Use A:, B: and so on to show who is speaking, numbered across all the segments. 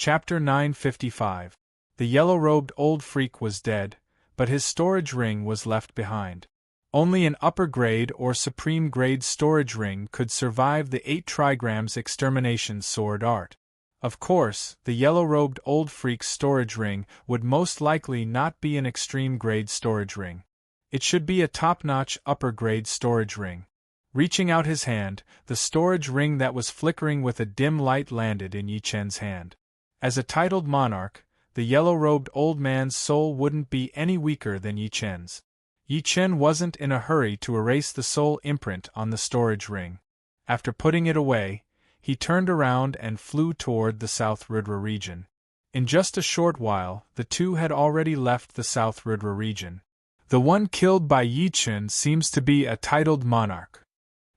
A: Chapter 955. The yellow-robed old freak was dead, but his storage ring was left behind. Only an upper-grade or supreme-grade storage ring could survive the 8 trigrams extermination sword art. Of course, the yellow-robed old freak's storage ring would most likely not be an extreme-grade storage ring. It should be a top-notch upper-grade storage ring. Reaching out his hand, the storage ring that was flickering with a dim light landed in Yi Chen's hand. As a titled monarch, the yellow-robed old man's soul wouldn't be any weaker than Yi Chen's. Yi Chen wasn't in a hurry to erase the soul imprint on the storage ring. After putting it away, he turned around and flew toward the South Rudra region. In just a short while, the two had already left the South Rudra region. The one killed by Yi Chen seems to be a titled monarch.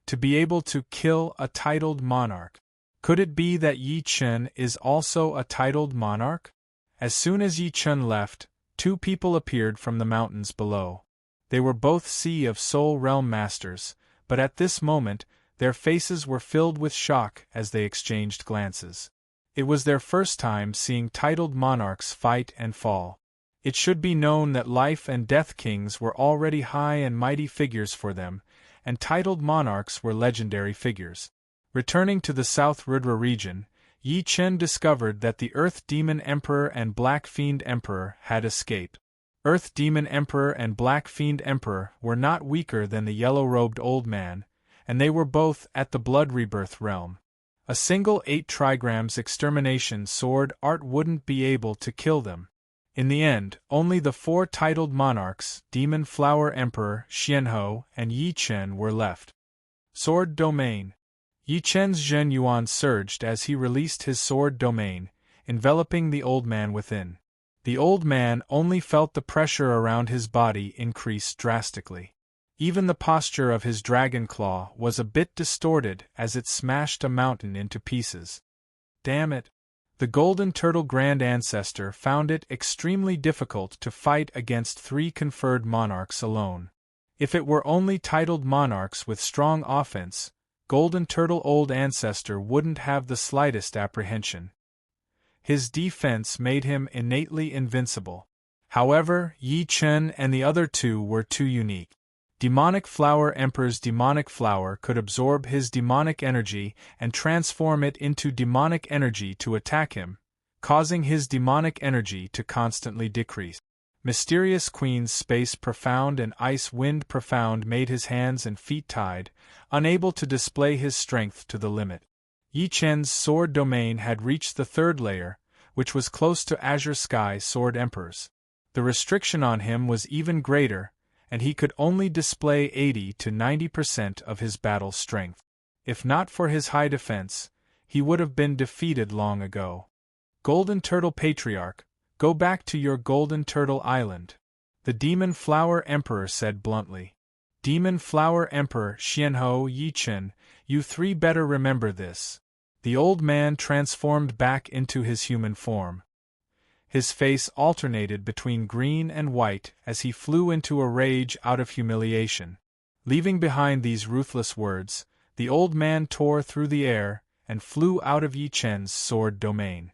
A: To be able to kill a titled monarch. Could it be that Yi Chen is also a titled monarch? As soon as Yi Chen left, 2 people appeared from the mountains below. They were both Sea of Soul Realm masters, but at this moment, their faces were filled with shock as they exchanged glances. It was their first time seeing titled monarchs fight and fall. It should be known that life and death kings were already high and mighty figures for them, and titled monarchs were legendary figures. Returning to the South Rudra region, Yi Chen discovered that the Earth Demon Emperor and Black Fiend Emperor had escaped. Earth Demon Emperor and Black Fiend Emperor were not weaker than the yellow-robed old man, and they were both at the Blood Rebirth realm. A single 8 trigrams extermination sword art wouldn't be able to kill them. In the end, only the 4 titled monarchs, Demon Flower Emperor, Xianhou, and Yi Chen were left. Sword Domain. Yi Chen's Zhen Yuan surged as he released his sword domain, enveloping the old man within. The old man only felt the pressure around his body increase drastically. Even the posture of his dragon claw was a bit distorted as it smashed a mountain into pieces. Damn it! The Golden Turtle Grand Ancestor found it extremely difficult to fight against 3 conferred monarchs alone. If it were only titled monarchs with strong offense, Golden Turtle Old Ancestor wouldn't have the slightest apprehension. His defense made him innately invincible. However, Yi Chen and the other 2 were too unique. Demonic Flower Emperor's demonic flower could absorb his demonic energy and transform it into demonic energy to attack him, causing his demonic energy to constantly decrease. Mysterious Queen's Space Profound and Ice Wind Profound made his hands and feet tied, unable to display his strength to the limit. Yi Chen's sword domain had reached the 3rd layer, which was close to Azure Sky Sword Emperor's. The restriction on him was even greater, and he could only display 80 to 90% of his battle strength. If not for his high defense, he would have been defeated long ago. Golden Turtle Patriarch, go back to your Golden Turtle Island, the Demon Flower Emperor said bluntly. Demon Flower Emperor Xianhou, Yi Chen, you 3 better remember this. The old man transformed back into his human form. His face alternated between green and white as he flew into a rage out of humiliation. Leaving behind these ruthless words, the old man tore through the air and flew out of Yi Chen's sword domain.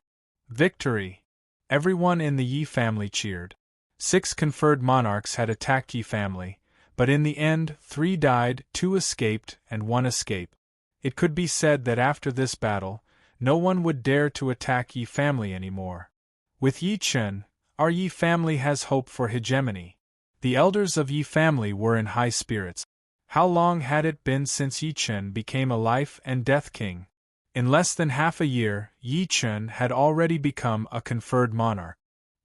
A: Victory! Everyone in the Yi family cheered. 6 conferred monarchs had attacked Yi family, but in the end 3 died, 2 escaped, and 1 escaped. It could be said that after this battle, no one would dare to attack Yi family anymore. With Yi Chen, our Yi family has hope for hegemony. The elders of Yi family were in high spirits. How long had it been since Yi Chen became a life and death king? In less than half a year, Yi Chen had already become a conferred monarch.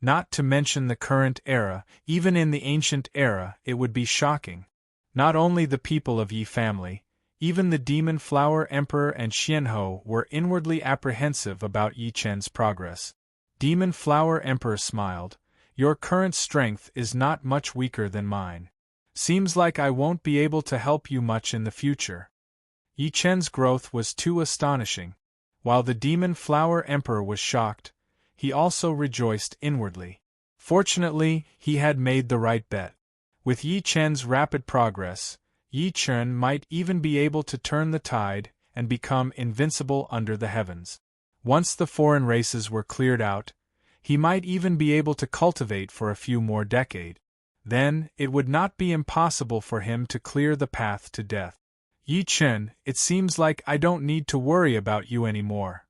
A: Not to mention the current era, even in the ancient era it would be shocking. Not only the people of Yi family, even the Demon Flower Emperor and Xianhou were inwardly apprehensive about Yi Chen's progress. Demon Flower Emperor smiled. Your current strength is not much weaker than mine. Seems like I won't be able to help you much in the future. Yi Chen's growth was too astonishing. While the Demon Flower Emperor was shocked, he also rejoiced inwardly. Fortunately, he had made the right bet. With Yi Chen's rapid progress, Yi Chen might even be able to turn the tide and become invincible under the heavens. Once the foreign races were cleared out, he might even be able to cultivate for a few more decades. Then, it would not be impossible for him to clear the path to death. Yi Chen, it seems like I don't need to worry about you anymore.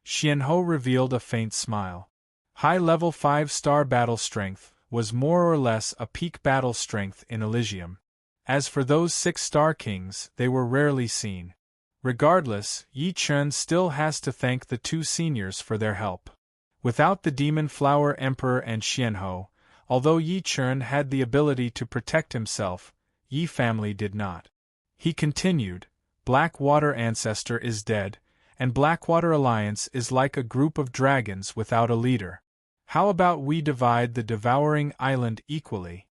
A: Xianhou revealed a faint smile. High-level 5-star battle strength was more or less a peak battle strength in Elysium. As for those 6-star kings, they were rarely seen. Regardless, Yi Chen still has to thank the 2 seniors for their help. Without the Demon Flower Emperor and Xianhou, although Yi Chen had the ability to protect himself, Yi family did not. He continued, Blackwater Ancestor is dead, and Blackwater Alliance is like a group of dragons without a leader. How about we divide the Devouring Island equally?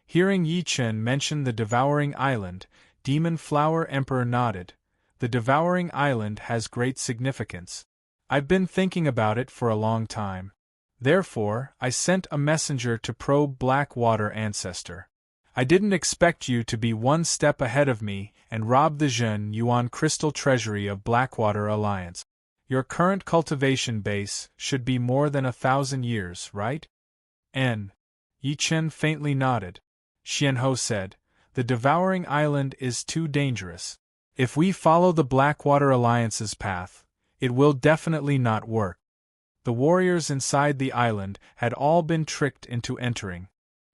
A: Hearing Yi Chen mention the Devouring Island, Demon Flower Emperor nodded. The Devouring Island has great significance. I've been thinking about it for a long time. Therefore, I sent a messenger to probe Blackwater Ancestor. I didn't expect you to be one step ahead of me and rob the Zhen Yuan crystal treasury of Blackwater Alliance. Your current cultivation base should be more than 1,000 years, right? Yi Chen faintly nodded. Xianhou said, The Devouring Island is too dangerous. If we follow the Blackwater Alliance's path, it will definitely not work. The warriors inside the island had all been tricked into entering.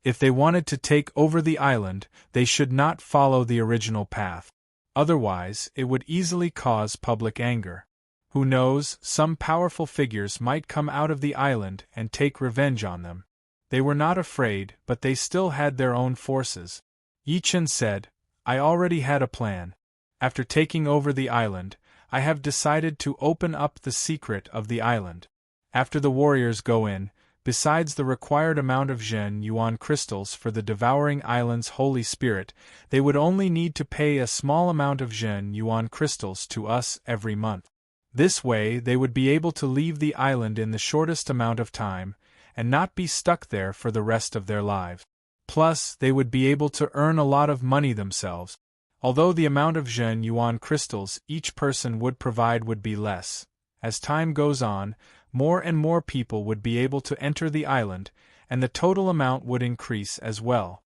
A: If they wanted to take over the island, they should not follow the original path. Otherwise, it would easily cause public anger. Who knows, some powerful figures might come out of the island and take revenge on them. They were not afraid, but they still had their own forces. Yi Chen said, I already had a plan. After taking over the island, I have decided to open up the secret of the island. After the warriors go in, besides the required amount of Zhen Yuan crystals for the Devouring Island's Holy Spirit, they would only need to pay a small amount of Zhen Yuan crystals to us every month. This way they would be able to leave the island in the shortest amount of time, and not be stuck there for the rest of their lives. Plus, they would be able to earn a lot of money themselves. Although the amount of Zhen Yuan crystals each person would provide would be less, as time goes on, more and more people would be able to enter the island, and the total amount would increase as well.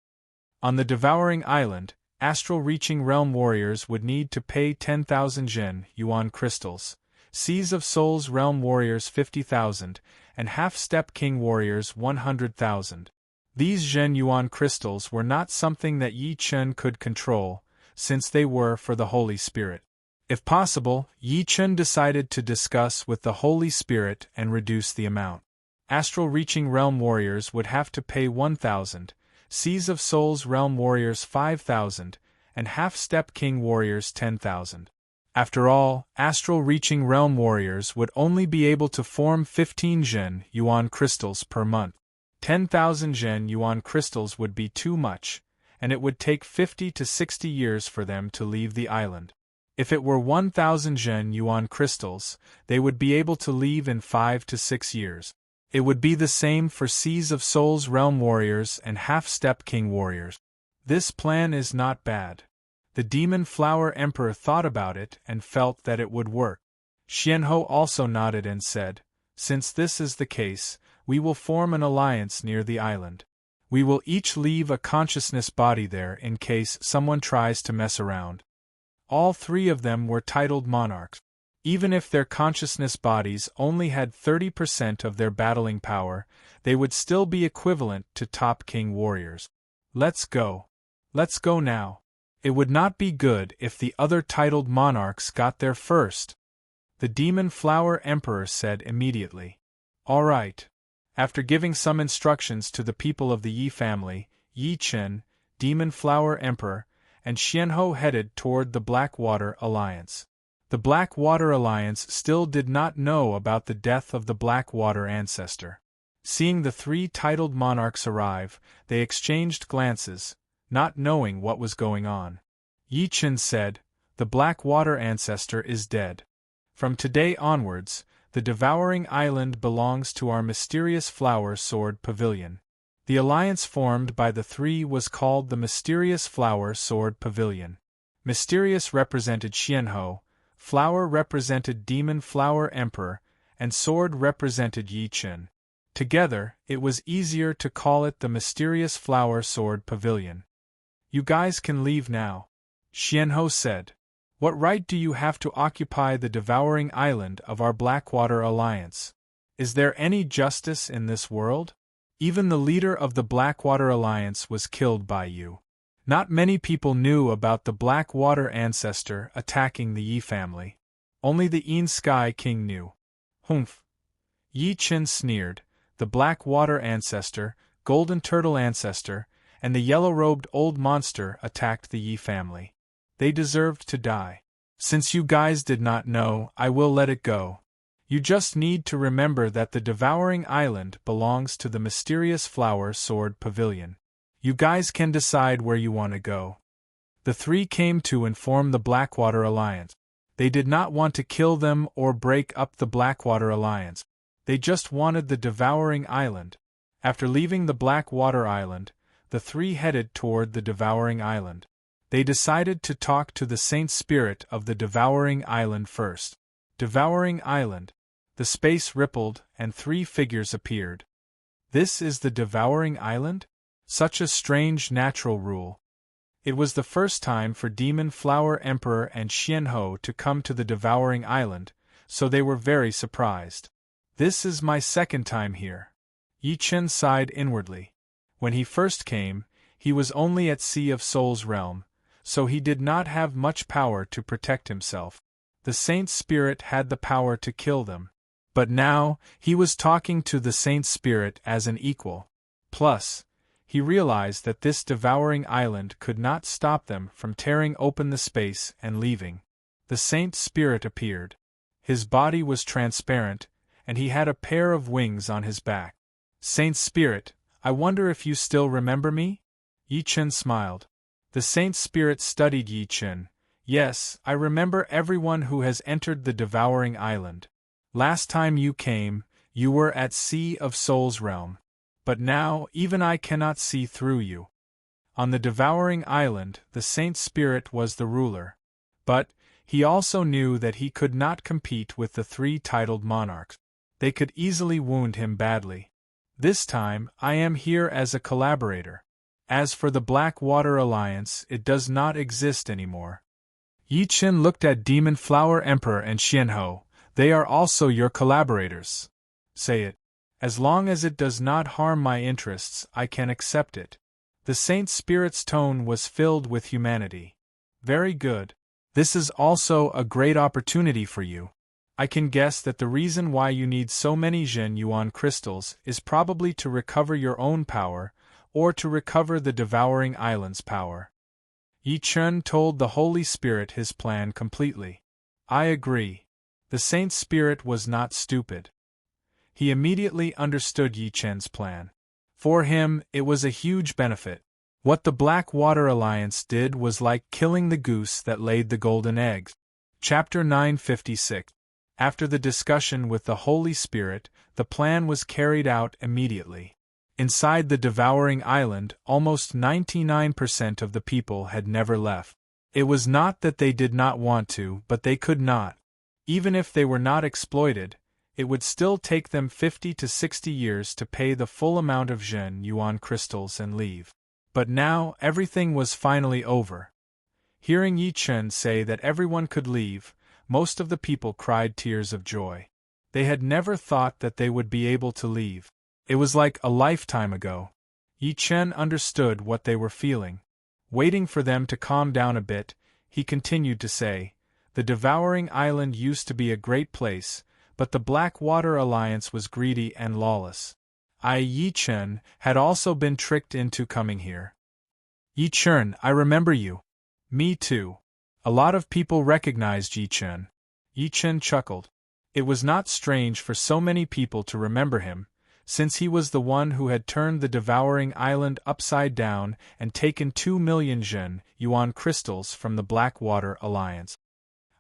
A: On the Devouring Island, astral-reaching realm warriors would need to pay 10,000 Zhen Yuan crystals, Seas of Souls realm warriors 50,000, and half-step king warriors 100,000. These Zhen Yuan crystals were not something that Yi Chen could control, since they were for the Holy Spirit. If possible, Yi Chen decided to discuss with the Holy Spirit and reduce the amount. Astral-reaching realm warriors would have to pay 1,000, Seas of Souls realm warriors 5,000, and half-step king warriors 10,000. After all, astral-reaching realm warriors would only be able to form 15 Zhen Yuan crystals per month. 10,000 Zhen Yuan crystals would be too much, and it would take 50 to 60 years for them to leave the island. If it were 1,000 Zhen Yuan crystals, they would be able to leave in 5 to 6 years. It would be the same for Seas of Souls realm warriors and half-step king warriors. This plan is not bad. The Demon Flower Emperor thought about it and felt that it would work. Xianhou also nodded and said, Since this is the case, we will form an alliance near the island. We will each leave a consciousness body there in case someone tries to mess around. All 3 of them were titled monarchs. Even if their consciousness bodies only had 30% of their battling power, they would still be equivalent to top king warriors. Let's go. Let's go now. It would not be good if the other titled monarchs got there first. The Demon Flower Emperor said immediately. All right. After giving some instructions to the people of the Yi family, Yi Chen, Demon Flower Emperor, and Xianhou headed toward the Blackwater Alliance. The Blackwater Alliance still did not know about the death of the Blackwater ancestor. Seeing the 3 titled monarchs arrive, they exchanged glances, not knowing what was going on. Yi Chen said, The Blackwater ancestor is dead. From today onwards, the Devouring Island belongs to our mysterious Flower Sword Pavilion. The alliance formed by the 3 was called the Mysterious Flower Sword Pavilion. Mysterious represented Xianhou, Flower represented Demon Flower Emperor, and sword represented Yi Chen. Together, it was easier to call it the Mysterious Flower Sword Pavilion. You guys can leave now, Xianhou said. What right do you have to occupy the devouring island of our Blackwater Alliance? Is there any justice in this world? Even the leader of the Blackwater Alliance was killed by you. Not many people knew about the Blackwater ancestor attacking the Yi family. Only the Yin Sky King knew. Humph! Yi Chen sneered. The Blackwater ancestor, Golden Turtle ancestor, and the yellow-robed old monster attacked the Yi family. They deserved to die. Since you guys did not know, I will let it go. You just need to remember that the Devouring Island belongs to the Mysterious Flower Sword Pavilion. You guys can decide where you want to go. The three came to inform the Blackwater Alliance. They did not want to kill them or break up the Blackwater Alliance. They just wanted the Devouring Island. After leaving the Blackwater Island, the three headed toward the Devouring Island. They decided to talk to the Saint Spirit of the Devouring Island first. Devouring Island. The space rippled, and three figures appeared. This is the Devouring Island? Such a strange natural rule. It was the first time for Demon Flower Emperor and Xianhou to come to the Devouring Island, so they were very surprised. This is my second time here. Yi Chen sighed inwardly. When he first came, he was only at Sea of Souls realm, so he did not have much power to protect himself. The Saint Spirit had the power to kill them. But now, he was talking to the Saint Spirit as an equal. Plus, he realized that this devouring island could not stop them from tearing open the space and leaving. The Saint Spirit appeared. His body was transparent, and he had a pair of wings on his back. Saint Spirit, I wonder if you still remember me? Yi Chen smiled. The Saint Spirit studied Yi Chen. Yes, I remember everyone who has entered the devouring island. Last time you came, you were at Sea of Souls realm. But now, even I cannot see through you. On the devouring island, the Saint Spirit was the ruler. But, he also knew that he could not compete with the three titled monarchs. They could easily wound him badly. This time, I am here as a collaborator. As for the Blackwater Alliance, it does not exist anymore. Yi Chen looked at Demon Flower Emperor and Xianhou. They are also your collaborators. Say it. As long as it does not harm my interests, I can accept it. The Saint Spirit's tone was filled with humanity. Very good. This is also a great opportunity for you. I can guess that the reason why you need so many Zhen Yuan crystals is probably to recover your own power, or to recover the Devouring Island's power. Yi Chen told the Holy Spirit his plan completely. I agree. The Saint Spirit was not stupid. He immediately understood Yi Chen's plan. For him, it was a huge benefit. What the Blackwater Alliance did was like killing the goose that laid the golden eggs. Chapter 956. After the discussion with the Holy Spirit, the plan was carried out immediately. Inside the devouring island, almost 99% of the people had never left. It was not that they did not want to, but they could not. Even if they were not exploited, it would still take them 50 to 60 years to pay the full amount of Zhen Yuan crystals and leave. But now, everything was finally over. Hearing Yi Chen say that everyone could leave, most of the people cried tears of joy. They had never thought that they would be able to leave. It was like a lifetime ago. Yi Chen understood what they were feeling. Waiting for them to calm down a bit, he continued to say, the devouring island used to be a great place, but the Blackwater Alliance was greedy and lawless. Yi Chen had also been tricked into coming here. Yi Chen, I remember you. Me too. A lot of people recognized Yi Chen. Yi Chen chuckled. It was not strange for so many people to remember him, since he was the one who had turned the devouring island upside down and taken 2 million Zhen Yuan crystals from the Blackwater Alliance.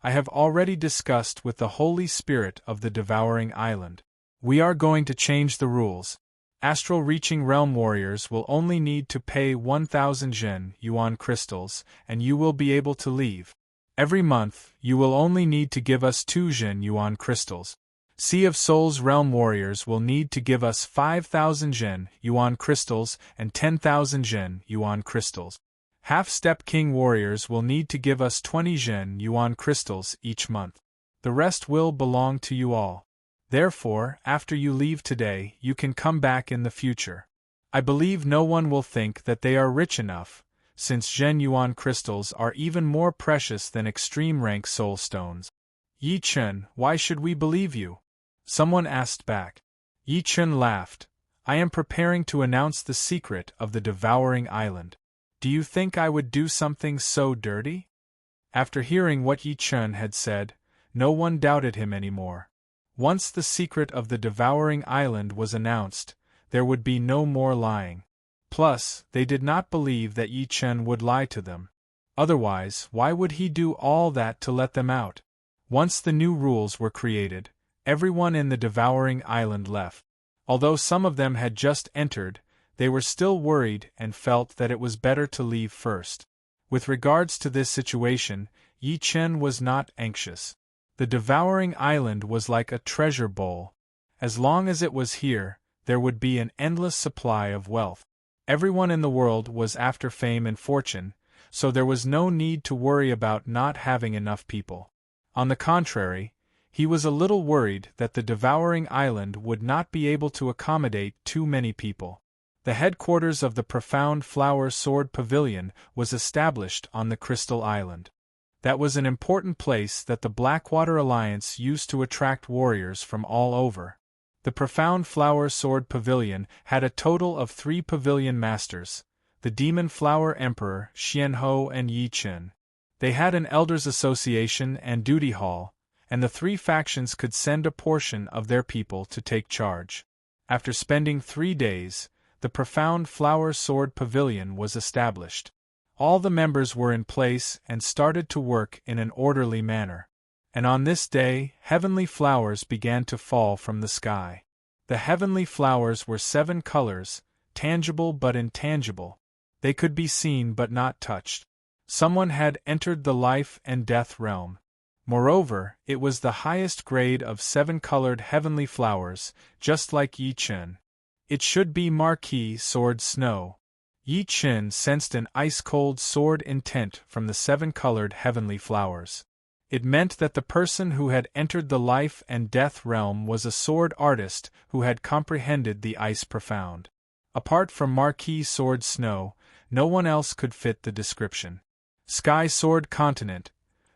A: I have already discussed with the Holy Spirit of the devouring island. We are going to change the rules. Astral-reaching realm warriors will only need to pay 1,000 Zhen Yuan crystals, and you will be able to leave. Every month, you will only need to give us 2 Jin Yuan crystals. Sea of Souls Realm warriors will need to give us 5,000 Jin Yuan crystals and 10,000 Jin Yuan crystals. Half-Step King warriors will need to give us 20 Jin Yuan crystals each month. The rest will belong to you all. Therefore, after you leave today, you can come back in the future. I believe no one will think that they are rich enough, since Zhen Yuan crystals are even more precious than extreme rank soul stones. Yi Chen, why should we believe you? Someone asked back. Yi Chen laughed. I am preparing to announce the secret of the Devouring Island. Do you think I would do something so dirty? After hearing what Yi Chen had said, no one doubted him anymore. Once the secret of the Devouring Island was announced, there would be no more lying. Plus, they did not believe that Yi Chen would lie to them. Otherwise, why would he do all that to let them out? Once the new rules were created, everyone in the Devouring Island left. Although some of them had just entered, they were still worried and felt that it was better to leave first. With regards to this situation, Yi Chen was not anxious. The Devouring Island was like a treasure bowl. As long as it was here, there would be an endless supply of wealth. Everyone in the world was after fame and fortune, so there was no need to worry about not having enough people. On the contrary, he was a little worried that the Devouring Island would not be able to accommodate too many people. The headquarters of the Profound Flower Sword Pavilion was established on the Crystal Island. That was an important place that the Blackwater Alliance used to attract warriors from all over. The Profound Flower Sword Pavilion had a total of 3 pavilion masters, the Demon Flower Emperor Xianhou and Yi Chen. They had an Elders Association and Duty Hall, and the 3 factions could send a portion of their people to take charge. After spending 3 days, the Profound Flower Sword Pavilion was established. All the members were in place and started to work in an orderly manner. And on this day, heavenly flowers began to fall from the sky. The heavenly flowers were 7 colors, tangible but intangible. They could be seen but not touched. Someone had entered the life and death realm. Moreover, it was the highest grade of 7-colored heavenly flowers, just like Yi Chen. It should be Marquis Sword Snow. Yi Chen sensed an ice-cold sword intent from the 7-colored heavenly flowers. It meant that the person who had entered the life and death realm was a sword artist who had comprehended the ice profound. Apart from Marquis Sword Snow, no one else could fit the description. Sky Sword Continent.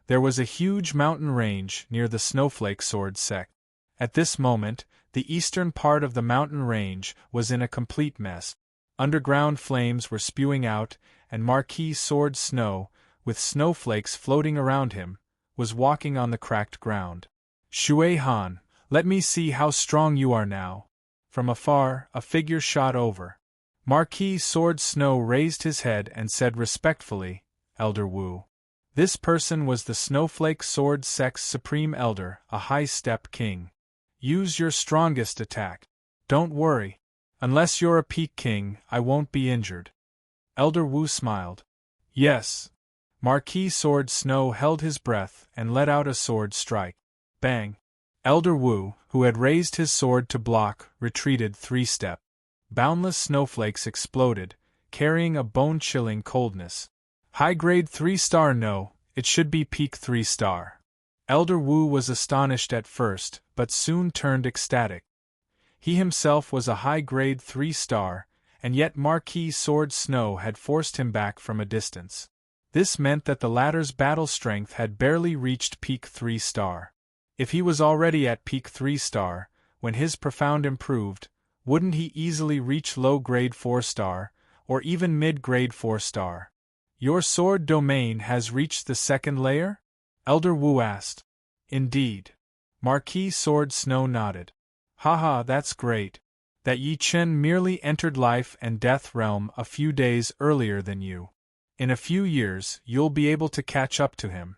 A: There was a huge mountain range near the Snowflake Sword sect. At this moment, the eastern part of the mountain range was in a complete mess. Underground flames were spewing out, and Marquis Sword Snow, with snowflakes floating around him, was walking on the cracked ground. Shui Han, let me see how strong you are now. From afar, a figure shot over. Marquis Sword Snow raised his head and said respectfully, Elder Wu. This person was the Snowflake Sword Sect's Supreme Elder, a high-step king. Use your strongest attack. Don't worry. Unless you're a peak king, I won't be injured. Elder Wu smiled. Yes. Marquis Sword Snow held his breath and let out a sword strike. Bang. Elder Wu, who had raised his sword to block, retreated 3 steps. Boundless snowflakes exploded, carrying a bone-chilling coldness. High-grade 3-star no, it should be peak 3-star. Elder Wu was astonished at first, but soon turned ecstatic. He himself was a high-grade 3-star, and yet Marquis Sword Snow had forced him back from a distance. This meant that the latter's battle strength had barely reached peak 3-star. If he was already at peak 3-star, when his profound improved, wouldn't he easily reach low-grade 4-star, or even mid-grade 4-star? Your sword domain has reached the 2nd layer? Elder Wu asked. Indeed. Marquis Sword Snow nodded. Haha, that's great. That Yi Chen merely entered life and death realm a few days earlier than you. In a few years, you'll be able to catch up to him.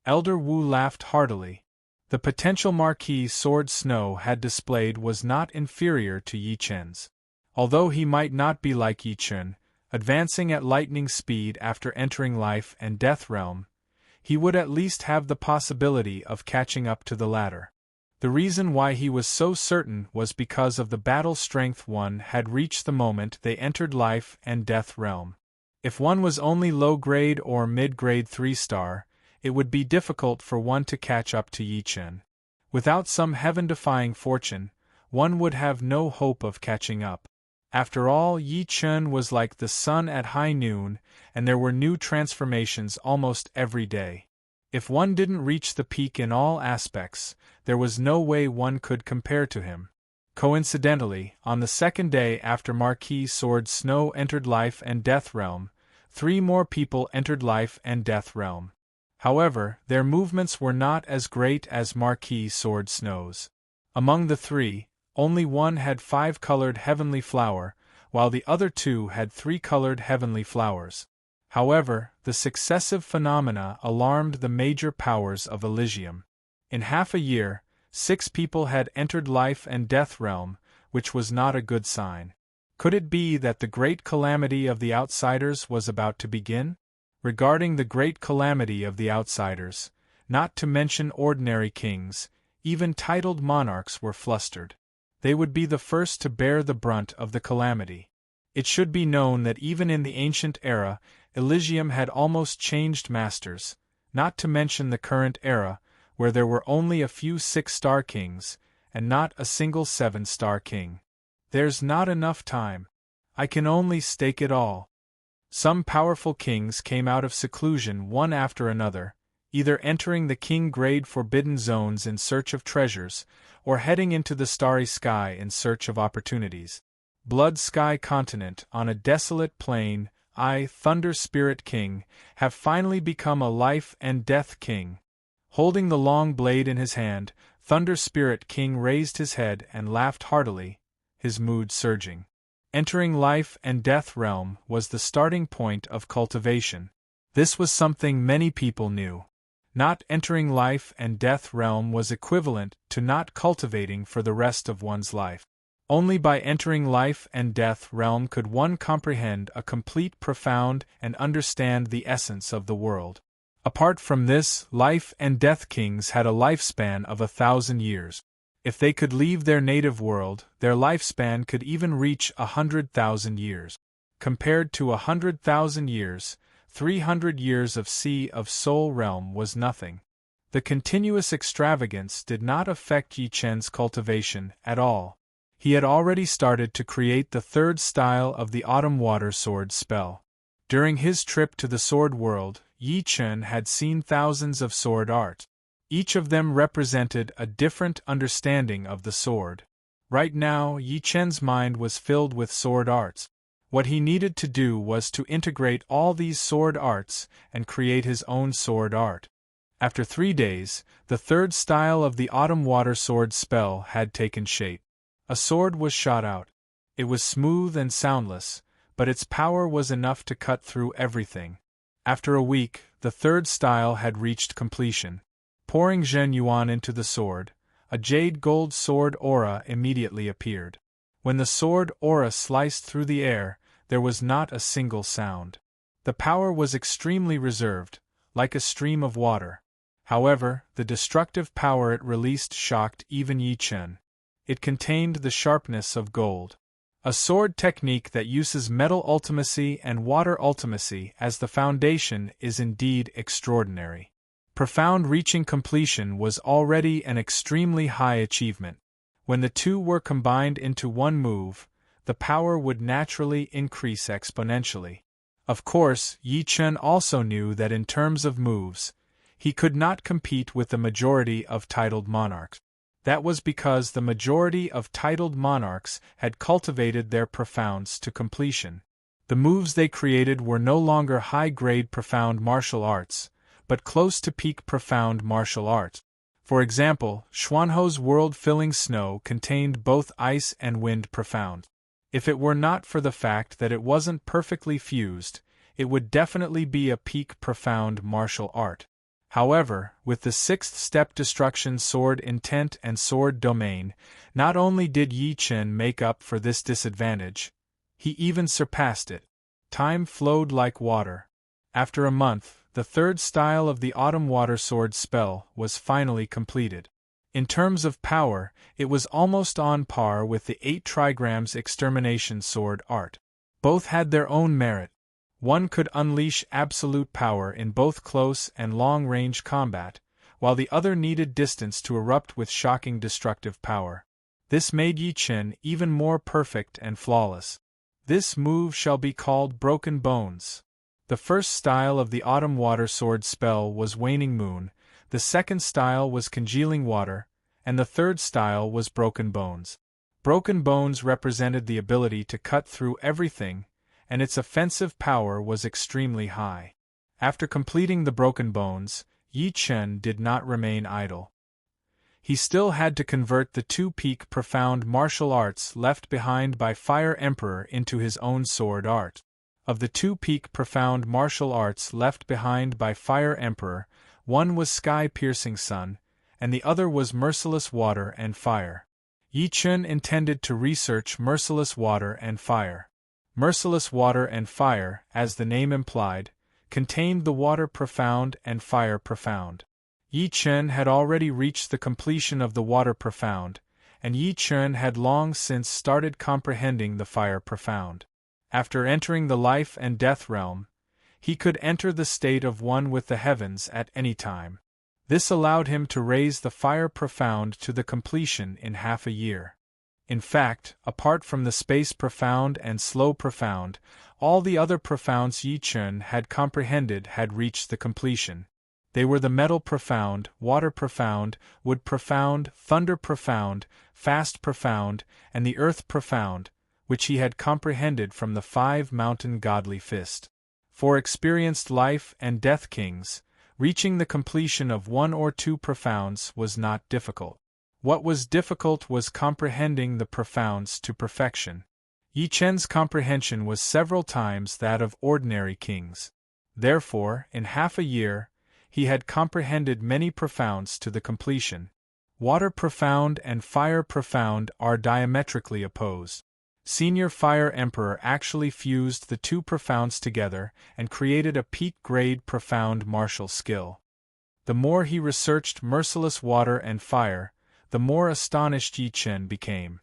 A: Elder Wu laughed heartily. The potential Marquis Sword Snow had displayed was not inferior to Yi Chen's. Although he might not be like Yi Chen, advancing at lightning speed after entering life and death realm, he would at least have the possibility of catching up to the latter. The reason why he was so certain was because of the battle strength one had reached the moment they entered life and death realm. If one was only low-grade or mid-grade 3-star, it would be difficult for one to catch up to Yi Chen. Without some heaven-defying fortune, one would have no hope of catching up. After all, Yi Chen was like the sun at high noon, and there were new transformations almost every day. If one didn't reach the peak in all aspects, there was no way one could compare to him. Coincidentally, on the second day after Marquis Sword Snow entered Life and Death Realm, 3 more people entered Life and Death Realm. However, their movements were not as great as Marquis Sword Snow's. Among the 3, only one had 5-colored heavenly flower, while the other 2 had 3-colored heavenly flowers. However, the successive phenomena alarmed the major powers of Elysium. In half a year, 6 people had entered Life and Death Realm, which was not a good sign. Could it be that the great calamity of the outsiders was about to begin? Regarding the great calamity of the outsiders, not to mention ordinary kings, even titled monarchs were flustered. They would be the first to bear the brunt of the calamity. It should be known that even in the ancient era, Elysium had almost changed masters, not to mention the current era, where there were only a few 6-star kings, and not a single 7-star king. There's not enough time. I can only stake it all. Some powerful kings came out of seclusion one after another, either entering the king-grade forbidden zones in search of treasures, or heading into the starry sky in search of opportunities. Blood Sky Continent, on a desolate plain, I, Thunder Spirit King, have finally become a life and death king. Holding the long blade in his hand, Thunder Spirit King raised his head and laughed heartily, his mood surging. Entering Life and Death Realm was the starting point of cultivation. This was something many people knew. Not entering Life and Death Realm was equivalent to not cultivating for the rest of one's life. Only by entering Life and Death Realm could one comprehend a complete, profound, and understand the essence of the world. Apart from this, Life and Death Kings had a lifespan of 1,000 years. If they could leave their native world, their lifespan could even reach 100,000 years. Compared to 100,000 years, 300 years of Sea of Soul realm was nothing. The continuous extravagance did not affect Yi Chen's cultivation at all. He had already started to create the 3rd style of the Autumn Water Sword spell. During his trip to the Sword World, Yi Chen had seen thousands of sword art. Each of them represented a different understanding of the sword. Right now, Yi Chen's mind was filled with sword arts. What he needed to do was to integrate all these sword arts and create his own sword art. After 3 days, the 3rd style of the Autumn Water Sword spell had taken shape. A sword was shot out. It was smooth and soundless, but its power was enough to cut through everything. After a week, the 3rd style had reached completion. Pouring Zhen Yuan into the sword, a jade gold sword aura immediately appeared. When the sword aura sliced through the air, there was not a single sound. The power was extremely reserved, like a stream of water. However, the destructive power it released shocked even Yi Chen. It contained the sharpness of gold. A sword technique that uses metal ultimacy and water ultimacy as the foundation is indeed extraordinary. Profound reaching completion was already an extremely high achievement. When the 2 were combined into one move, the power would naturally increase exponentially. Of course, Yi Chen also knew that in terms of moves, he could not compete with the majority of titled monarchs. That was because the majority of titled monarchs had cultivated their profounds to completion. The moves they created were no longer high-grade profound martial arts, but close to peak profound martial arts. For example, Xuanho's world-filling snow contained both ice and wind profound. If it were not for the fact that it wasn't perfectly fused, it would definitely be a peak profound martial art. However, with the 6th step Destruction Sword Intent and Sword Domain, not only did Yi Chen make up for this disadvantage, he even surpassed it. Time flowed like water. After a month, the third style of the Autumn Water Sword spell was finally completed. In terms of power, it was almost on par with the 8 trigrams Extermination Sword art. Both had their own merit. One could unleash absolute power in both close and long-range combat, while the other needed distance to erupt with shocking destructive power. This made Yi Chen even more perfect and flawless. This move shall be called Broken Bones. The first style of the Autumn Water Sword spell was Waning Moon, the second style was Congealing Water, and the third style was Broken Bones. Broken Bones represented the ability to cut through everything, and its offensive power was extremely high. After completing the Broken Bones, Yi Chen did not remain idle. He still had to convert the 2-peak profound martial arts left behind by Fire Emperor into his own sword art. Of the 2-peak profound martial arts left behind by Fire Emperor, one was Sky-Piercing Sun, and the other was Merciless Water and Fire. Yi Chen intended to research Merciless Water and Fire. Merciless Water and Fire, as the name implied, contained the Water Profound and Fire Profound. Yi Chen had already reached the completion of the Water Profound, and Yi Chen had long since started comprehending the Fire Profound. After entering the life and death realm, he could enter the state of one with the heavens at any time. This allowed him to raise the Fire Profound to the completion in half a year. In fact, apart from the Space Profound and Slow Profound, all the other profounds Yi Chen had comprehended had reached the completion. They were the Metal Profound, Water Profound, Wood Profound, Thunder Profound, Fast Profound, and the Earth Profound, which he had comprehended from the 5 Mountain Godly Fist. For experienced life and death kings, reaching the completion of 1 or 2 profounds was not difficult. What was difficult was comprehending the profounds to perfection. Yi Chen's comprehension was several times that of ordinary kings. Therefore, in half a year, he had comprehended many profounds to the completion. Water Profound and Fire Profound are diametrically opposed. Senior Fire Emperor actually fused the 2 profounds together and created a peak-grade profound martial skill. The more he researched Merciless Water and Fire, the more astonished Yi Chen became.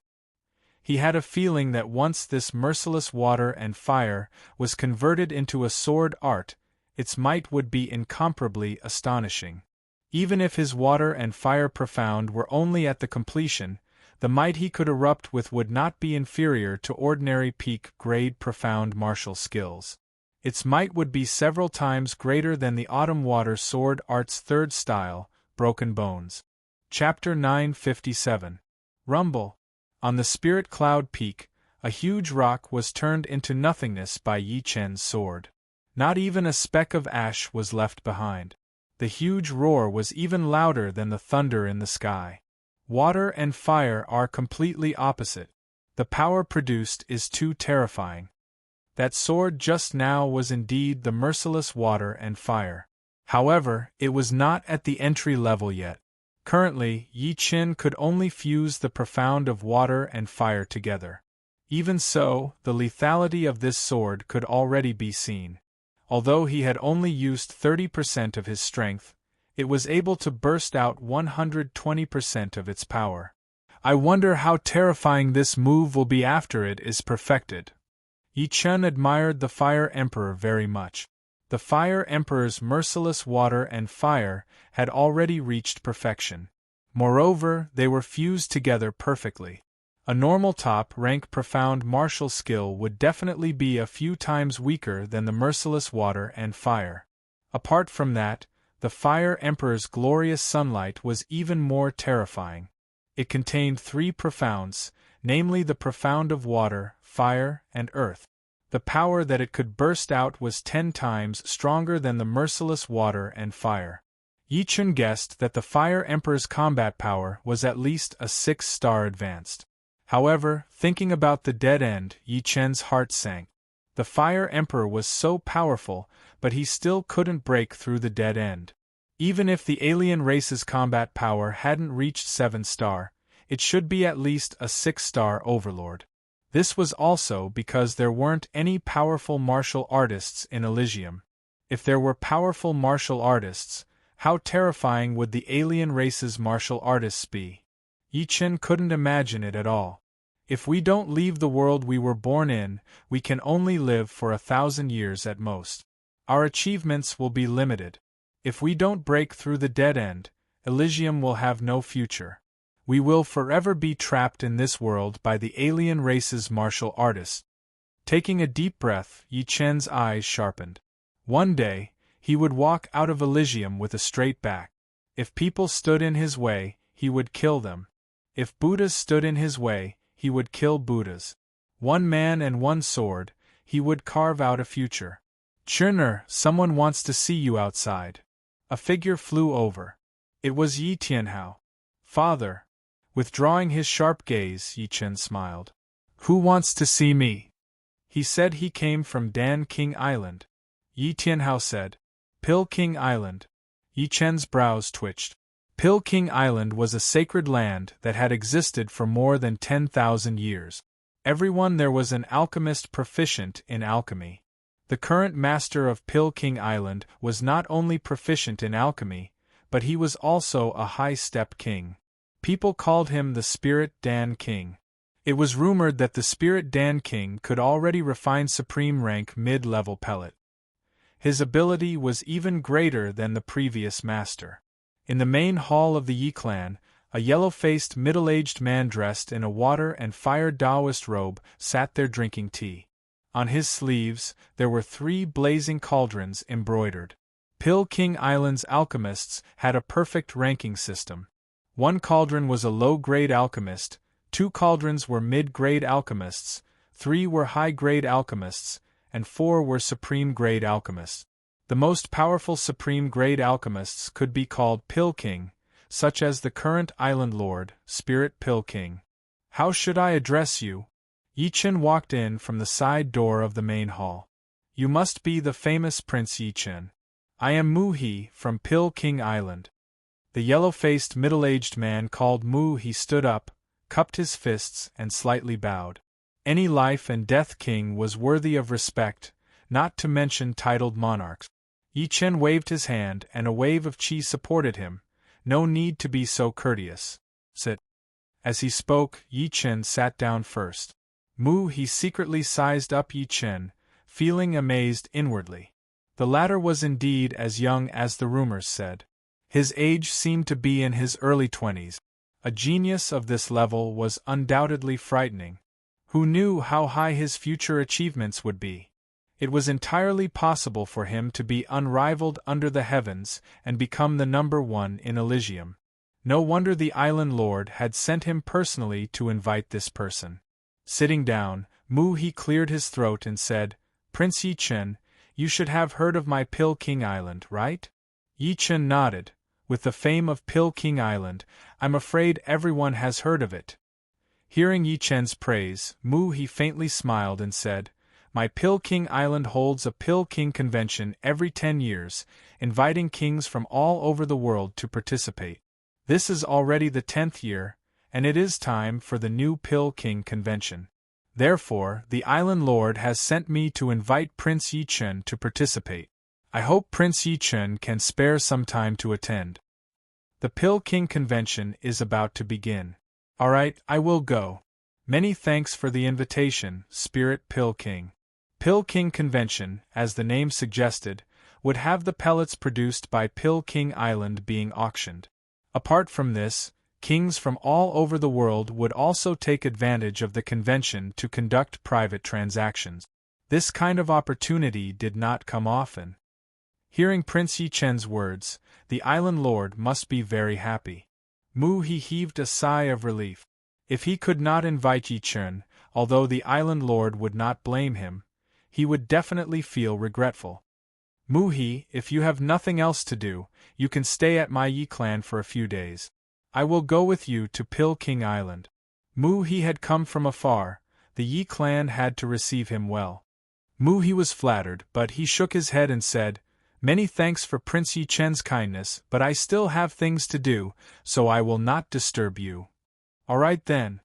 A: He had a feeling that once this Merciless Water and Fire was converted into a sword art, its might would be incomparably astonishing. Even if his Water and Fire Profound were only at the completion, the might he could erupt with would not be inferior to ordinary peak-grade profound martial skills. Its might would be several times greater than the Autumn Water Sword Art's third style, Broken Bones. Chapter 957. Rumble. On the Spirit Cloud Peak, a huge rock was turned into nothingness by Yi Chen's sword. Not even a speck of ash was left behind. The huge roar was even louder than the thunder in the sky. Water and fire are completely opposite. The power produced is too terrifying. That sword just now was indeed the merciless water and fire. However, it was not at the entry level yet. Currently, Yi Chen could only fuse the profound of water and fire together. Even so, the lethality of this sword could already be seen. Although he had only used 30% of his strength, it was able to burst out 120% of its power. I wonder how terrifying this move will be after it is perfected. Yi Chen admired the Fire Emperor very much. The Fire Emperor's merciless water and fire had already reached perfection. Moreover, they were fused together perfectly. A normal top-rank profound martial skill would definitely be a few times weaker than the merciless water and fire. Apart from that, the Fire Emperor's glorious sunlight was even more terrifying. It contained 3 profounds, namely the profound of water, fire, and earth. The power that it could burst out was 10 times stronger than the merciless water and fire. Yi Chen guessed that the Fire Emperor's combat power was at least a 6-star advanced. However, thinking about the dead end, Yi Chen's heart sank. The Fire Emperor was so powerful, but he still couldn't break through the dead end. Even if the alien race's combat power hadn't reached 7-star, it should be at least a 6-star overlord. This was also because there weren't any powerful martial artists in Elysium. If there were powerful martial artists, how terrifying would the alien race's martial artists be? Yi Chen couldn't imagine it at all. If we don't leave the world we were born in, we can only live for 1,000 years at most. Our achievements will be limited. If we don't break through the dead end, Elysium will have no future. We will forever be trapped in this world by the alien race's martial artists. Taking a deep breath, Yi Chen's eyes sharpened. One day, he would walk out of Elysium with a straight back. If people stood in his way, he would kill them. If Buddhas stood in his way, he would kill Buddhas. One man and one sword, he would carve out a future. Churner, someone wants to see you outside. A figure flew over. It was Yi Tianhao. Father. Withdrawing his sharp gaze, Yi Chen smiled. Who wants to see me? He said he came from Dan King Island. Yi Tianhao said. Pill King Island. Yi Chen's brows twitched. Pill King Island was a sacred land that had existed for more than 10,000 years. Everyone there was an alchemist proficient in alchemy. The current master of Pill King Island was not only proficient in alchemy, but he was also a high-step king. People called him the Spirit Dan King. It was rumored that the Spirit Dan King could already refine supreme rank mid-level pellet. His ability was even greater than the previous master. In the main hall of the Yi clan, a yellow-faced middle-aged man dressed in a water and fire Taoist robe sat there drinking tea. On his sleeves, there were 3 blazing cauldrons embroidered. Pill King Island's alchemists had a perfect ranking system. 1 cauldron was a low-grade alchemist, 2 cauldrons were mid-grade alchemists, 3 were high-grade alchemists, and 4 were supreme-grade alchemists. The most powerful supreme-grade alchemists could be called Pill King, such as the current island lord, Spirit Pill King. How should I address you? Yi Chen walked in from the side door of the main hall. You must be the famous Prince Yi Chen. I am Mu He from Pill King Island. The yellow-faced middle-aged man called Mu He stood up, cupped his fists, and slightly bowed. Any life and death king was worthy of respect, not to mention titled monarchs. Yi Chen waved his hand and a wave of qi supported him. No need to be so courteous. Sit. As he spoke, Yi Chen sat down first. Mu He secretly sized up Yi Chen, feeling amazed inwardly. The latter was indeed as young as the rumors said. His age seemed to be in his early 20s. A genius of this level was undoubtedly frightening. Who knew how high his future achievements would be? It was entirely possible for him to be unrivaled under the heavens and become the number 1 in Elysium. No wonder the island lord had sent him personally to invite this person. Sitting down, Mu He cleared his throat and said, Prince Yi Chen, you should have heard of my Pill King Island, right? Yi Chen nodded. With the fame of Pill King Island, I'm afraid everyone has heard of it. Hearing Yi Chen's praise, Mu He faintly smiled and said, My Pill King Island holds a Pill King convention every 10 years, inviting kings from all over the world to participate. This is already the 10th year, and it is time for the new Pill King convention. Therefore, the island lord has sent me to invite Prince Yi Chen to participate. I hope Prince Yi Chen can spare some time to attend. The Pill King convention is about to begin. Alright, I will go. Many thanks for the invitation, Spirit Pill King. Pill King Convention, as the name suggested, would have the pellets produced by Pill King Island being auctioned. Apart from this, kings from all over the world would also take advantage of the convention to conduct private transactions. This kind of opportunity did not come often. Hearing Prince Yi Chen's words, the island lord must be very happy. Mu He heaved a sigh of relief. If he could not invite Yi Chen, although the island lord would not blame him, he would definitely feel regretful. Mu He, if you have nothing else to do, you can stay at my Yi clan for a few days. I will go with you to Pill King Island. Mu He had come from afar, the Yi clan had to receive him well. Mu He was flattered, but he shook his head and said, Many thanks for Prince Yi Chen's kindness, but I still have things to do, so I will not disturb you. Alright then.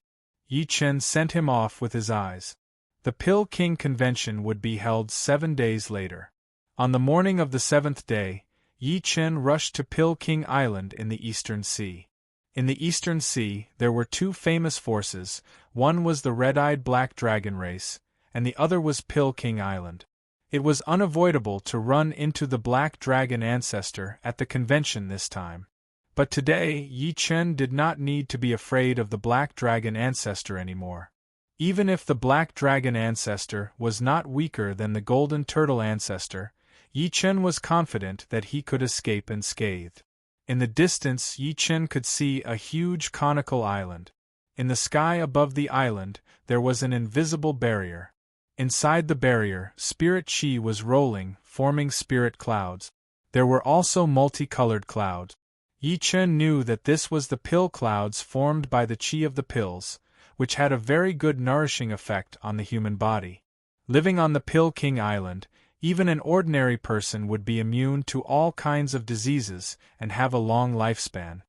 A: Yi Chen sent him off with his eyes. The Pill King convention would be held 7 days later. On the morning of the 7th day, Yi Chen rushed to Pil King Island in the Eastern Sea. In the Eastern Sea, there were two famous forces, one was the red-eyed black dragon race, and the other was Pil King Island. It was unavoidable to run into the black dragon ancestor at the convention this time. But today, Yi Chen did not need to be afraid of the black dragon ancestor anymore. Even if the black dragon ancestor was not weaker than the golden turtle ancestor, Yi Chen was confident that he could escape unscathed. In the distance, Yi Chen could see a huge conical island. In the sky above the island, there was an invisible barrier. Inside the barrier, spirit chi was rolling, forming spirit clouds. There were also multicolored clouds. Yi Chen knew that this was the pill clouds formed by the chi of the pills, which had a very good nourishing effect on the human body. Living on the Pil King Island, even an ordinary person would be immune to all kinds of diseases and have a long lifespan.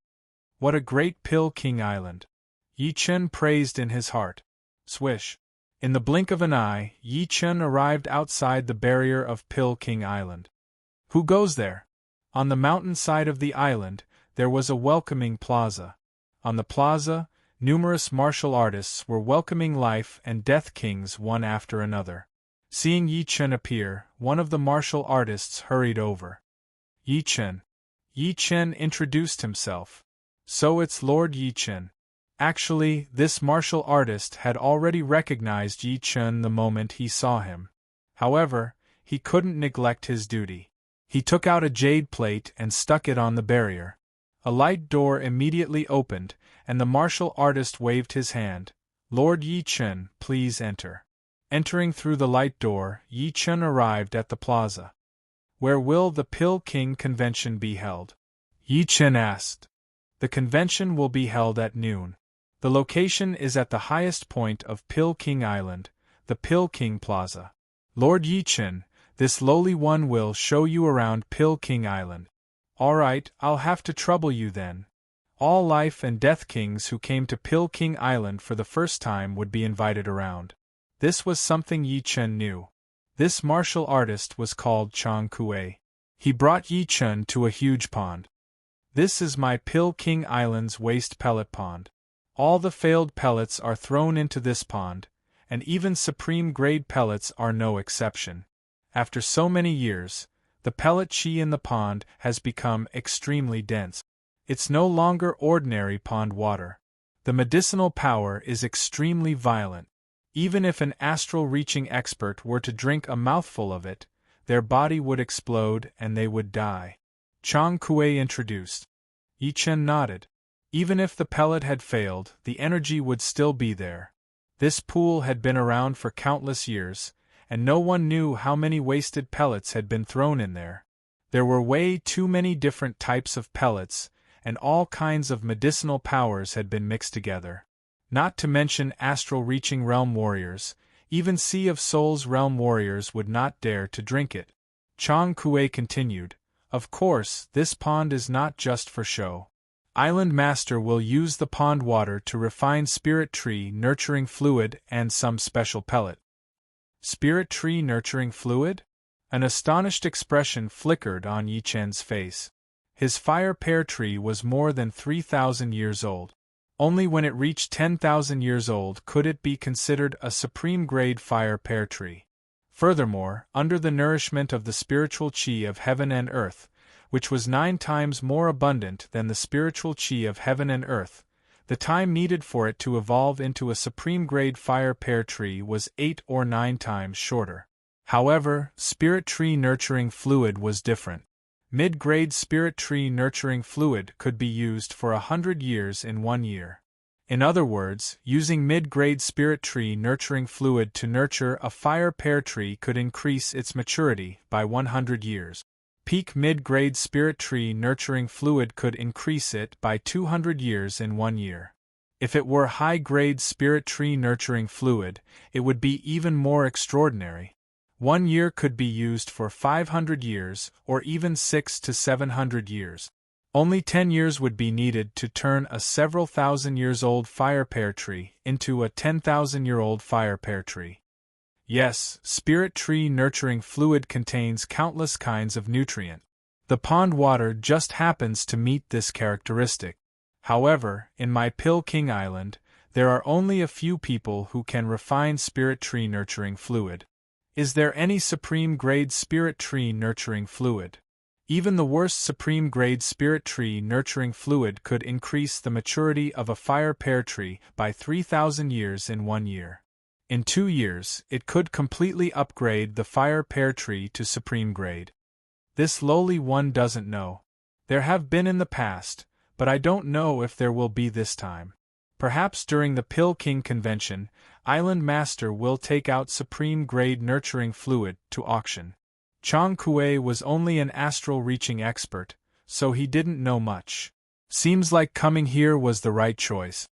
A: What a great Pil King Island! Yi Chen praised in his heart. Swish! In the blink of an eye, Yi Chen arrived outside the barrier of Pil King Island. Who goes there? On the mountain side of the island, there was a welcoming plaza. On the plaza, numerous martial artists were welcoming life and death kings one after another. Seeing Yi Chen appear, one of the martial artists hurried over. Yi Chen. Yi Chen introduced himself. So it's Lord Yi Chen. Actually, this martial artist had already recognized Yi Chen the moment he saw him. However, he couldn't neglect his duty. He took out a jade plate and stuck it on the barrier. A light door immediately opened, and the martial artist waved his hand. Lord Yi Chen, please enter. Entering through the light door, Yi Chen arrived at the plaza. Where will the Pil King convention be held? Yi Chen asked. The convention will be held at noon. The location is at the highest point of Pil King Island, the Pil King Plaza. Lord Yi Chen, this lowly one will show you around Pil King Island. Alright, I'll have to trouble you then. All life and death kings who came to Pil King Island for the first time would be invited around. This was something Yi Chen knew. This martial artist was called Chang Kuei. He brought Yi Chen to a huge pond. This is my Pil King Island's waste pellet pond. All the failed pellets are thrown into this pond, and even supreme-grade pellets are no exception. After so many years, the pellet chi in the pond has become extremely dense. It's no longer ordinary pond water. The medicinal power is extremely violent. Even if an astral-reaching expert were to drink a mouthful of it, their body would explode and they would die. Chang Kuei introduced. Yi Chen nodded. Even if the pellet had failed, the energy would still be there. This pool had been around for countless years, and no one knew how many wasted pellets had been thrown in there. There were way too many different types of pellets, and all kinds of medicinal powers had been mixed together. Not to mention astral-reaching realm warriors, even Sea of Souls realm warriors would not dare to drink it. Chang Kuei continued, Of course, this pond is not just for show. Island Master will use the pond water to refine spirit tree nurturing fluid and some special pellet. Spirit tree nurturing fluid? An astonished expression flickered on Yi Chen's face. His fire pear tree was more than 3,000 years old. Only when it reached 10,000 years old could it be considered a supreme-grade fire pear tree. Furthermore, under the nourishment of the spiritual chi of heaven and earth, which was 9 times more abundant than the spiritual chi of heaven and earth, the time needed for it to evolve into a supreme-grade fire pear tree was 8 or 9 times shorter. However, spirit tree nurturing fluid was different. Mid-grade spirit tree nurturing fluid could be used for 100 years in 1 year. In other words, using mid-grade spirit tree nurturing fluid to nurture a fire pear tree could increase its maturity by 100 years. Peak mid-grade spirit tree nurturing fluid could increase it by 200 years in 1 year. If it were high-grade spirit tree nurturing fluid, it would be even more extraordinary. 1 year could be used for 500 years or even 600 to 700 years. Only 10 years would be needed to turn a several thousand years old fire pear tree into a 10,000-year-old fire pear tree. Yes, spirit tree nurturing fluid contains countless kinds of nutrient. The pond water just happens to meet this characteristic. However, in my Pill King Island, there are only a few people who can refine spirit tree nurturing fluid. Is there any supreme grade spirit tree nurturing fluid? Even the worst supreme grade spirit tree nurturing fluid could increase the maturity of a fire pear tree by 3,000 years in 1 year. In 2 years, it could completely upgrade the fire pear tree to supreme grade. This lowly one doesn't know. There have been in the past, but I don't know if there will be this time. Perhaps during the Pill King convention, Island Master will take out supreme grade nurturing fluid to auction. Chang Kuei was only an astral reaching expert, so he didn't know much. Seems like coming here was the right choice.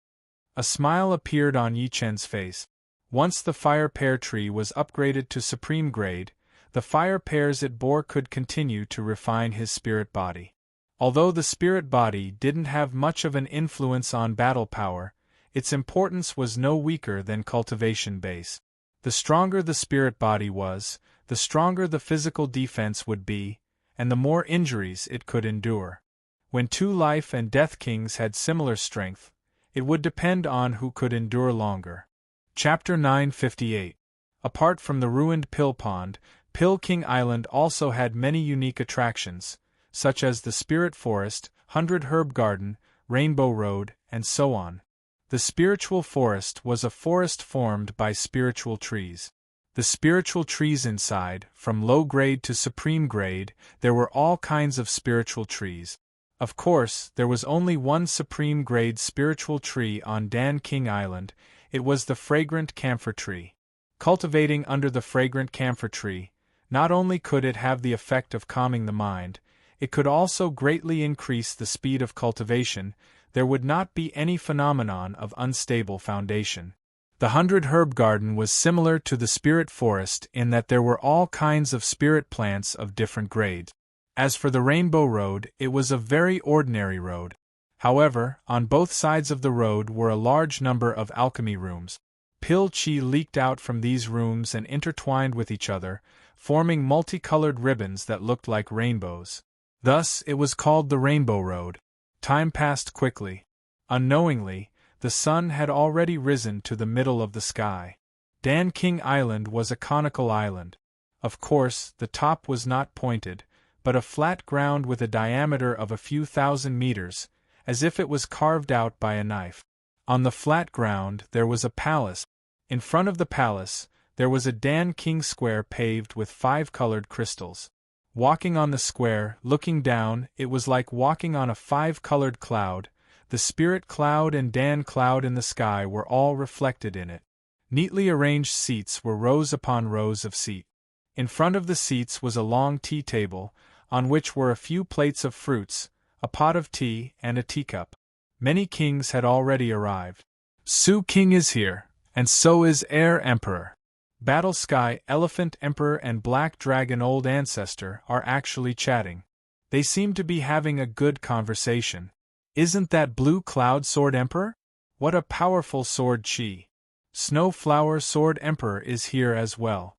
A: A smile appeared on Yi Chen's face. Once the fire pear tree was upgraded to supreme grade, the fire pears it bore could continue to refine his spirit body. Although the spirit body didn't have much of an influence on battle power, its importance was no weaker than cultivation base. The stronger the spirit body was, the stronger the physical defense would be, and the more injuries it could endure. When 2 life and death kings had similar strength, it would depend on who could endure longer. Chapter 958. Apart from the ruined Pill Pond, Pill King Island also had many unique attractions, such as the Spirit Forest, 100 Herb Garden, Rainbow Road, and so on. The spiritual forest was a forest formed by spiritual trees. The spiritual trees inside, from low grade to supreme grade, there were all kinds of spiritual trees. Of course, there was only one supreme grade spiritual tree on Dan King Island. It was the fragrant camphor tree. Cultivating under the fragrant camphor tree, not only could it have the effect of calming the mind, it could also greatly increase the speed of cultivation. There would not be any phenomenon of unstable foundation. The 100 Herb Garden was similar to the Spirit Forest in that there were all kinds of spirit plants of different grades. As for the Rainbow Road, it was a very ordinary road. However, on both sides of the road were a large number of alchemy rooms. Pill Chi leaked out from these rooms and intertwined with each other, forming multicolored ribbons that looked like rainbows. Thus, it was called the Rainbow Road. Time passed quickly. Unknowingly, the sun had already risen to the middle of the sky. Dan King Island was a conical island. Of course, the top was not pointed, but a flat ground with a diameter of a few thousand meters, as if it was carved out by a knife. On the flat ground there was a palace. In front of the palace, there was a Dan King Square paved with 5-colored crystals. Walking on the square, looking down, it was like walking on a 5-colored cloud. The Spirit Cloud and Dan Cloud in the sky were all reflected in it. Neatly arranged seats were rows upon rows of seats. In front of the seats was a long tea table, on which were a few plates of fruits, a pot of tea, and a teacup. Many kings had already arrived. Su King is here, and so is Air Emperor. Battle Sky, Elephant Emperor and Black Dragon Old Ancestor are actually chatting. They seem to be having a good conversation. Isn't that Blue Cloud Sword Emperor? What a powerful sword chi. Snow Flower Sword Emperor is here as well.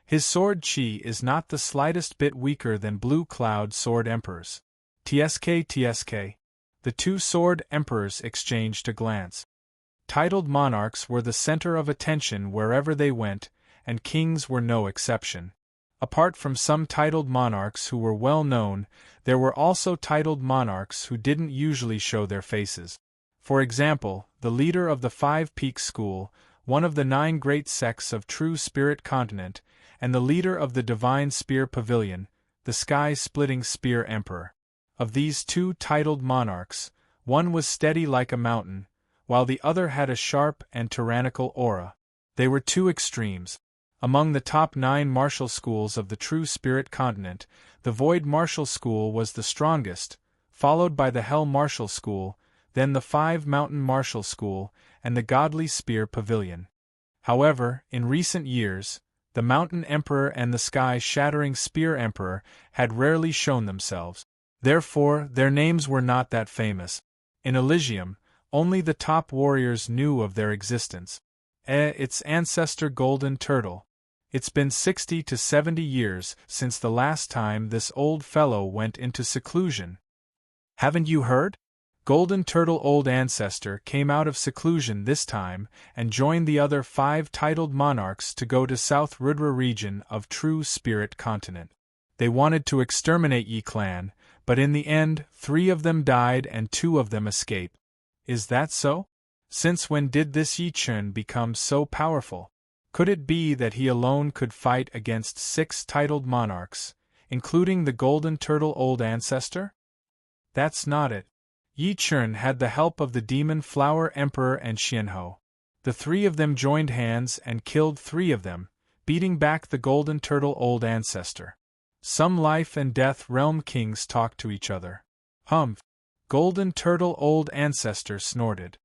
A: His sword chi is not the slightest bit weaker than Blue Cloud Sword Emperor's. TSK. The 2 sword emperors exchanged a glance. Titled monarchs were the center of attention wherever they went, and kings were no exception. Apart from some titled monarchs who were well known, there were also titled monarchs who didn't usually show their faces. For example, the leader of the 5 Peaks School, one of the 9 great sects of True Spirit Continent, and the leader of the Divine Spear Pavilion, the Sky-Splitting Spear Emperor. Of these 2 titled monarchs, one was steady like a mountain, while the other had a sharp and tyrannical aura. They were 2 extremes. Among the top 9 martial schools of the True Spirit Continent, the Void Martial School was the strongest, followed by the Hell Martial School, then the 5 Mountain Martial School, and the Godly Spear Pavilion. However, in recent years, the Mountain Emperor and the Sky-Shattering Spear Emperor had rarely shown themselves. Therefore, their names were not that famous. In Elysium, only the top warriors knew of their existence. It's ancestor Golden Turtle. It's been 60 to 70 years since the last time this old fellow went into seclusion. Haven't you heard? Golden Turtle Old Ancestor came out of seclusion this time and joined the other 5 titled monarchs to go to South Rudra region of True Spirit Continent. They wanted to exterminate Yi clan, but in the end 3 of them died and 2 of them escaped. Is that so? Since when did this Yi Chun become so powerful? Could it be that he alone could fight against 6 titled monarchs, including the Golden Turtle Old Ancestor? That's not it. Yi Chun had the help of the Demon Flower Emperor and Xianhou. The 3 of them joined hands and killed 3 of them, beating back the Golden Turtle Old Ancestor. Some life and death realm kings talk to each other. Humph! Golden Turtle Old Ancestor snorted.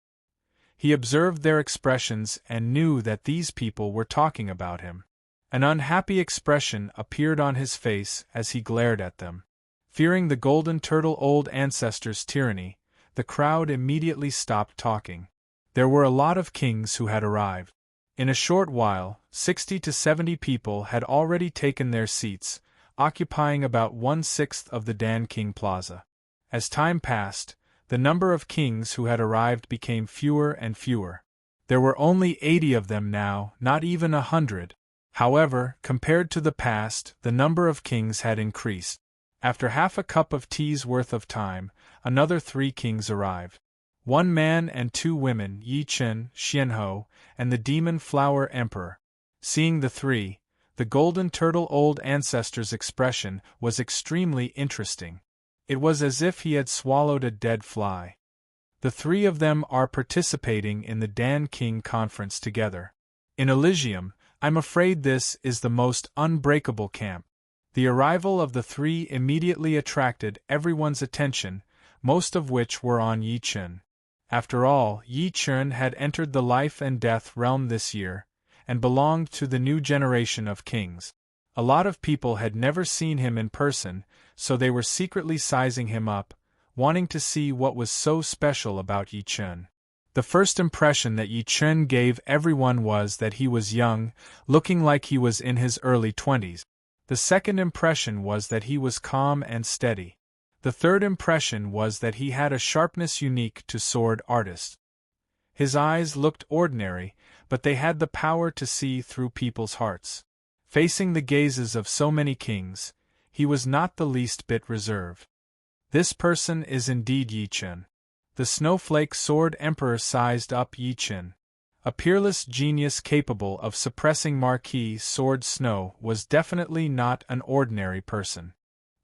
A: He observed their expressions and knew that these people were talking about him. An unhappy expression appeared on his face as he glared at them. Fearing the Golden Turtle Old Ancestor's tyranny, the crowd immediately stopped talking. There were a lot of kings who had arrived. In a short while, 60 to 70 people had already taken their seats, occupying about 1/6 of the Dan King Plaza. As time passed, the number of kings who had arrived became fewer and fewer. There were only 80 of them now, not even 100. However, compared to the past, the number of kings had increased. After half a cup of tea's worth of time, another 3 kings arrived. 1 man and 2 women, Yi Chun, Xianhou, and the Demon Flower Emperor. Seeing the 3, the Golden Turtle Old Ancestor's expression was extremely interesting. It was as if he had swallowed a dead fly. The 3 of them are participating in the Dan King Conference together. In Elysium, I'm afraid this is the most unbreakable camp. The arrival of the 3 immediately attracted everyone's attention, most of which were on Yi Chun. After all, Yi Chun had entered the life and death realm this year, and belonged to the new generation of kings. A lot of people had never seen him in person, so they were secretly sizing him up, wanting to see what was so special about Yi Chun. The first impression that Yi Chun gave everyone was that he was young, looking like he was in his early 20s. The second impression was that he was calm and steady. The third impression was that he had a sharpness unique to sword artists. His eyes looked ordinary, but they had the power to see through people's hearts. Facing the gazes of so many kings, he was not the least bit reserved. This person is indeed Yi Chun. The Snowflake Sword Emperor sized up Yi Chun. A peerless genius capable of suppressing Marquis Sword Snow was definitely not an ordinary person.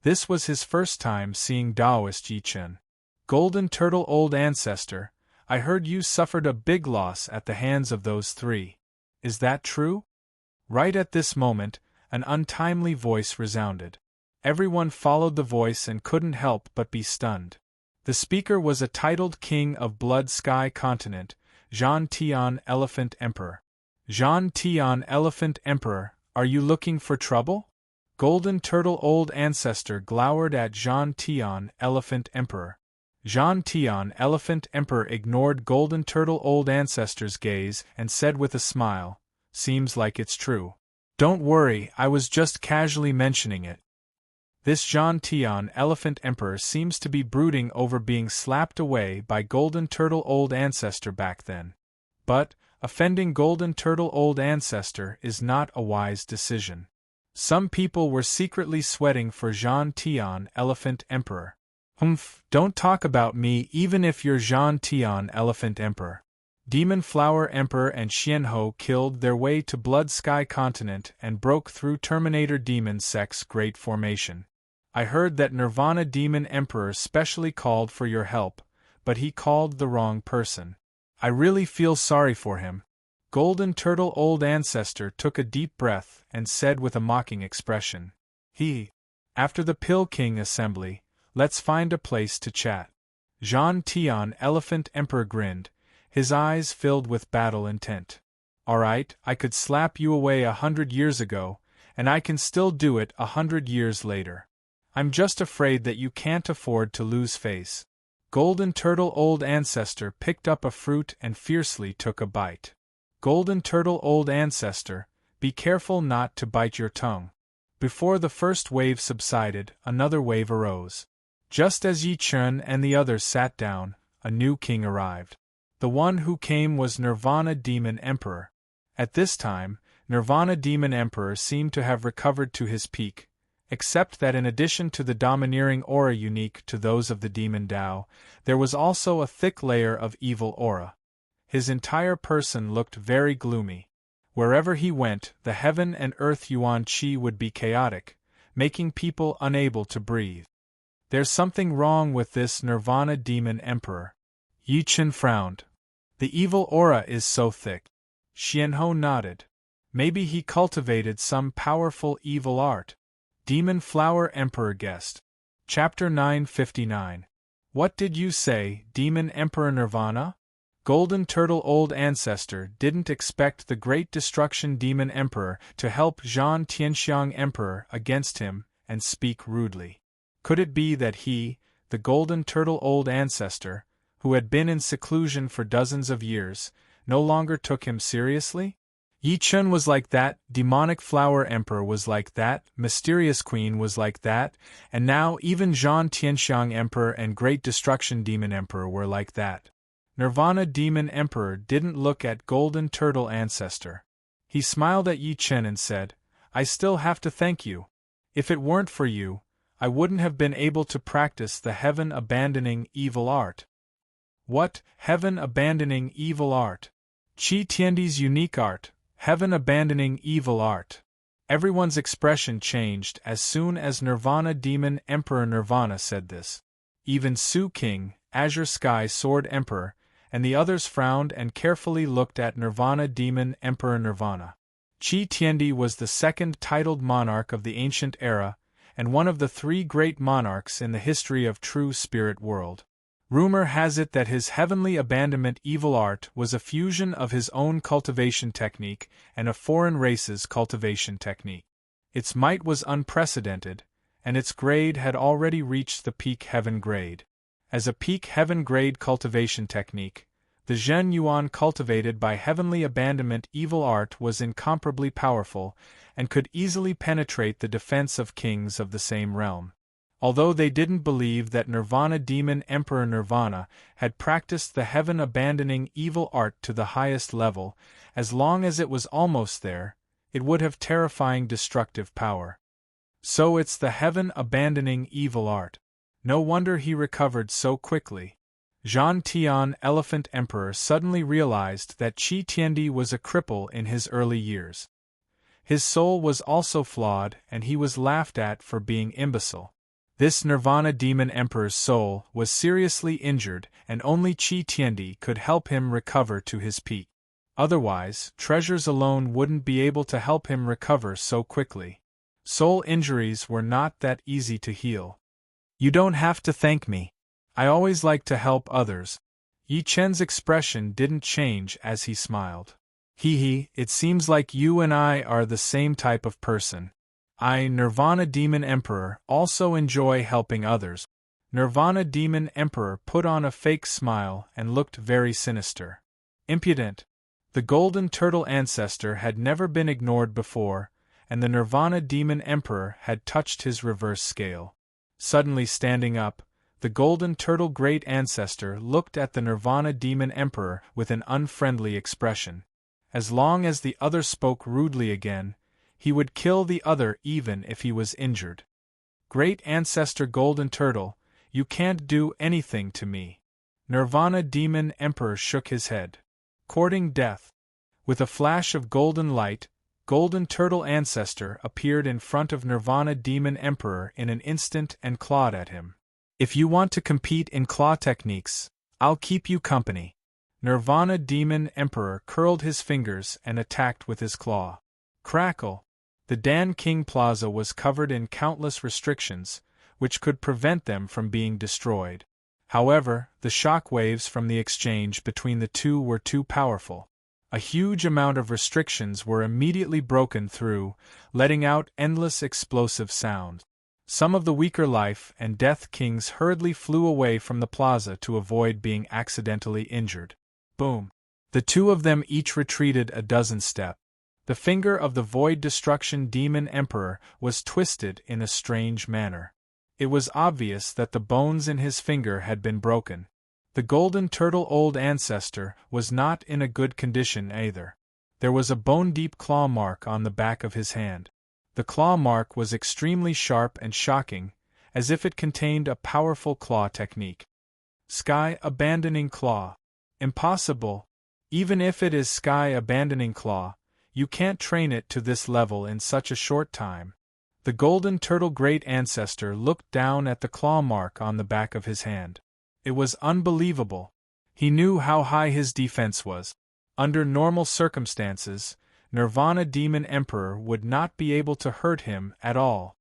A: This was his first time seeing Taoist Yi Chun. Golden Turtle Old Ancestor, I heard you suffered a big loss at the hands of those 3. Is that true? Right at this moment, an untimely voice resounded. Everyone followed the voice and couldn't help but be stunned. The speaker was a titled king of Blood Sky Continent, Zhan Tian Elephant Emperor. Zhan Tian Elephant Emperor, are you looking for trouble? Golden Turtle Old Ancestor glowered at Zhan Tian Elephant Emperor. Zhan Tian Elephant Emperor ignored Golden Turtle Old Ancestor's gaze and said with a smile, "Seems like it's true. Don't worry, I was just casually mentioning it." This Zhan Tian Elephant Emperor seems to be brooding over being slapped away by Golden Turtle Old Ancestor back then. But, offending Golden Turtle Old Ancestor is not a wise decision. Some people were secretly sweating for Zhan Tian Elephant Emperor. Don't talk about me even if you're Zhan Tian Elephant Emperor. Demon Flower Emperor and Xianhou killed their way to Blood Sky Continent and broke through Terminator Demon Sect's Great Formation. I heard that Nirvana Demon Emperor specially called for your help, but he called the wrong person. I really feel sorry for him. Golden Turtle Old Ancestor took a deep breath and said with a mocking expression, After the Pill King assembly, let's find a place to chat. Zhan Tian Elephant Emperor grinned, his eyes filled with battle intent. Alright, I could slap you away 100 years ago, and I can still do it 100 years later. I'm just afraid that you can't afford to lose face. Golden Turtle Old Ancestor picked up a fruit and fiercely took a bite. Golden Turtle Old Ancestor, be careful not to bite your tongue. Before the first wave subsided, another wave arose. Just as Yi Chun and the others sat down, a new king arrived. The one who came was Nirvana Demon Emperor. At this time, Nirvana Demon Emperor seemed to have recovered to his peak, except that in addition to the domineering aura unique to those of the Demon Tao, there was also a thick layer of evil aura. His entire person looked very gloomy. Wherever he went, the heaven and earth Yuan Qi would be chaotic, making people unable to breathe. There's something wrong with this Nirvana Demon Emperor. Yi Chen frowned. The evil aura is so thick. Xianhou nodded. Maybe he cultivated some powerful evil art. Demon Flower Emperor guessed. Chapter 959. What did you say, Demon Emperor Nirvana? Golden Turtle Old Ancestor didn't expect the Great Destruction Demon Emperor to help Zhan Tianxiang Emperor against him and speak rudely. Could it be that he, the Golden Turtle Old Ancestor, who had been in seclusion for dozens of years, no longer took him seriously? Yi Chun was like that, Demonic Flower Emperor was like that, Mysterious Queen was like that, and now even Zhan Tianxiang Emperor and Great Destruction Demon Emperor were like that. Nirvana Demon Emperor didn't look at Golden Turtle Ancestor. He smiled at Yi Chen and said, I still have to thank you. If it weren't for you, I wouldn't have been able to practice the heaven-abandoning evil art. What, heaven-abandoning evil art? Qi Tiandi's unique art, heaven-abandoning evil art. Everyone's expression changed as soon as Nirvana Demon Emperor Nirvana said this. Even Su King, Azure Sky Sword Emperor, and the others frowned and carefully looked at Nirvana Demon Emperor Nirvana. Qi Tiandi was the second titled monarch of the ancient era, and one of the three great monarchs in the history of true spirit world. Rumor has it that his heavenly abandonment evil art was a fusion of his own cultivation technique and a foreign race's cultivation technique. Its might was unprecedented, and its grade had already reached the peak heaven grade. As a peak heaven grade cultivation technique, the Zhen Yuan cultivated by heavenly abandonment evil art was incomparably powerful, and could easily penetrate the defense of kings of the same realm. Although they didn't believe that Nirvana Demon Emperor Nirvana had practiced the heaven-abandoning evil art to the highest level, as long as it was almost there, it would have terrifying destructive power. So it's the heaven-abandoning evil art. No wonder he recovered so quickly. Zhan Tian Elephant Emperor suddenly realized that Qi Tiandi was a cripple in his early years. His soul was also flawed and he was laughed at for being imbecile. This Nirvana Demon Emperor's soul was seriously injured and only Qi Tiandi could help him recover to his peak. Otherwise, treasures alone wouldn't be able to help him recover so quickly. Soul injuries were not that easy to heal. You don't have to thank me. I always like to help others. Yi Chen's expression didn't change as he smiled. Hee, it seems like you and I are the same type of person. I, Nirvana Demon Emperor, also enjoy helping others. Nirvana Demon Emperor put on a fake smile and looked very sinister. Impudent. The Golden Turtle Ancestor had never been ignored before, and the Nirvana Demon Emperor had touched his reverse scale. Suddenly standing up, the Golden Turtle Great Ancestor looked at the Nirvana Demon Emperor with an unfriendly expression. As long as the other spoke rudely again, he would kill the other even if he was injured. Great Ancestor Golden Turtle, you can't do anything to me. Nirvana Demon Emperor shook his head. Courting death. With a flash of golden light, Golden Turtle Ancestor appeared in front of Nirvana Demon Emperor in an instant and clawed at him. If you want to compete in claw techniques, I'll keep you company. Nirvana Demon Emperor curled his fingers and attacked with his claw. Crackle! The Dan King Plaza was covered in countless restrictions, which could prevent them from being destroyed. However, the shock waves from the exchange between the two were too powerful. A huge amount of restrictions were immediately broken through, letting out endless explosive sounds. Some of the weaker life and death kings hurriedly flew away from the plaza to avoid being accidentally injured. Boom! The two of them each retreated a dozen steps. The finger of the Void Destruction Demon Emperor was twisted in a strange manner. It was obvious that the bones in his finger had been broken. The Golden Turtle Old Ancestor was not in a good condition either. There was a bone-deep claw mark on the back of his hand. The claw mark was extremely sharp and shocking, as if it contained a powerful claw technique. Sky-abandoning claw. Impossible. Even if it is sky-abandoning claw, you can't train it to this level in such a short time. The Golden Turtle Great Ancestor looked down at the claw mark on the back of his hand. It was unbelievable. He knew how high his defense was. Under normal circumstances, Nirvana Demon Emperor would not be able to hurt him at all.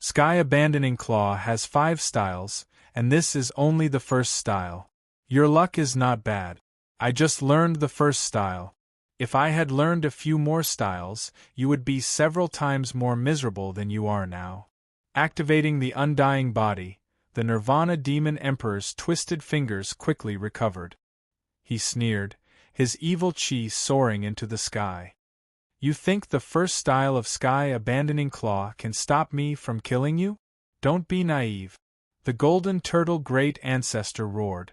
A: Sky Abandoning Claw has 5 styles, and this is only the first style. Your luck is not bad. I just learned the first style. If I had learned a few more styles, you would be several times more miserable than you are now. Activating the Undying Body, the Nirvana Demon Emperor's twisted fingers quickly recovered. He sneered, his evil chi soaring into the sky. You think the first style of Sky Abandoning Claw can stop me from killing you? Don't be naive. The Golden Turtle Great Ancestor roared.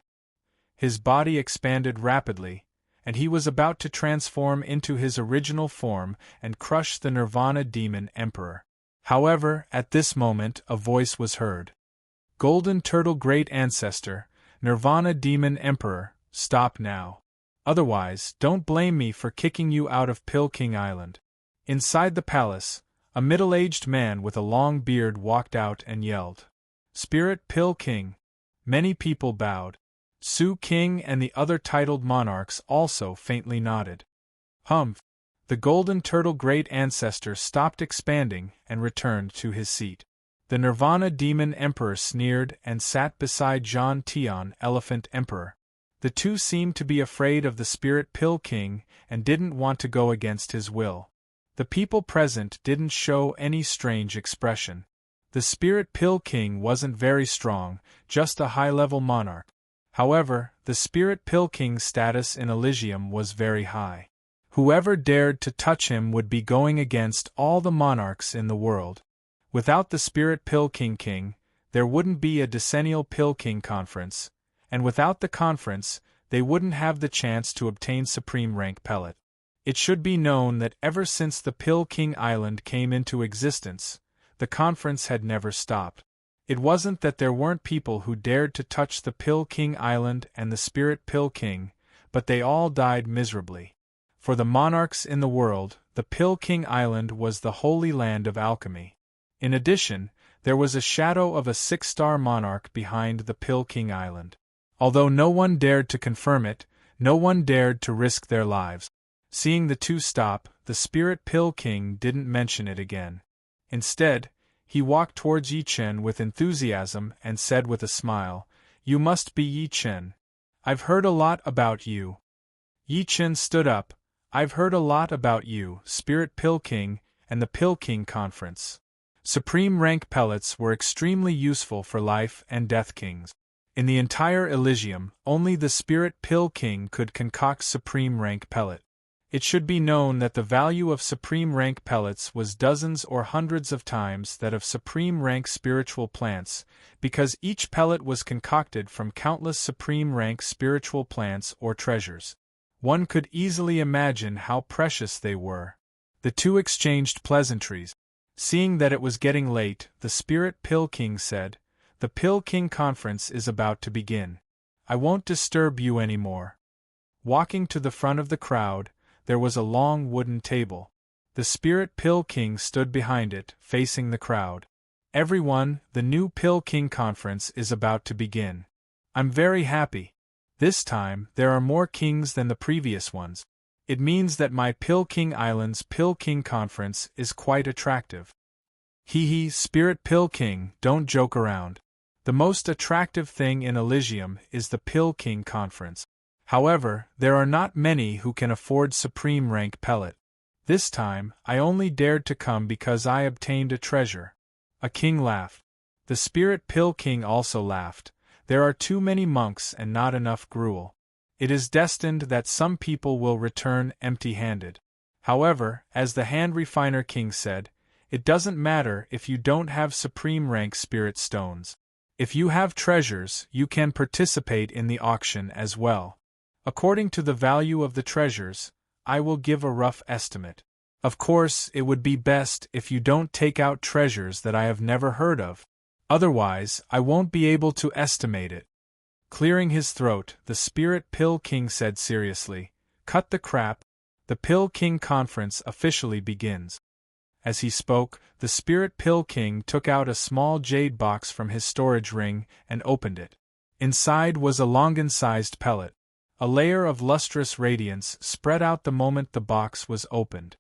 A: His body expanded rapidly, and he was about to transform into his original form and crush the Nirvana Demon Emperor. However, at this moment a voice was heard. Golden Turtle Great Ancestor, Nirvana Demon Emperor, stop now. Otherwise, don't blame me for kicking you out of Pill King Island. Inside the palace, a middle-aged man with a long beard walked out and yelled, Spirit Pill King. Many people bowed. Su King and the other titled monarchs also faintly nodded. Humph! The Golden Turtle Great Ancestor stopped expanding and returned to his seat. The Nirvana Demon Emperor sneered and sat beside John Tion, Elephant Emperor. The two seemed to be afraid of the Spirit Pill King and didn't want to go against his will. The people present didn't show any strange expression. The Spirit Pill King wasn't very strong, just a high-level monarch. However, the Spirit Pill King's status in Elysium was very high. Whoever dared to touch him would be going against all the monarchs in the world. Without the Spirit Pill King, there wouldn't be a decennial Pill King conference, and without the conference, they wouldn't have the chance to obtain Supreme Rank Pellet. It should be known that ever since the Pill King Island came into existence, the conference had never stopped. It wasn't that there weren't people who dared to touch the Pill King Island and the Spirit Pill King, but they all died miserably. For the monarchs in the world, the Pill King Island was the holy land of alchemy. In addition, there was a shadow of a 6-star monarch behind the Pill King Island. Although no one dared to confirm it, no one dared to risk their lives. Seeing the two stop, the Spirit Pill King didn't mention it again. Instead, he walked towards Yi Chen with enthusiasm and said with a smile, You must be Yi Chen. I've heard a lot about you. Yi Chen stood up. I've heard a lot about you, Spirit Pill King, and the Pill King Conference. Supreme Rank Pellets were extremely useful for life and death kings. In the entire Elysium, only the Spirit Pill King could concoct Supreme Rank Pellet. It should be known that the value of Supreme Rank Pellets was dozens or hundreds of times that of Supreme Rank Spiritual Plants, because each pellet was concocted from countless Supreme Rank Spiritual Plants or treasures. One could easily imagine how precious they were. The two exchanged pleasantries. Seeing that it was getting late, the Spirit Pill King said, The Pill King Conference is about to begin. I won't disturb you anymore. Walking to the front of the crowd, there was a long wooden table. The Spirit Pill King stood behind it, facing the crowd. Everyone, the new Pill King Conference is about to begin. I'm very happy. This time, there are more kings than the previous ones. It means that my Pill King Island's Pill King Conference is quite attractive. Hee, Spirit Pill King, don't joke around. The most attractive thing in Elysium is the Pill King Conference. However, there are not many who can afford Supreme Rank Pellet. This time, I only dared to come because I obtained a treasure. A king laughed. The Spirit Pill King also laughed. There are too many monks and not enough gruel. It is destined that some people will return empty-handed. However, as the Hand Refiner King said, it doesn't matter if you don't have supreme rank spirit stones. If you have treasures, you can participate in the auction as well. According to the value of the treasures, I will give a rough estimate. Of course, it would be best if you don't take out treasures that I have never heard of. Otherwise, I won't be able to estimate it. Clearing his throat, the Spirit Pill King said seriously, "Cut the crap. The Pill King conference officially begins." As he spoke, the Spirit Pill King took out a small jade box from his storage ring and opened it. Inside was a longan-sized pellet. A layer of lustrous radiance spread out the moment the box was opened.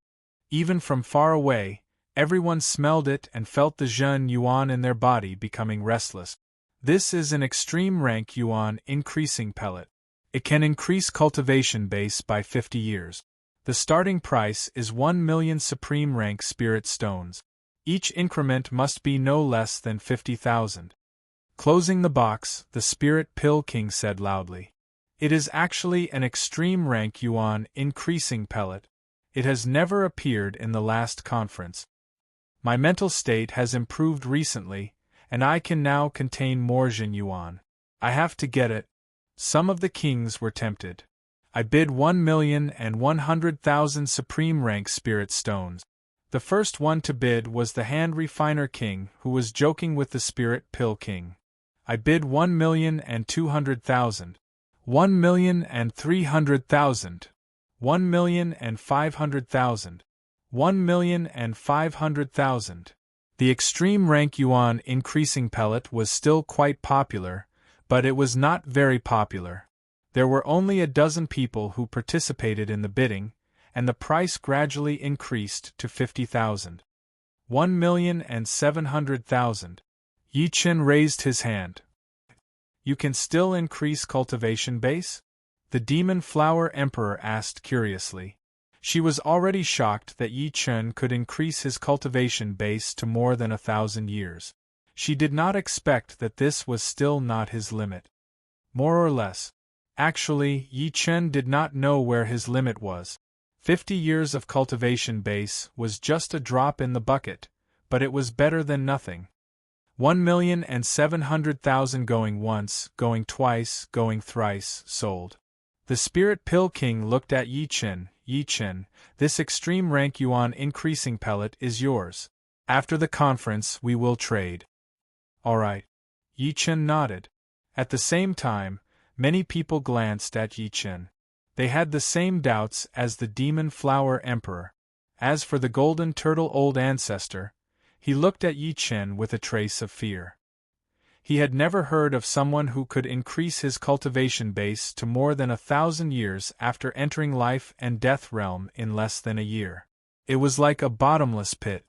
A: Even from far away, everyone smelled it and felt the Zhen Yuan in their body becoming restless. This is an extreme rank Yuan increasing pellet. It can increase cultivation base by 50 years. The starting price is 1 million supreme rank spirit stones. Each increment must be no less than 50,000. Closing the box, the Spirit Pill King said loudly, "It is actually an extreme rank Yuan increasing pellet. It has never appeared in the last conference. My mental state has improved recently, and I can now contain more Zhen Yuan. I have to get it." Some of the kings were tempted. "I bid 1,100,000 supreme rank spirit stones." The first one to bid was the Hand Refiner King, who was joking with the Spirit Pill King. "I bid 1,200,000. 1,300,000. 1,500,000. 1,500,000. The extreme rank Yuan increasing pellet was still quite popular, but it was not very popular. There were only a dozen people who participated in the bidding, and the price gradually increased to 50,000. 1,700,000. Yi Chen raised his hand. "You can still increase cultivation base?" the Demon Flower Emperor asked curiously. She was already shocked that Yi Chen could increase his cultivation base to more than 1,000 years. She did not expect that this was still not his limit. More or less. Actually, Yi Chen did not know where his limit was. 50 years of cultivation base was just a drop in the bucket, but it was better than nothing. 1,700,000 going once, going twice, going thrice, sold. The Spirit Pill King looked at Yi Chen. "Yi Chen, this extreme rank Yuan increasing pellet is yours. After the conference we will trade." "All right." Yi Chen nodded. At the same time, many people glanced at Yi Chen. They had the same doubts as the Demon Flower Emperor. As for the Golden Turtle Old Ancestor, he looked at Yi Chen with a trace of fear. He had never heard of someone who could increase his cultivation base to more than 1,000 years after entering life and death realm in less than a year. It was like a bottomless pit.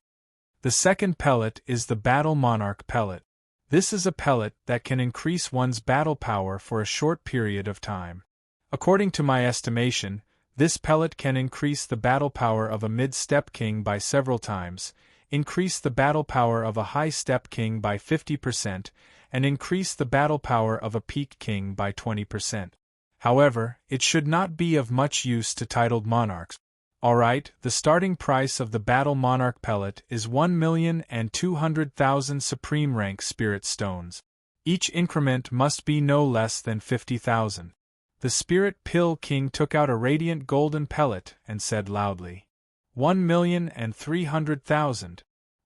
A: The second pellet is the Battle Monarch pellet. This is a pellet that can increase one's battle power for a short period of time. According to my estimation, this pellet can increase the battle power of a mid-step king by several times, increase the battle power of a high-step king by 50%, and increase the battle power of a peak king by 20%. However, it should not be of much use to titled monarchs. Alright, the starting price of the Battle Monarch pellet is 1,200,000 supreme rank spirit stones. Each increment must be no less than 50,000. The Spirit Pill King took out a radiant golden pellet and said loudly, 1,300,000.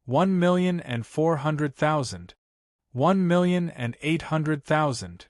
A: 1,400,000. 1,800,000.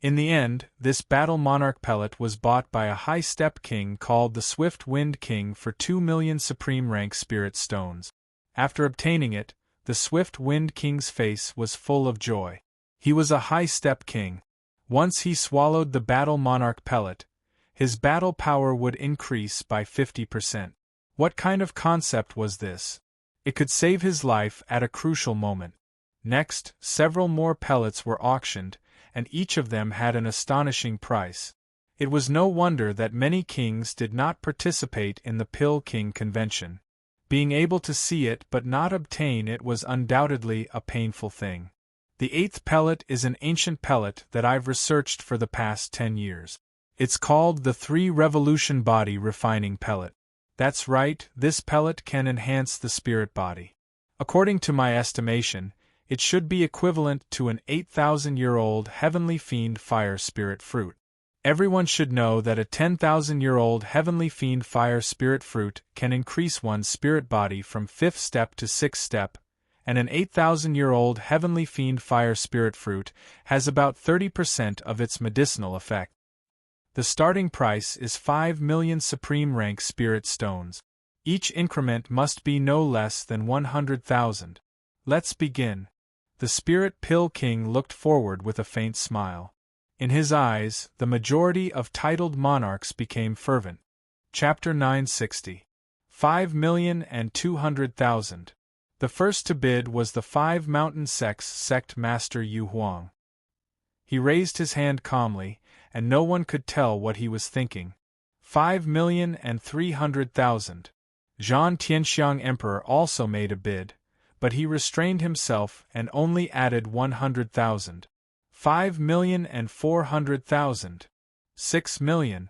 A: In the end, this Battle Monarch pellet was bought by a high-step king called the Swift Wind King for 2 million supreme rank spirit stones. After obtaining it, the Swift Wind King's face was full of joy. He was a high-step king. Once he swallowed the Battle Monarch pellet, his battle power would increase by 50%. What kind of concept was this? It could save his life at a crucial moment. Next, several more pellets were auctioned, and each of them had an astonishing price. It was no wonder that many kings did not participate in the Pill King convention. Being able to see it but not obtain it was undoubtedly a painful thing. The 8th pellet is an ancient pellet that I've researched for the past 10 years. It's called the 3-revolution body refining pellet. That's right, this pellet can enhance the spirit body. According to my estimation, it should be equivalent to an 8,000-year-old heavenly fiend fire spirit fruit. Everyone should know that a 10,000-year-old heavenly fiend fire spirit fruit can increase one's spirit body from 5th step to 6th step, and an 8,000-year-old heavenly fiend fire spirit fruit has about 30% of its medicinal effect. The starting price is 5 million supreme rank spirit stones. Each increment must be no less than 100,000. Let's begin. The Spirit Pill King looked forward with a faint smile. In his eyes, the majority of titled monarchs became fervent. Chapter 960. 5,200,000. The first to bid was the 5 Mountain Sects sect master Yu Huang. He raised his hand calmly, and no one could tell what he was thinking. 5,300,000. Zhan Tianxiang Emperor also made a bid, but he restrained himself and only added 100,000. 5,400,000. 6 million.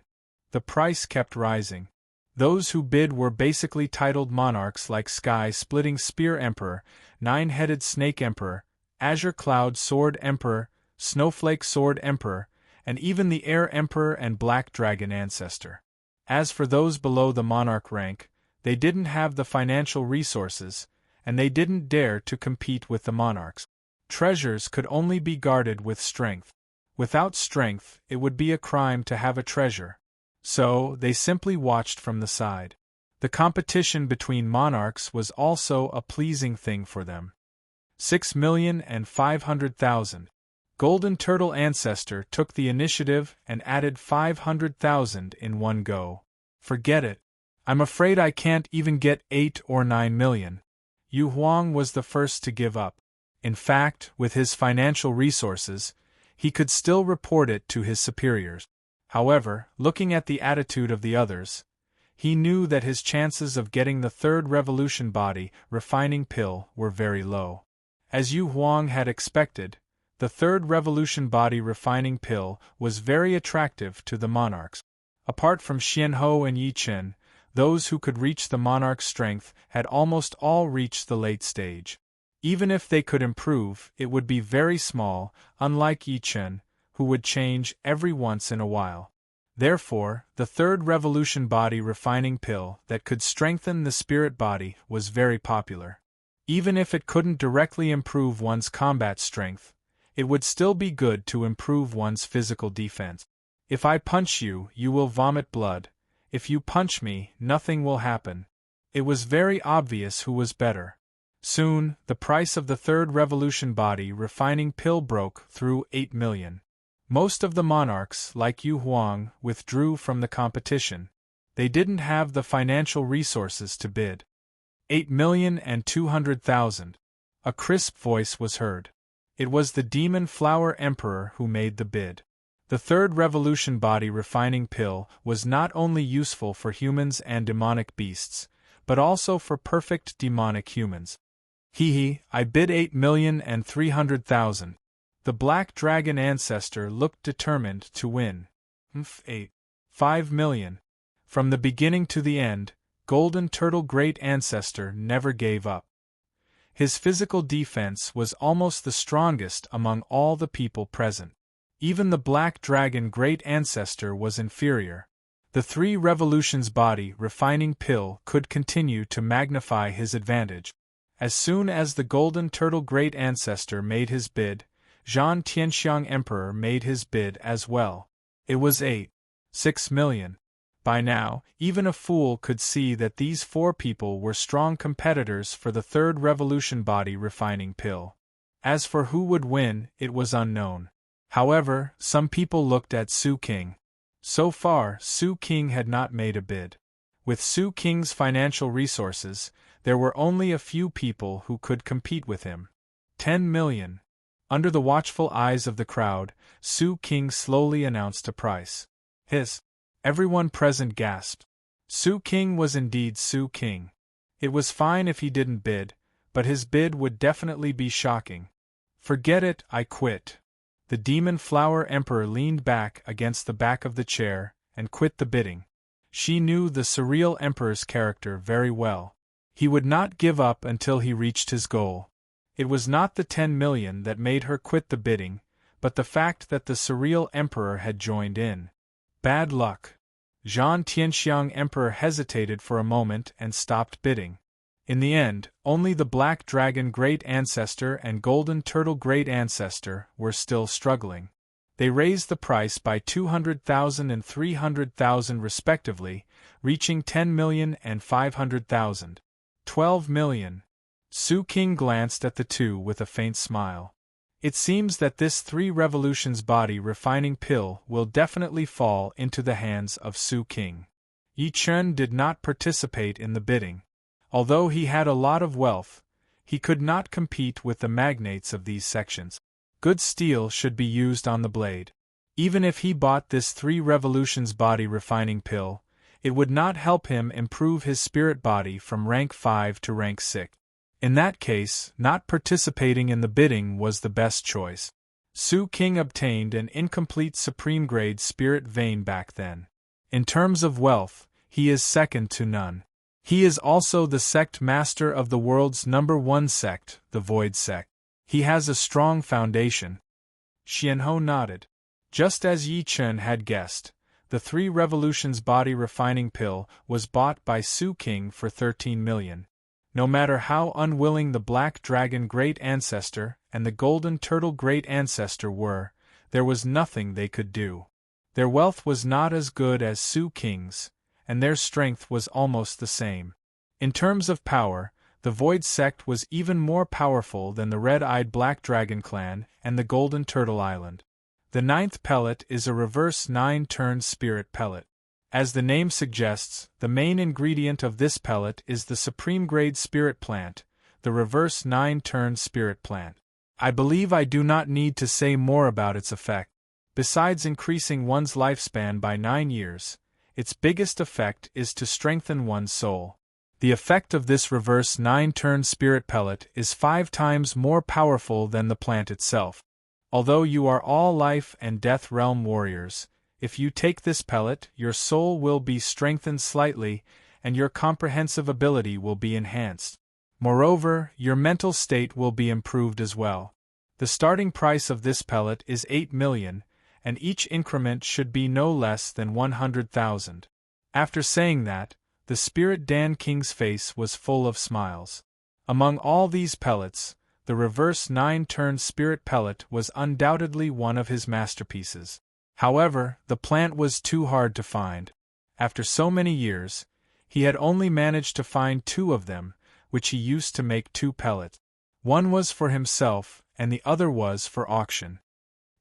A: The price kept rising. Those who bid were basically titled monarchs like Sky-Splitting Spear Emperor, Nine-Headed Snake Emperor, Azure Cloud Sword Emperor, Snowflake Sword Emperor, and even the Air Emperor and Black Dragon Ancestor. As for those below the monarch rank, they didn't have the financial resources, and they didn't dare to compete with the monarchs. Treasures could only be guarded with strength. Without strength, it would be a crime to have a treasure. So, they simply watched from the side. The competition between monarchs was also a pleasing thing for them. 6,500,000. Golden Turtle Ancestor took the initiative and added 500,000 in one go. Forget it. I'm afraid I can't even get 8 or 9 million. Yu Huang was the first to give up. In fact, with his financial resources, he could still report it to his superiors. However, looking at the attitude of the others, he knew that his chances of getting the 3rd revolution body refining pill were very low. As Yu Huang had expected, the 3rd revolution body refining pill was very attractive to the monarchs. Apart from Xianhou and Yi Chen, those who could reach the monarch's strength had almost all reached the late stage. Even if they could improve, it would be very small, unlike Yi Chen, who would change every once in a while. Therefore, the 3rd revolution body refining pill that could strengthen the spirit body was very popular. Even if it couldn't directly improve one's combat strength, it would still be good to improve one's physical defense. If I punch you, you will vomit blood. If you punch me, nothing will happen. It was very obvious who was better. Soon, the price of the 3rd revolution body refining pill broke through 8 million. Most of the monarchs, like Yu Huang, withdrew from the competition. They didn't have the financial resources to bid. 8,200,000. A crisp voice was heard. It was the Demon Flower Emperor who made the bid. The 3rd revolution body refining pill was not only useful for humans and demonic beasts, but also for perfect demonic humans. I bid 8,300,000. The Black Dragon Ancestor looked determined to win. 5 million. From the beginning to the end, Golden Turtle Great Ancestor never gave up. His physical defense was almost the strongest among all the people present. Even the Black Dragon Great Ancestor was inferior. The 3 revolutions body refining pill could continue to magnify his advantage. As soon as the Golden Turtle Great Ancestor made his bid, Zhan Tianxiang Emperor made his bid as well. It was 6 million. By now, even a fool could see that these 4 people were strong competitors for the 3rd revolution body refining pill. As for who would win, it was unknown. However, some people looked at Su King. So far, Su King had not made a bid. With Su King's financial resources, there were only a few people who could compete with him. 10 million. Under the watchful eyes of the crowd, Su King slowly announced a price. Everyone present gasped. Su King was indeed Su King. It was fine if he didn't bid, but his bid would definitely be shocking. Forget it, I quit. The Demon Flower Emperor leaned back against the back of the chair and quit the bidding. She knew the Surreal Emperor's character very well. He would not give up until he reached his goal. It was not the 10 million that made her quit the bidding, but the fact that the Surreal Emperor had joined in. Bad luck. Zhan Tianxiang Emperor hesitated for a moment and stopped bidding. In the end, only the Black Dragon Great Ancestor and Golden Turtle Great Ancestor were still struggling. They raised the price by 200,000 and 300,000 respectively, reaching 10 million and 500,000. 12 million. Su King glanced at the two with a faint smile. It seems that this 3 revolutions body refining pill will definitely fall into the hands of Su King. Yi Chen did not participate in the bidding. Although he had a lot of wealth, he could not compete with the magnates of these sections. Good steel should be used on the blade. Even if he bought this 3 revolutions body refining pill, it would not help him improve his spirit body from rank 5 to rank 6. In that case, not participating in the bidding was the best choice. Su King obtained an incomplete supreme grade spirit vein back then. In terms of wealth, he is second to none. He is also the sect master of the world's #1 sect, the Void Sect. He has a strong foundation. Xianhou nodded. Just as Yi Chen had guessed, the 3 revolutions body refining pill was bought by Su King for 13 million. No matter how unwilling the Black Dragon Great Ancestor and the Golden Turtle Great Ancestor were, there was nothing they could do. Their wealth was not as good as Su King's, and their strength was almost the same. In terms of power, the Void Sect was even more powerful than the Red-Eyed Black Dragon Clan and the Golden Turtle Island. The 9th pellet is a reverse 9-turn spirit pellet. As the name suggests, the main ingredient of this pellet is the supreme grade spirit plant, the reverse 9-turn spirit plant. I believe I do not need to say more about its effect. Besides increasing one's lifespan by 9 years, its biggest effect is to strengthen one's soul. The effect of this reverse 9-turn spirit pellet is 5 times more powerful than the plant itself. Although you are all life and death realm warriors, if you take this pellet, your soul will be strengthened slightly, and your comprehensive ability will be enhanced. Moreover, your mental state will be improved as well. The starting price of this pellet is 8 million, and each increment should be no less than 100,000. After saying that, the Spirit Dan King's face was full of smiles. Among all these pellets, the reverse 9-turn spirit pellet was undoubtedly one of his masterpieces. However, the plant was too hard to find. After so many years, he had only managed to find 2 of them, which he used to make 2 pellets. One was for himself, and the other was for auction.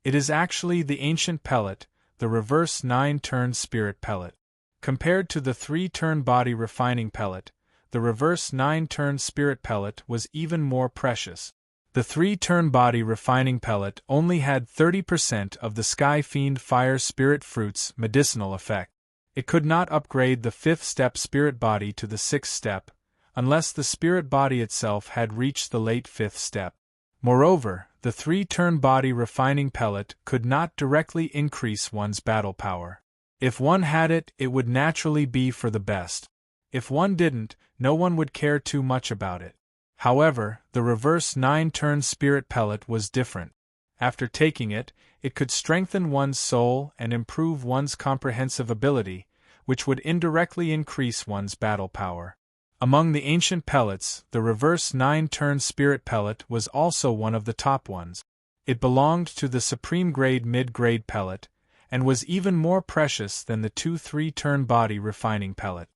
A: It is actually the ancient pellet, the reverse 9-turn spirit pellet. Compared to the 3-turn body refining pellet, the reverse 9-turn spirit pellet was even more precious. The 3-turn body refining pellet only had 30% of the Sky Fiend Fire Spirit Fruit's medicinal effect. It could not upgrade the 5th step spirit body to the 6th step, unless the spirit body itself had reached the late 5th step. Moreover, the 3-turn body refining pellet could not directly increase one's battle power. If one had it, it would naturally be for the best. If one didn't, no one would care too much about it. However, the reverse 9-turn spirit pellet was different. After taking it, it could strengthen one's soul and improve one's comprehensive ability, which would indirectly increase one's battle power. Among the ancient pellets, the reverse 9-turn spirit pellet was also one of the top ones. It belonged to the supreme grade mid-grade pellet, and was even more precious than the 2 3-turn body refining pellet.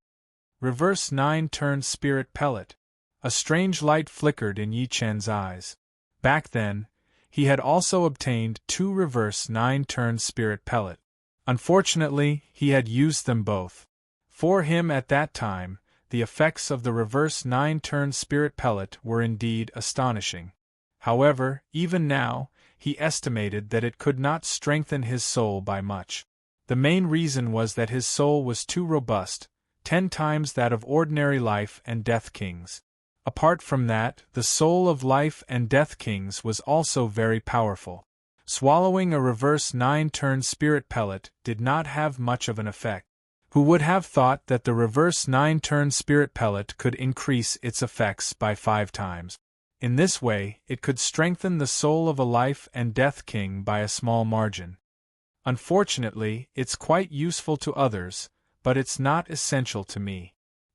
A: Reverse 9-turn spirit pellet. A strange light flickered in Yi Chen's eyes. Back then, he had also obtained 2 reverse 9-turn spirit pellet. Unfortunately, he had used them both. For him at that time, the effects of the reverse 9-turn spirit pellet were indeed astonishing. However, even now, he estimated that it could not strengthen his soul by much. The main reason was that his soul was too robust, 10 times that of ordinary life and death kings. Apart from that, the soul of life and death kings was also very powerful. Swallowing a reverse 9-turn spirit pellet did not have much of an effect. Who would have thought that the reverse 9-turn spirit pellet could increase its effects by 5 times? In this way, it could strengthen the soul of a life and death king by a small margin. Unfortunately, it's quite useful to others, but it's not essential to me.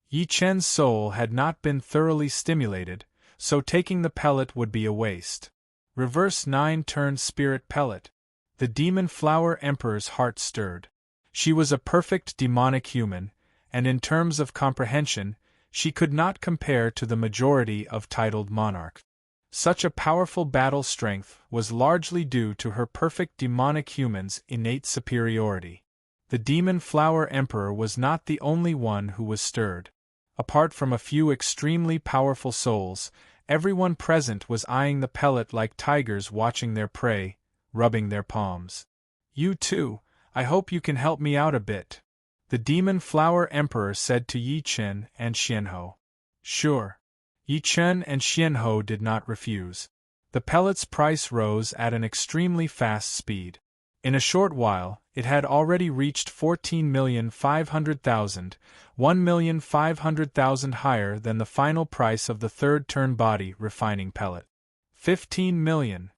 A: Yi Chen's soul had not been thoroughly stimulated, so taking the pellet would be a waste. Reverse 9-turn spirit pellet. The demon flower emperor's heart stirred. She was a perfect demonic human, and in terms of comprehension, she could not compare to the majority of titled monarchs. Such a powerful battle strength was largely due to her perfect demonic human's innate superiority. The demon flower emperor was not the only one who was stirred. Apart from a few extremely powerful souls, everyone present was eyeing the pellet like tigers watching their prey, rubbing their palms. You too, I hope you can help me out a bit, the demon flower emperor said to Yi Chen and Xianhou. Sure. Yi Chen and Xianhou did not refuse. The pellet's price rose at an extremely fast speed. In a short while, it had already reached 14,500,000, 1,500,000 higher than the final price of the third-turn body refining pellet. 15 million.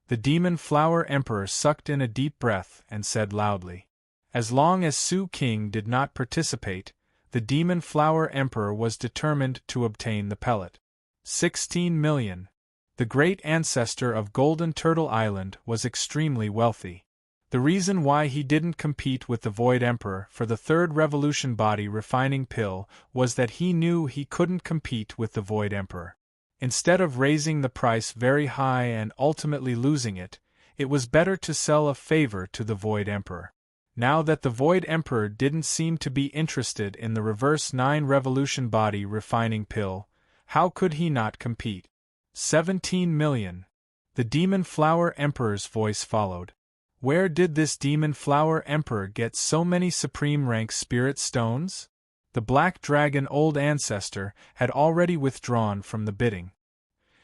A: The demon flower emperor sucked in a deep breath and said loudly. As long as Su King did not participate, the demon flower emperor was determined to obtain the pellet. 16 million. The great ancestor of Golden Turtle Island was extremely wealthy. The reason why he didn't compete with the Void Emperor for the third revolution body refining pill was that he knew he couldn't compete with the Void Emperor. Instead of raising the price very high and ultimately losing it, it was better to sell a favor to the Void Emperor. Now that the Void Emperor didn't seem to be interested in the reverse 9 revolution body refining pill, how could he not compete? 17 million. The Demon Flower Emperor's voice followed. Where did this Demon Flower Emperor get so many supreme rank spirit stones? The Black Dragon Old Ancestor had already withdrawn from the bidding.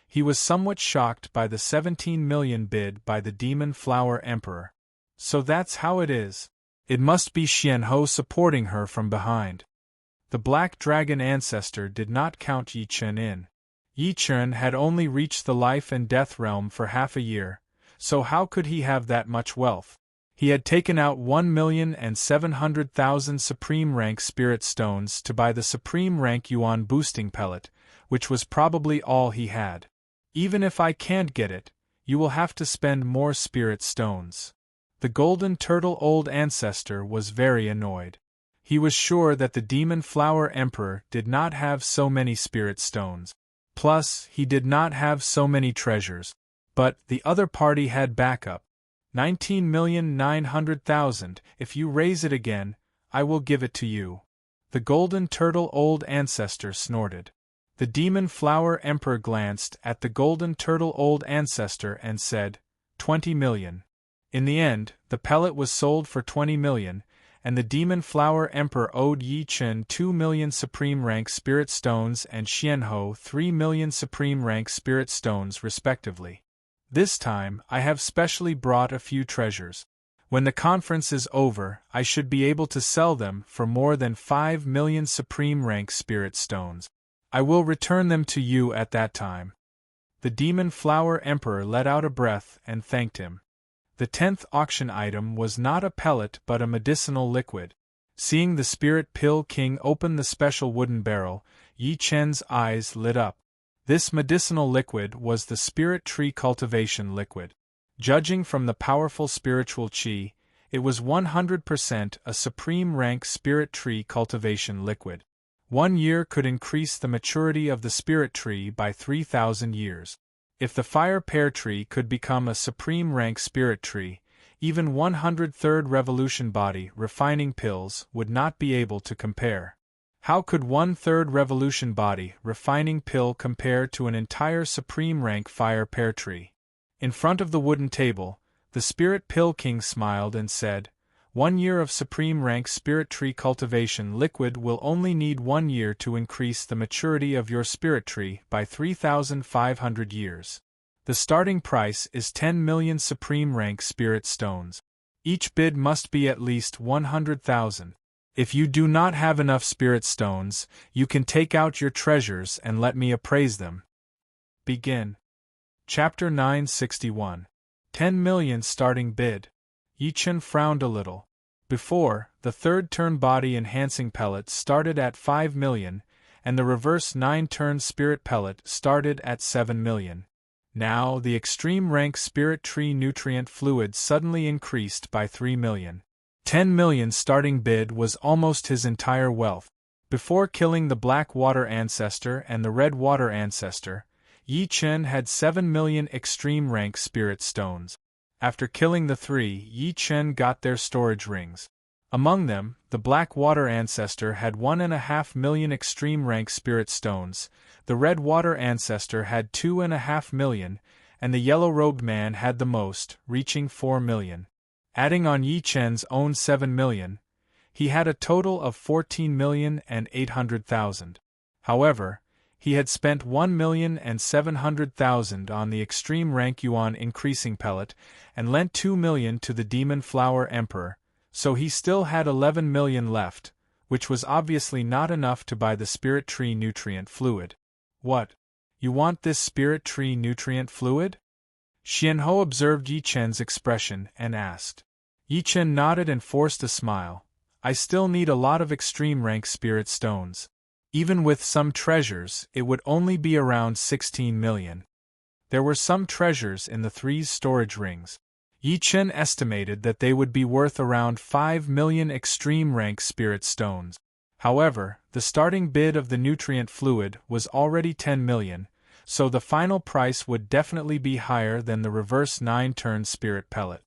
A: He was somewhat shocked by the 17 million bid by the Demon Flower Emperor. So that's how it is. It must be Xianhou supporting her from behind. The Black Dragon Ancestor did not count Yi Chen in. Yi Chen had only reached the life and death realm for half a year, so how could he have that much wealth? He had taken out 1,700,000 supreme rank spirit stones to buy the supreme rank yuan boosting pellet, which was probably all he had. Even if I can't get it, you will have to spend more spirit stones. The Golden Turtle Old Ancestor was very annoyed. He was sure that the Demon Flower Emperor did not have so many spirit stones. Plus, he did not have so many treasures. But the other party had backup. 19,900,000. If you raise it again, I will give it to you. The Golden Turtle Old Ancestor snorted. The Demon Flower Emperor glanced at the Golden Turtle Old Ancestor and said, 20 million. In the end, the pellet was sold for 20 million, and the Demon Flower Emperor owed Yi Chen 2 million supreme rank spirit stones and Xianhou 3 million supreme rank spirit stones respectively. This time, I have specially brought a few treasures. When the conference is over, I should be able to sell them for more than 5 million supreme rank spirit stones. I will return them to you at that time. The Demon Flower Emperor let out a breath and thanked him. The 10th auction item was not a pellet but a medicinal liquid. Seeing the Spirit Pill King open the special wooden barrel, Yi Chen's eyes lit up. This medicinal liquid was the Spirit Tree Cultivation Liquid. Judging from the powerful spiritual qi, it was 100% a supreme rank Spirit Tree Cultivation Liquid. 1 year could increase the maturity of the Spirit Tree by 3,000 years. If the Fire Pear Tree could become a supreme rank Spirit Tree, even 103rd Revolution Body refining pills would not be able to compare. How could 1/3 Revolution Body refining pill compare to an entire supreme rank Fire Pear Tree? In front of the wooden table, the Spirit Pill King smiled and said, 1 year of supreme rank Spirit Tree Cultivation Liquid will only need 1 year to increase the maturity of your Spirit Tree by 3,500 years. The starting price is 10 million supreme rank spirit stones. Each bid must be at least 100,000. If you do not have enough spirit stones, you can take out your treasures and let me appraise them. Begin. Chapter 961. 10 million starting bid. Yi Chen frowned a little. Before, the third turn body enhancing pellet started at 5 million, and the reverse 9-turn spirit pellet started at 7 million. Now the extreme rank spirit tree nutrient fluid suddenly increased by 3 million. 10 million starting bid was almost his entire wealth. Before killing the black water ancestor and the red water ancestor, Yi Chen had 7 million extreme rank spirit stones. After killing the three, Yi Chen got their storage rings. Among them, the black water ancestor had 1.5 million extreme rank spirit stones, the red water ancestor had 2.5 million, and the yellow-robed man had the most, reaching 4 million. Adding on Yi Chen's own 7 million, he had a total of 14,800,000. However, he had spent 1,700,000 on the extreme rank yuan increasing pellet, and lent 2 million to the Demon Flower Emperor, so he still had 11 million left, which was obviously not enough to buy the spirit tree nutrient fluid. What? You want this spirit tree nutrient fluid? Xianhou observed Yi Chen's expression and asked. Yi Chen nodded and forced a smile. I still need a lot of extreme rank spirit stones. Even with some treasures, it would only be around 16 million. There were some treasures in the three's storage rings. Yi Chen estimated that they would be worth around 5 million extreme rank spirit stones. However, the starting bid of the nutrient fluid was already 10 million, so the final price would definitely be higher than the reverse 9-turn spirit pellet.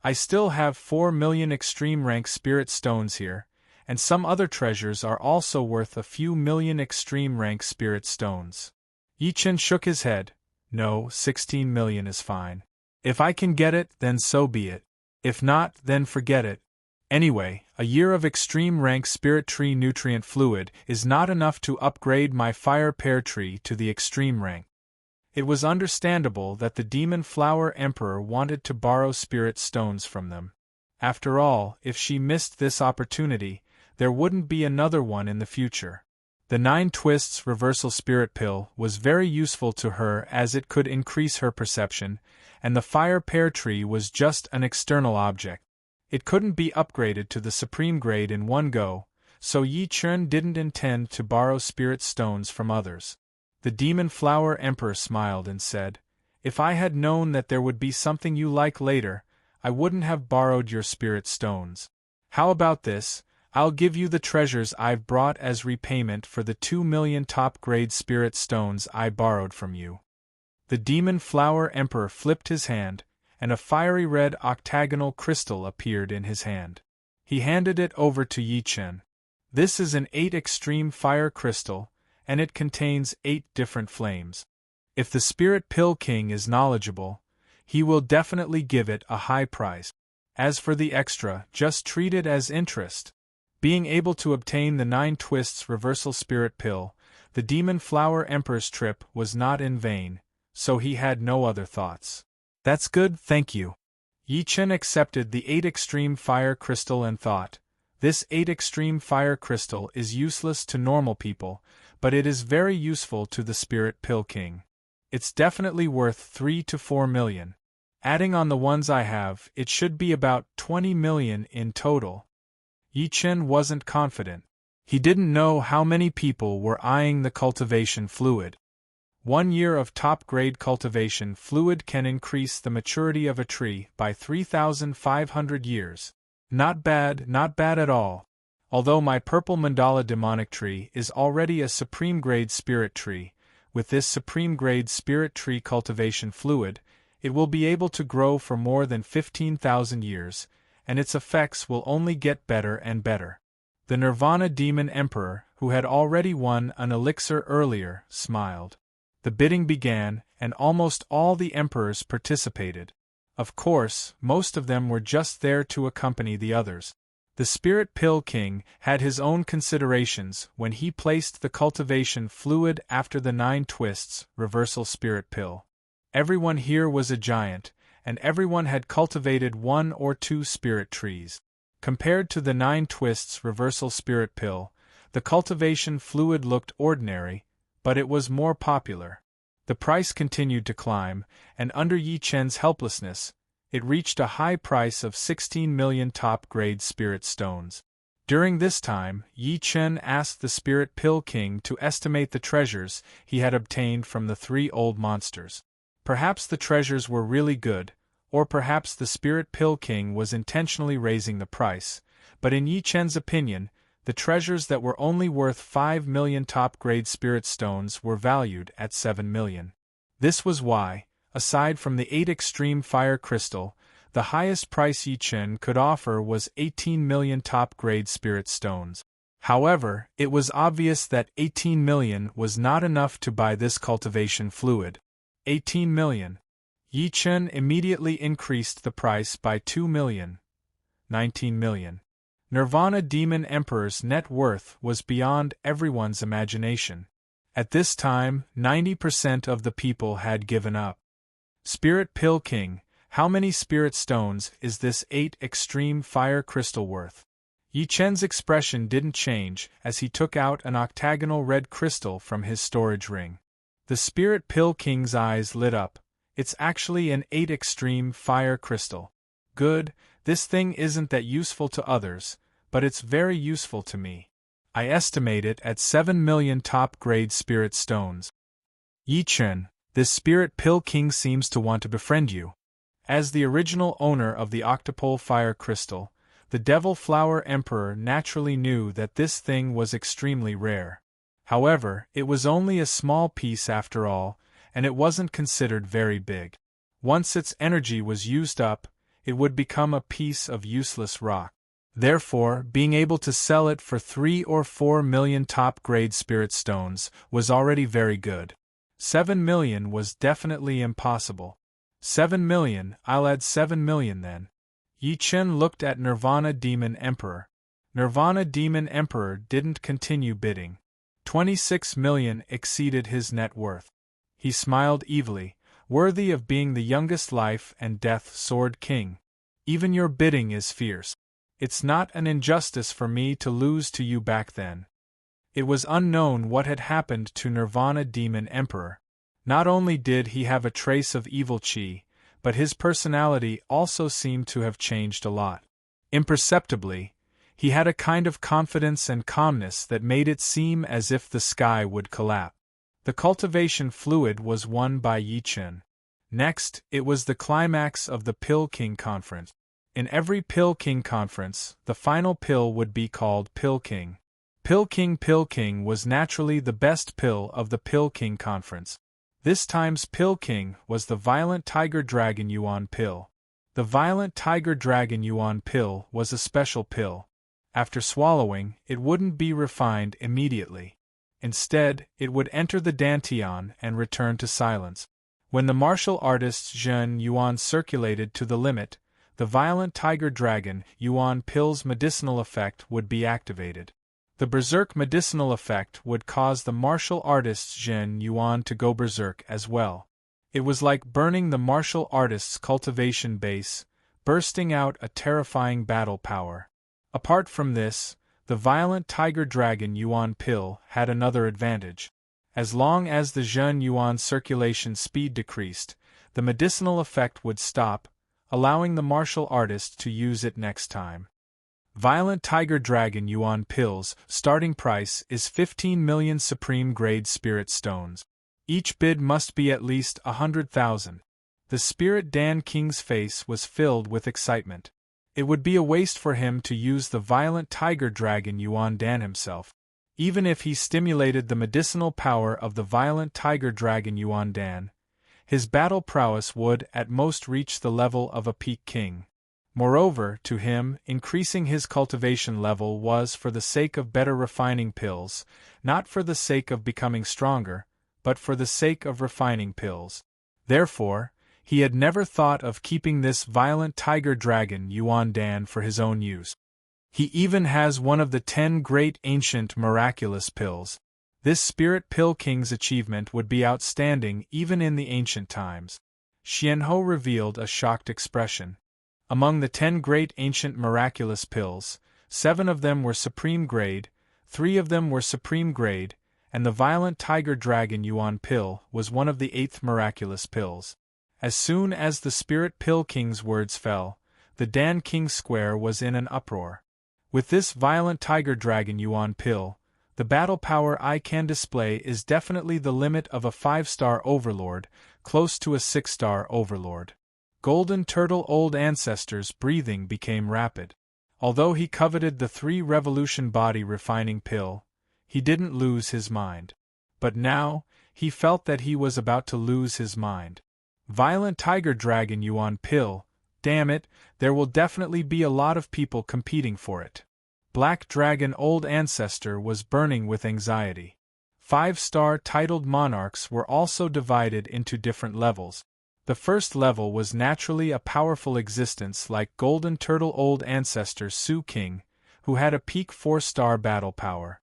A: I still have 4 million extreme rank spirit stones here, and some other treasures are also worth a few million extreme rank spirit stones. Yi Chen shook his head. No, 16 million is fine. If I can get it, then so be it. If not, then forget it. Anyway, a year of extreme rank spirit tree nutrient fluid is not enough to upgrade my fire pear tree to the extreme rank. It was understandable that the Demon Flower Emperor wanted to borrow spirit stones from them. After all, if she missed this opportunity, there wouldn't be another one in the future. The 9 Twists Reversal Spirit Pill was very useful to her as it could increase her perception, and the Fire Pear Tree was just an external object. It couldn't be upgraded to the supreme grade in one go, so Yi Chen didn't intend to borrow spirit stones from others. The Demon Flower Emperor smiled and said, If I had known that there would be something you like later, I wouldn't have borrowed your spirit stones. How about this? I'll give you the treasures I've brought as repayment for the 2 million top-grade spirit stones I borrowed from you. The Demon Flower Emperor flipped his hand, and a fiery red octagonal crystal appeared in his hand. He handed it over to Yi Chen. This is an 8 extreme fire crystal, and it contains 8 different flames. If the Spirit Pill King is knowledgeable, he will definitely give it a high price. As for the extra, just treat it as interest. Being able to obtain the 9 Twists Reversal Spirit Pill, the Demon Flower Emperor's trip was not in vain, so he had no other thoughts. That's good, thank you. Yi Chen accepted the 8 extreme fire crystal and thought, this 8 extreme fire crystal is useless to normal people, but it is very useful to the Spirit Pill King. It's definitely worth 3 to 4 million. Adding on the ones I have, it should be about 20 million in total. Yi Chen wasn't confident. He didn't know how many people were eyeing the cultivation fluid. 1 year of top-grade cultivation fluid can increase the maturity of a tree by 3,500 years. Not bad at all. Although my purple mandala demonic tree is already a supreme-grade spirit tree, with this supreme-grade spirit tree cultivation fluid, it will be able to grow for more than 15,000 years, and its effects will only get better and better. The Nirvana Demon Emperor, who had already won an elixir earlier, smiled. The bidding began, and almost all the emperors participated. Of course, most of them were just there to accompany the others. The Spirit Pill King had his own considerations when he placed the cultivation fluid after the 9 Twists Reversal Spirit Pill. Everyone here was a giant, and everyone had cultivated 1 or 2 spirit trees. Compared to the 9 twists reversal spirit pill, the cultivation fluid looked ordinary, but it was more popular. The price continued to climb, and under Yi Chen's helplessness, it reached a high price of 16 million top-grade spirit stones. During this time, Yi Chen asked the Spirit Pill King to estimate the treasures he had obtained from the 3 old monsters. Perhaps the treasures were really good, or perhaps the Spirit Pill King was intentionally raising the price, but in Yi Chen's opinion, the treasures that were only worth 5 million top-grade spirit stones were valued at 7 million. This was why, aside from the 8 extreme fire crystal, the highest price Yi Chen could offer was 18 million top-grade spirit stones. However, it was obvious that 18 million was not enough to buy this cultivation fluid. 18 million. Yi Chen immediately increased the price by 2 million. 19 million. Nirvana Demon Emperor's net worth was beyond everyone's imagination. At this time, 90% of the people had given up. Spirit Pill King, how many spirit stones is this 8 extreme fire crystal worth? Yi Chen's expression didn't change as he took out an octagonal red crystal from his storage ring. The Spirit Pill King's eyes lit up. It's actually an 8 extreme fire crystal. Good, this thing isn't that useful to others, but it's very useful to me. I estimate it at 7 million top-grade spirit stones. Yi Chen, this Spirit Pill King seems to want to befriend you. As the original owner of the Octopole Fire Crystal, the Devil Flower Emperor naturally knew that this thing was extremely rare. However, it was only a small piece after all, and it wasn't considered very big. Once its energy was used up, it would become a piece of useless rock. Therefore, being able to sell it for 3 or 4 million top-grade spirit stones was already very good. 7 million was definitely impossible. 7 million, I'll add 7 million then. Yi Chen looked at Nirvana Demon Emperor. Nirvana Demon Emperor didn't continue bidding. 26 million exceeded his net worth. He smiled evilly, worthy of being the youngest life and death sword king. Even your bidding is fierce. It's not an injustice for me to lose to you back then. It was unknown what had happened to Nirvana Demon Emperor. Not only did he have a trace of evil chi, but his personality also seemed to have changed a lot. Imperceptibly, he had a kind of confidence and calmness that made it seem as if the sky would collapse. The cultivation fluid was won by Yi Chen. Next, it was the climax of the Pill King Conference. In every Pill King Conference, the final pill would be called Pill King. Pill King was naturally the best pill of the Pill King Conference. This time's Pill King was the Violent Tiger Dragon Yuan pill. The Violent Tiger Dragon Yuan pill was a special pill. After swallowing, it wouldn't be refined immediately. Instead, it would enter the dantian and return to silence. When the martial artist's Zhen Yuan circulated to the limit, the Violent Tiger Dragon Yuan pill's medicinal effect would be activated. The berserk medicinal effect would cause the martial artist's Zhen Yuan to go berserk as well. It was like burning the martial artist's cultivation base, bursting out a terrifying battle power. Apart from this, the Violent Tiger Dragon Yuan pill had another advantage. As long as the Zhen Yuan circulation speed decreased, the medicinal effect would stop, allowing the martial artist to use it next time. Violent Tiger Dragon Yuan pill's starting price is 15 million supreme grade spirit stones. Each bid must be at least 100,000. The Spirit Dan King's face was filled with excitement. It would be a waste for him to use the Violent Tiger Dragon Yuan Dan himself. Even if he stimulated the medicinal power of the Violent Tiger Dragon Yuan Dan, his battle prowess would at most reach the level of a peak king. Moreover, to him, increasing his cultivation level was for the sake of better refining pills, not for the sake of becoming stronger, but for the sake of refining pills. Therefore, he had never thought of keeping this Violent Tiger Dragon Yuan Dan for his own use. He even has one of the 10 great ancient miraculous pills. This Spirit Pill King's achievement would be outstanding even in the ancient times. Xianhou revealed a shocked expression. Among the 10 great ancient miraculous pills, 7 of them were supreme grade, 3 of them were supreme grade, and the Violent Tiger Dragon Yuan pill was one of the 8th miraculous pills. As soon as the Spirit Pill King's words fell, the Dan King Square was in an uproar. With this Violent Tiger Dragon Yuan pill, the battle power I can display is definitely the limit of a 5-star overlord, close to a 6-star overlord. Golden Turtle Old Ancestor's breathing became rapid. Although he coveted the 3 Revolution Body Refining Pill, he didn't lose his mind. But now, he felt that he was about to lose his mind. Violent Tiger Dragon Yuan pill, damn it, there will definitely be a lot of people competing for it. Black Dragon Old Ancestor was burning with anxiety. 5-star titled monarchs were also divided into different levels. The first level was naturally a powerful existence like Golden Turtle Old Ancestor Su King, who had a peak 4-star battle power.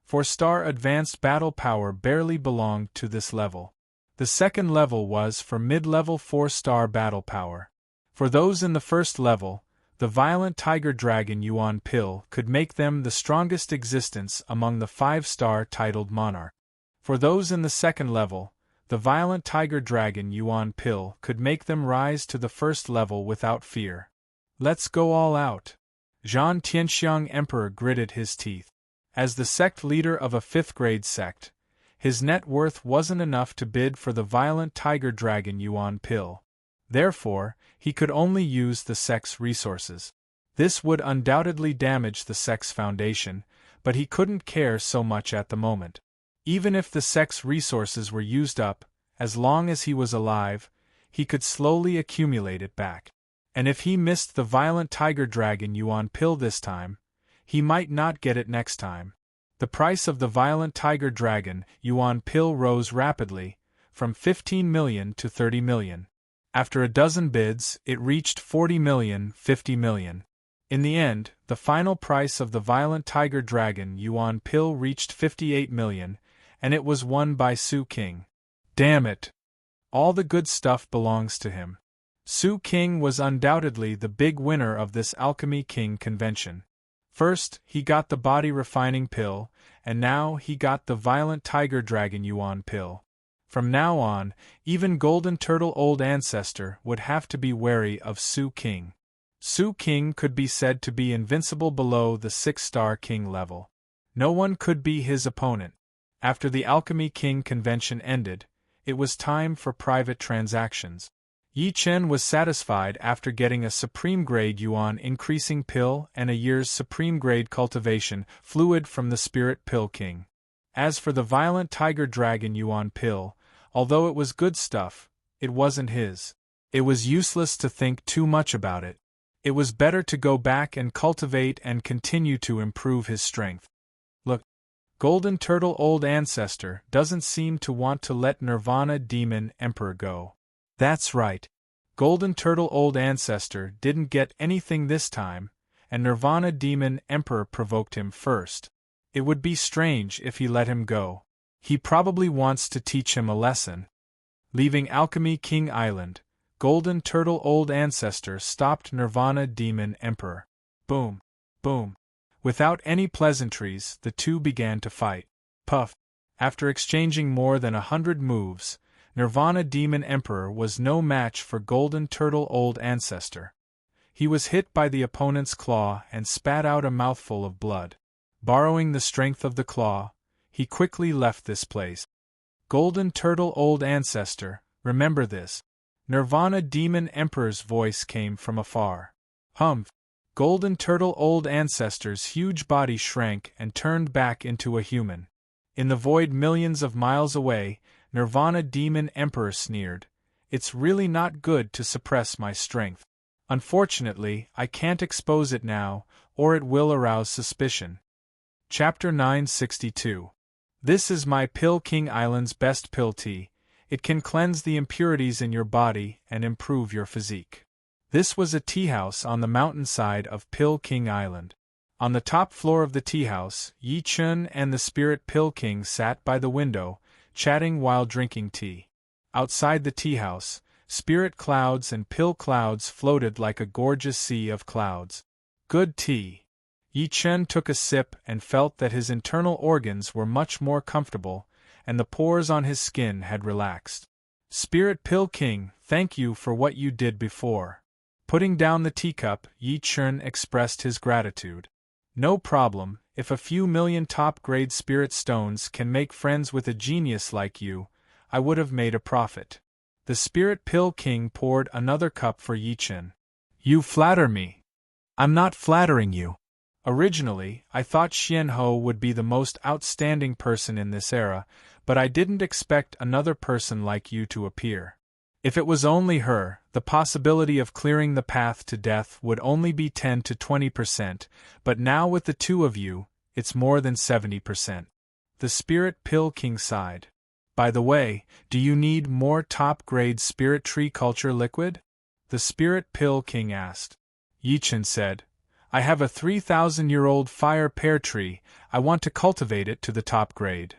A: 4-star advanced battle power barely belonged to this level. The second level was for mid-level 4-star battle power. For those in the first level, the Violent Tiger Dragon Yuan pill could make them the strongest existence among the 5-star titled monarch. For those in the second level, the Violent Tiger Dragon Yuan pill could make them rise to the first level without fear. Let's go all out. Zhan Tianxiang Emperor gritted his teeth. As the sect leader of a 5th-grade sect, his net worth wasn't enough to bid for the Violent Tiger Dragon Yuan pill. Therefore, he could only use the sect's resources. This would undoubtedly damage the sect's foundation, but he couldn't care so much at the moment. Even if the sect's resources were used up, as long as he was alive, he could slowly accumulate it back. And if he missed the Violent Tiger Dragon Yuan pill this time, he might not get it next time. The price of the Violent Tiger Dragon Yuan pill rose rapidly, from 15 million to 30 million. After a dozen bids, it reached 40 million, 50 million. In the end, the final price of the Violent Tiger Dragon Yuan pill reached 58 million, and it was won by Su King. Damn it! All the good stuff belongs to him. Su King was undoubtedly the big winner of this Alchemy King convention. First, he got the body refining pill, and now he got the Violent Tiger Dragon Yuan pill. From now on, even Golden Turtle Old Ancestor would have to be wary of Su King. Su King could be said to be invincible below the 6-star king level. No one could be his opponent. After the Alchemy King convention ended, it was time for private transactions. Yi Chen was satisfied after getting a Supreme Grade Yuan increasing pill and a year's Supreme Grade cultivation fluid from the Spirit Pill King. As for the Violent Tiger Dragon Yuan pill, although it was good stuff, it wasn't his. It was useless to think too much about it. It was better to go back and cultivate and continue to improve his strength. Look, Golden Turtle Old Ancestor doesn't seem to want to let Nirvana Demon Emperor go. That's right. Golden Turtle Old Ancestor didn't get anything this time, and Nirvana Demon Emperor provoked him first. It would be strange if he let him go. He probably wants to teach him a lesson. Leaving Alchemy King Island, Golden Turtle Old Ancestor stopped Nirvana Demon Emperor. Boom. Boom. Without any pleasantries, the two began to fight. Puff. After exchanging more than 100 moves, Nirvana Demon Emperor was no match for Golden Turtle Old Ancestor. He was hit by the opponent's claw and spat out a mouthful of blood. Borrowing the strength of the claw, he quickly left this place. Golden Turtle Old Ancestor, remember this. Nirvana Demon Emperor's voice came from afar. Humph! Golden Turtle Old Ancestor's huge body shrank and turned back into a human. In the void millions of miles away, Nirvana Demon Emperor sneered. It's really not good to suppress my strength. Unfortunately, I can't expose it now, or it will arouse suspicion. Chapter 962. This is my Pill King Island's best pill tea. It can cleanse the impurities in your body and improve your physique. This was a tea house on the mountainside of Pill King Island. On the top floor of the tea house, Yi Chun and the Spirit Pill King sat by the window, chatting while drinking tea. Outside the tea house, spirit clouds and pill clouds floated like a gorgeous sea of clouds. Good tea. Yi Chun took a sip and felt that his internal organs were much more comfortable, and the pores on his skin had relaxed. Spirit Pill King, thank you for what you did before. Putting down the teacup, Yi Chun expressed his gratitude. No problem, if a few million top-grade spirit stones can make friends with a genius like you, I would have made a profit. The Spirit Pill King poured another cup for Yi Chun. You flatter me. I'm not flattering you. Originally, I thought Xian Ho would be the most outstanding person in this era, but I didn't expect another person like you to appear. If it was only her, the possibility of clearing the path to death would only be 10 to 20%, but now with the two of you, it's more than 70%. The Spirit Pill King sighed. By the way, do you need more top-grade spirit tree culture liquid? The Spirit Pill King asked. Yi Chun said, I have a 3,000-year-old fire pear tree, I want to cultivate it to the top grade.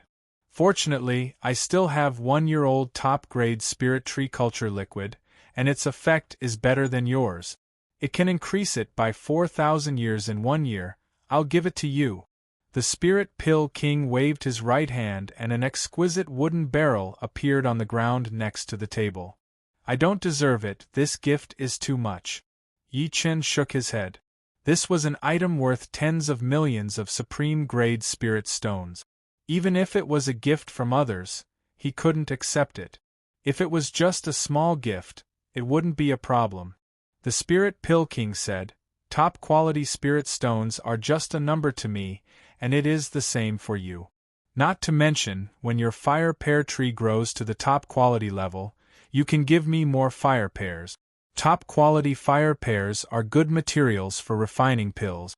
A: Fortunately, I still have 1-year-old top-grade spirit tree culture liquid, and its effect is better than yours. It can increase it by 4,000 years in 1 year, I'll give it to you. The Spirit Pill King waved his right hand and an exquisite wooden barrel appeared on the ground next to the table. I don't deserve it, this gift is too much. Yi Chun shook his head. This was an item worth tens of millions of supreme-grade spirit stones. Even if it was a gift from others, he couldn't accept it. If it was just a small gift, it wouldn't be a problem. The Spirit Pill King said, top-quality spirit stones are just a number to me, and it is the same for you. Not to mention, when your fire pear tree grows to the top-quality level, you can give me more fire pears. Top-quality fire pears are good materials for refining pills.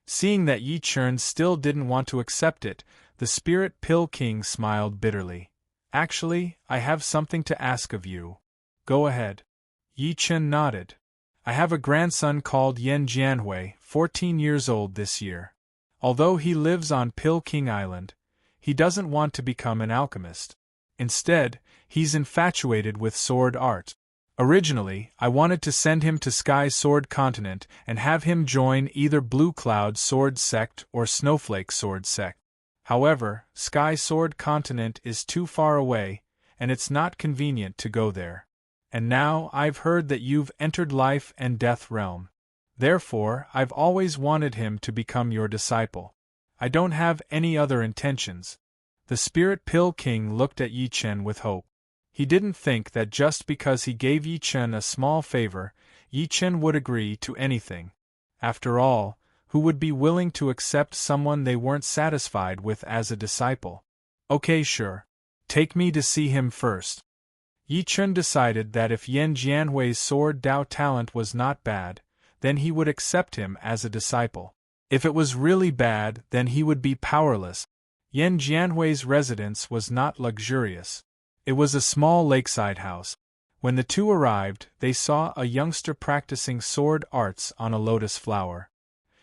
A: Seeing that Yi Chun still didn't want to accept it, the Spirit Pill King smiled bitterly. Actually, I have something to ask of you. Go ahead. Yi Chun nodded. I have a grandson called Yan Jianhui, 14 years old this year. Although he lives on Pill King Island, he doesn't want to become an alchemist. Instead, he's infatuated with sword art. Originally, I wanted to send him to Sky Sword Continent and have him join either Blue Cloud Sword Sect or Snowflake Sword Sect. However, Sky Sword Continent is too far away, and it's not convenient to go there. And now I've heard that you've entered life and death realm. Therefore, I've always wanted him to become your disciple. I don't have any other intentions. The Spirit Pill King looked at Yi Chun with hope. He didn't think that just because he gave Yi Chun a small favor, Yi Chun would agree to anything. After all, who would be willing to accept someone they weren't satisfied with as a disciple? Okay, sure. Take me to see him first. Yi Chun decided that if Yan Jianhui's sword Dao talent was not bad, then he would accept him as a disciple. If it was really bad, then he would be powerless. Yan Jianhui's residence was not luxurious. It was a small lakeside house. When the two arrived, they saw a youngster practicing sword arts on a lotus flower.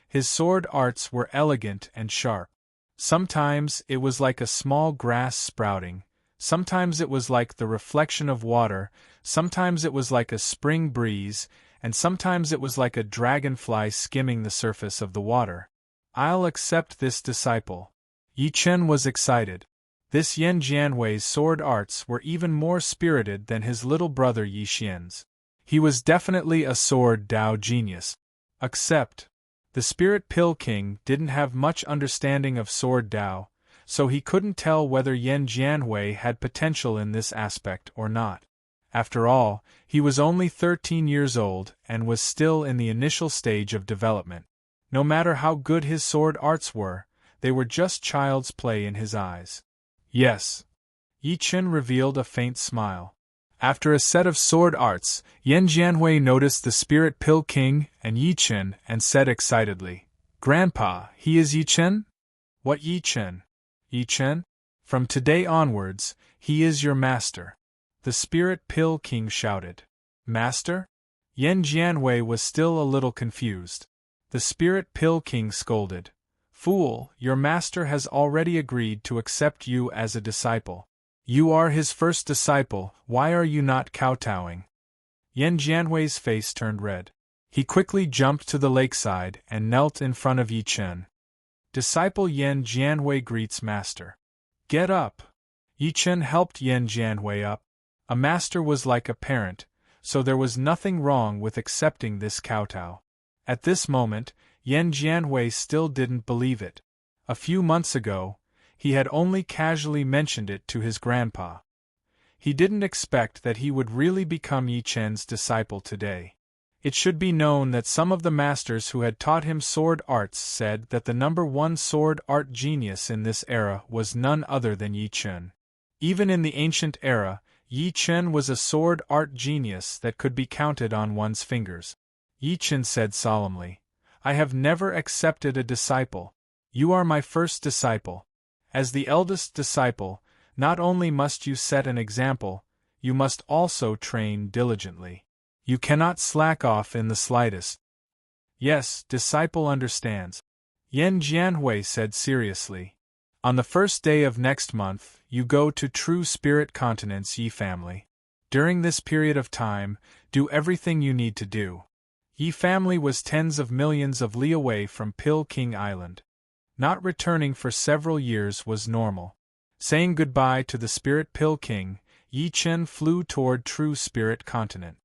A: His sword arts were elegant and sharp. Sometimes it was like a small grass sprouting, sometimes it was like the reflection of water, sometimes it was like a spring breeze, and sometimes it was like a dragonfly skimming the surface of the water. I'll accept this disciple. Yi Chun was excited. This Yan Jianhui's sword arts were even more spirited than his little brother Yi Xian's. He was definitely a sword Dao genius. Except, the Spirit Pill King didn't have much understanding of sword Dao, so he couldn't tell whether Yan Jianhui had potential in this aspect or not. After all, he was only 13 years old and was still in the initial stage of development. No matter how good his sword arts were, they were just child's play in his eyes. Yes. Yi Chun revealed a faint smile. After a set of sword arts, Yan Jianhui noticed the Spirit Pill King and Yi Chun and said excitedly, Grandpa, he is Yi Chun? What Yi Chun? Yi Chun? From today onwards, he is your master. The Spirit Pill King shouted. Master? Yan Jianhui was still a little confused. The Spirit Pill King scolded. Fool, your master has already agreed to accept you as a disciple. You are his first disciple, why are you not kowtowing? Yan Jianhui's face turned red. He quickly jumped to the lakeside and knelt in front of Yi Chen. Disciple Yan Jianhui greets master. Get up! Yi Chen helped Yan Jianhui up. A master was like a parent, so there was nothing wrong with accepting this kowtow. At this moment, Yan Jianhui still didn't believe it. A few months ago, he had only casually mentioned it to his grandpa. He didn't expect that he would really become Yi Chen's disciple today. It should be known that some of the masters who had taught him sword arts said that the number one sword art genius in this era was none other than Yi Chen. Even in the ancient era, Yi Chen was a sword art genius that could be counted on one's fingers. Yi Chen said solemnly, I have never accepted a disciple. You are my first disciple. As the eldest disciple, not only must you set an example, you must also train diligently. You cannot slack off in the slightest. Yes, disciple understands. Yan Jianhui said seriously. On the first day of next month, you go to True Spirit Continent's Yi family. During this period of time, do everything you need to do. Yi family was tens of millions of li away from Pill King Island. Not returning for several years was normal. Saying goodbye to the Spirit Pill King, Yi Chen flew toward True Spirit Continent.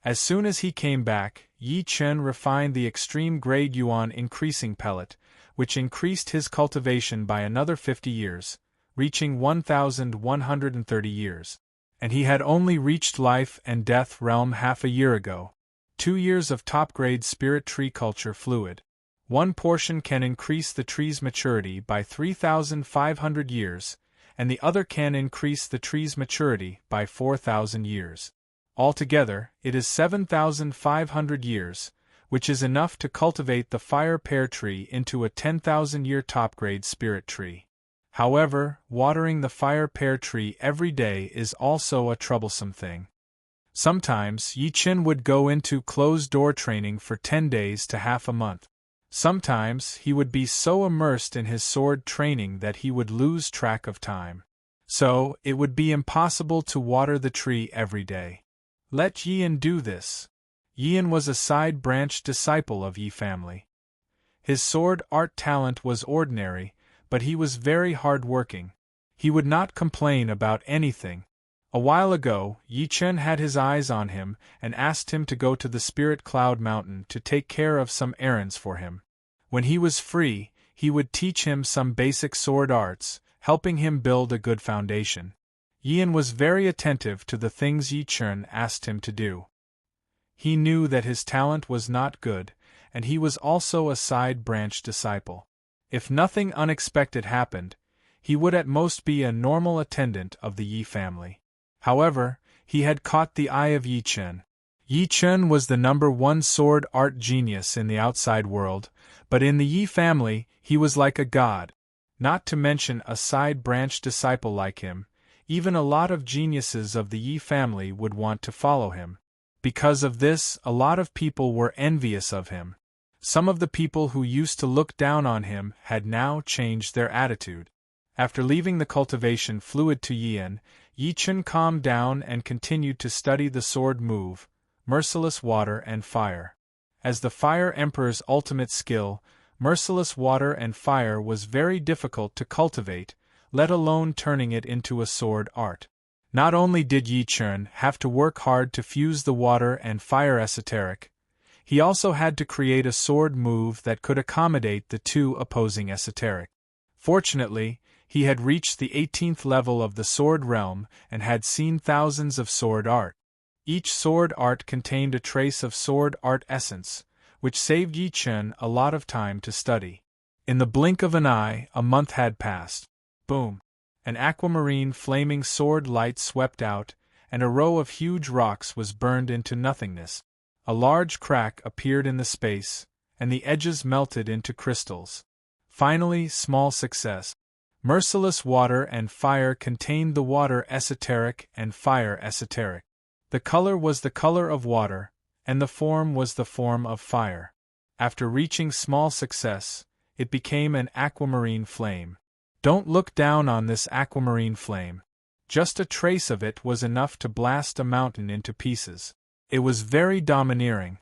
A: As soon as he came back, Yi Chen refined the extreme grade yuan increasing pellet, which increased his cultivation by another 50 years, reaching 1,130 years. And he had only reached life and death realm half a year ago. 2 years of top-grade spirit tree culture fluid. One portion can increase the tree's maturity by 3,500 years, and the other can increase the tree's maturity by 4,000 years. Altogether, it is 7,500 years, which is enough to cultivate the fire pear tree into a 10,000-year top-grade spirit tree. However, watering the fire pear tree every day is also a troublesome thing. Sometimes, Yi Chen would go into closed-door training for 10 days to half a month. Sometimes, he would be so immersed in his sword training that he would lose track of time. So, it would be impossible to water the tree every day. Let Yian do this. Yian was a side-branch disciple of Yi family. His sword art talent was ordinary, but he was very hard-working. He would not complain about anything. A while ago, Yi Chen had his eyes on him and asked him to go to the Spirit Cloud Mountain to take care of some errands for him. When he was free, he would teach him some basic sword arts, helping him build a good foundation. Yian was very attentive to the things Yi Chen asked him to do. He knew that his talent was not good, and he was also a side-branch disciple. If nothing unexpected happened, he would at most be a normal attendant of the Yi family. However, he had caught the eye of Yi Chen. Yi Chen was the number one sword art genius in the outside world, but in the Yi family, he was like a god. Not to mention a side-branch disciple like him, even a lot of geniuses of the Yi family would want to follow him. Because of this, a lot of people were envious of him. Some of the people who used to look down on him had now changed their attitude. After leaving the cultivation fluid to Yian, Yi Chen calmed down and continued to study the sword move, Merciless Water and Fire. As the Fire Emperor's ultimate skill, Merciless Water and Fire was very difficult to cultivate, let alone turning it into a sword art. Not only did Yi Chen have to work hard to fuse the water and fire esoteric, he also had to create a sword move that could accommodate the two opposing esoteric. Fortunately, he had reached the 18th level of the sword realm and had seen thousands of sword art. Each sword art contained a trace of sword art essence, which saved Yi Chen a lot of time to study. In the blink of an eye, a month had passed. Boom! An aquamarine flaming sword light swept out, and a row of huge rocks was burned into nothingness. A large crack appeared in the space, and the edges melted into crystals. Finally, small success. Merciless Water and Fire contained the water esoteric and fire esoteric. The color was the color of water, and the form was the form of fire. After reaching small success, it became an aquamarine flame. Don't look down on this aquamarine flame. Just a trace of it was enough to blast a mountain into pieces. It was very domineering.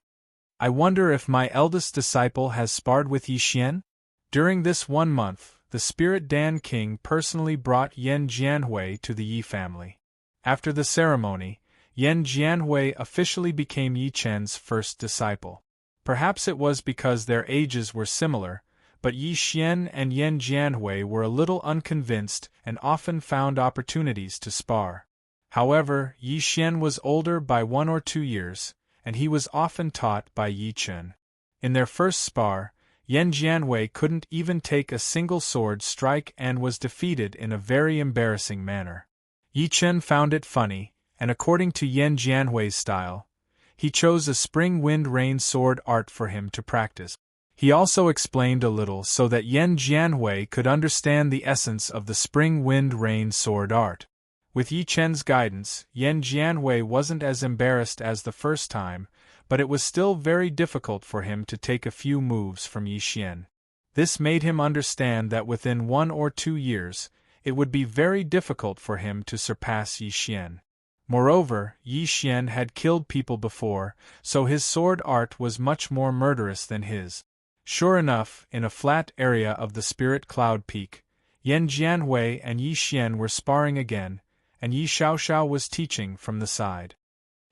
A: I wonder if my eldest disciple has sparred with Yi Xian? During this 1 month, the Spirit Dan King personally brought Yan Jianhui to the Yi family. After the ceremony, Yan Jianhui officially became Yi Chen's first disciple. Perhaps it was because their ages were similar, but Yi Xian and Yan Jianhui were a little unconvinced and often found opportunities to spar. However, Yi Xian was older by 1 or 2 years, and he was often taught by Yi Chen. In their first spar, Yan Jianhui couldn't even take a single sword strike and was defeated in a very embarrassing manner. Yi Chen found it funny, and according to Yan Jianhui's style, he chose a spring wind rain sword art for him to practice. He also explained a little so that Yan Jianhui could understand the essence of the spring wind rain sword art. With Yi Chen's guidance, Yan Jianhui wasn't as embarrassed as the first time, but it was still very difficult for him to take a few moves from Yi Xian. This made him understand that within 1 or 2 years, it would be very difficult for him to surpass Yi Xian. Moreover, Yi Xian had killed people before, so his sword art was much more murderous than his. Sure enough, in a flat area of the Spirit Cloud Peak, Yan Jianhui and Yi Xian were sparring again, and Yi Xiaoxiao was teaching from the side.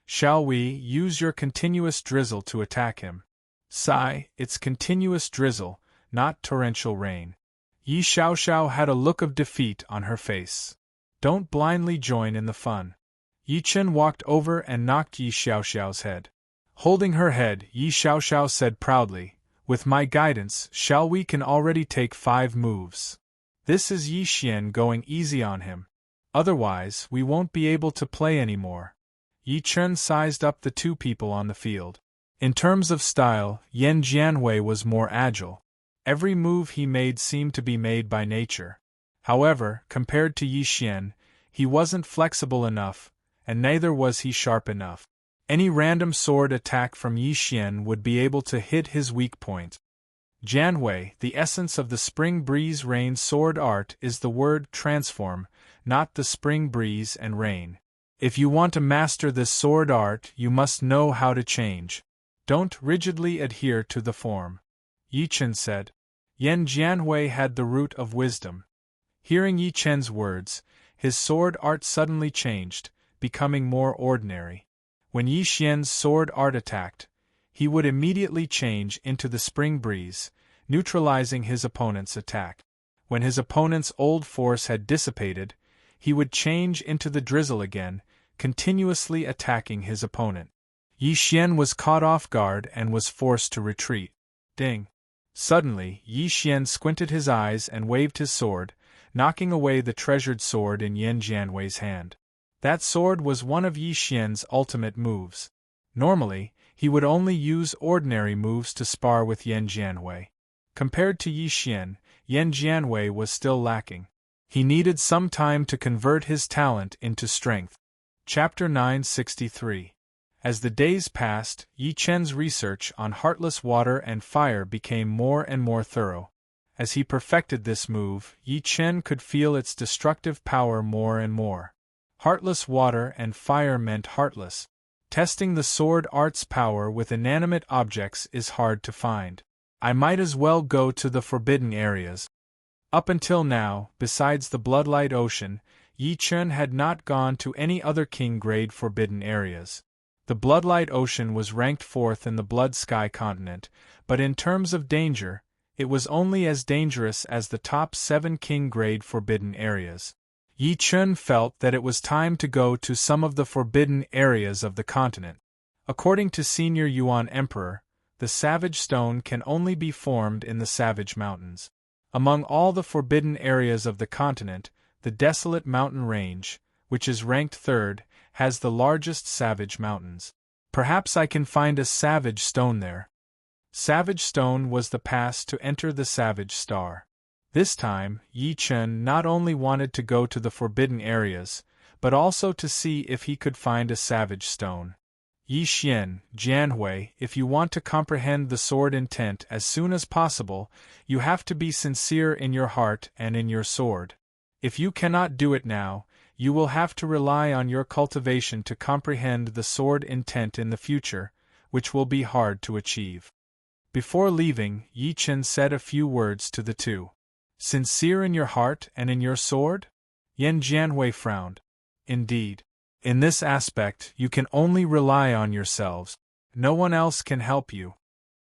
A: Shall we use your continuous drizzle to attack him? Sigh, it's continuous drizzle, not torrential rain. Yi Xiaoxiao had a look of defeat on her face. Don't blindly join in the fun. Yi Chen walked over and knocked Yi Xiaoxiao's head. Holding her head, Yi Xiaoxiao said proudly, "With my guidance, we can already take 5 moves. This is Yi Xian going easy on him. Otherwise, we won't be able to play anymore." Yi Chen sized up the 2 people on the field. In terms of style, Yan Jianhui was more agile. Every move he made seemed to be made by nature. However, compared to Yi Xian, he wasn't flexible enough, and neither was he sharp enough. Any random sword attack from Yi Xian would be able to hit his weak point. Jianhui, the essence of the spring breeze rain sword art is the word transform, not the spring breeze and rain. If you want to master this sword art, you must know how to change. Don't rigidly adhere to the form. Yi Chen said. Yan Jianhui had the root of wisdom. Hearing Yi Chen's words, his sword art suddenly changed, becoming more ordinary. When Yi Xian's sword art attacked, he would immediately change into the spring breeze, neutralizing his opponent's attack. When his opponent's old force had dissipated, he would change into the drizzle again, continuously attacking his opponent. Yi Xian was caught off guard and was forced to retreat. Ding! Suddenly, Yi Xian squinted his eyes and waved his sword, knocking away the treasured sword in Yan Jianhui's hand. That sword was one of Yi Xian's ultimate moves. Normally, he would only use ordinary moves to spar with Yan Jianhui. Compared to Yi Xian, Yan Jianhui was still lacking. He needed some time to convert his talent into strength. Chapter 963. As the days passed, Yi Chen's research on heartless water and fire became more and more thorough. As he perfected this move, Yi Chen could feel its destructive power more and more. Heartless water and fire meant heartless. Testing the sword art's power with inanimate objects is hard to find. I might as well go to the forbidden areas. Up until now, besides the Bloodlight Ocean, Yi Chen had not gone to any other king-grade forbidden areas. The Bloodlight Ocean was ranked 4th in the Blood Sky continent, but in terms of danger, it was only as dangerous as the top 7 king-grade forbidden areas. Yi Chen felt that it was time to go to some of the forbidden areas of the continent. According to Senior Yuan Emperor, the Savage Stone can only be formed in the Savage Mountains. Among all the forbidden areas of the continent, the Desolate Mountain Range, which is ranked 3rd, has the largest Savage Mountains. Perhaps I can find a Savage Stone there. Savage Stone was the pass to enter the Savage Star. This time, Yi Chen not only wanted to go to the forbidden areas, but also to see if he could find a Savage Stone. Yi Xian, Jianhui, if you want to comprehend the sword intent as soon as possible, you have to be sincere in your heart and in your sword. If you cannot do it now, you will have to rely on your cultivation to comprehend the sword intent in the future, which will be hard to achieve. Before leaving, Yi Chen said a few words to the two. Sincere in your heart and in your sword? Yan Jianhui frowned. Indeed. In this aspect, you can only rely on yourselves. No one else can help you.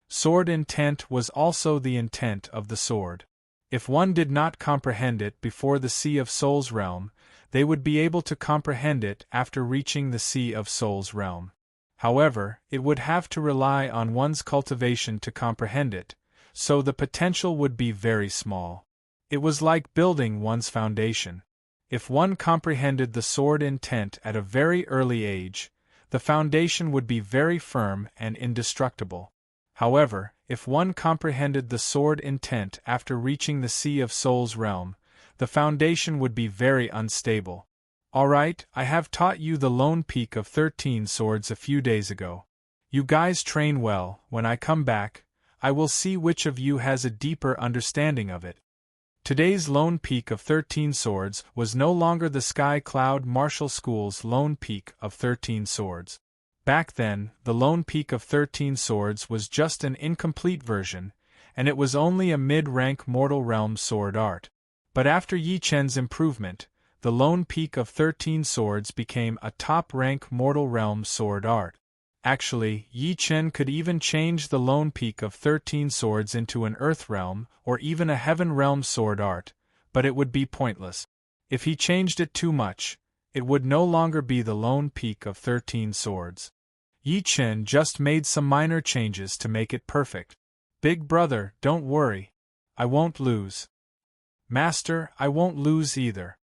A: Sword intent was also the intent of the sword. If one did not comprehend it before the Sea of Soul's realm, they would be able to comprehend it after reaching the Sea of Soul's realm. However, it would have to rely on one's cultivation to comprehend it, so the potential would be very small. It was like building one's foundation. If one comprehended the sword intent at a very early age, the foundation would be very firm and indestructible. However, if one comprehended the sword intent after reaching the Sea of Soul's realm, the foundation would be very unstable. Alright, I have taught you the lone peak of 13 swords a few days ago. You guys train well. When I come back, I will see which of you has a deeper understanding of it. Today's lone peak of 13 swords was no longer the Sky Cloud Martial School's lone peak of 13 swords. Back then, the lone peak of 13 swords was just an incomplete version, and it was only a mid-rank mortal realm sword art. But after Yi Chen's improvement, the lone peak of 13 swords became a top-rank mortal realm sword art. Actually, Yi Chen could even change the lone peak of 13 swords into an earth realm or even a heaven realm sword art, but it would be pointless. If he changed it too much, it would no longer be the lone peak of 13 swords. Yi Chen just made some minor changes to make it perfect. Big brother, don't worry. I won't lose. Master, I won't lose either.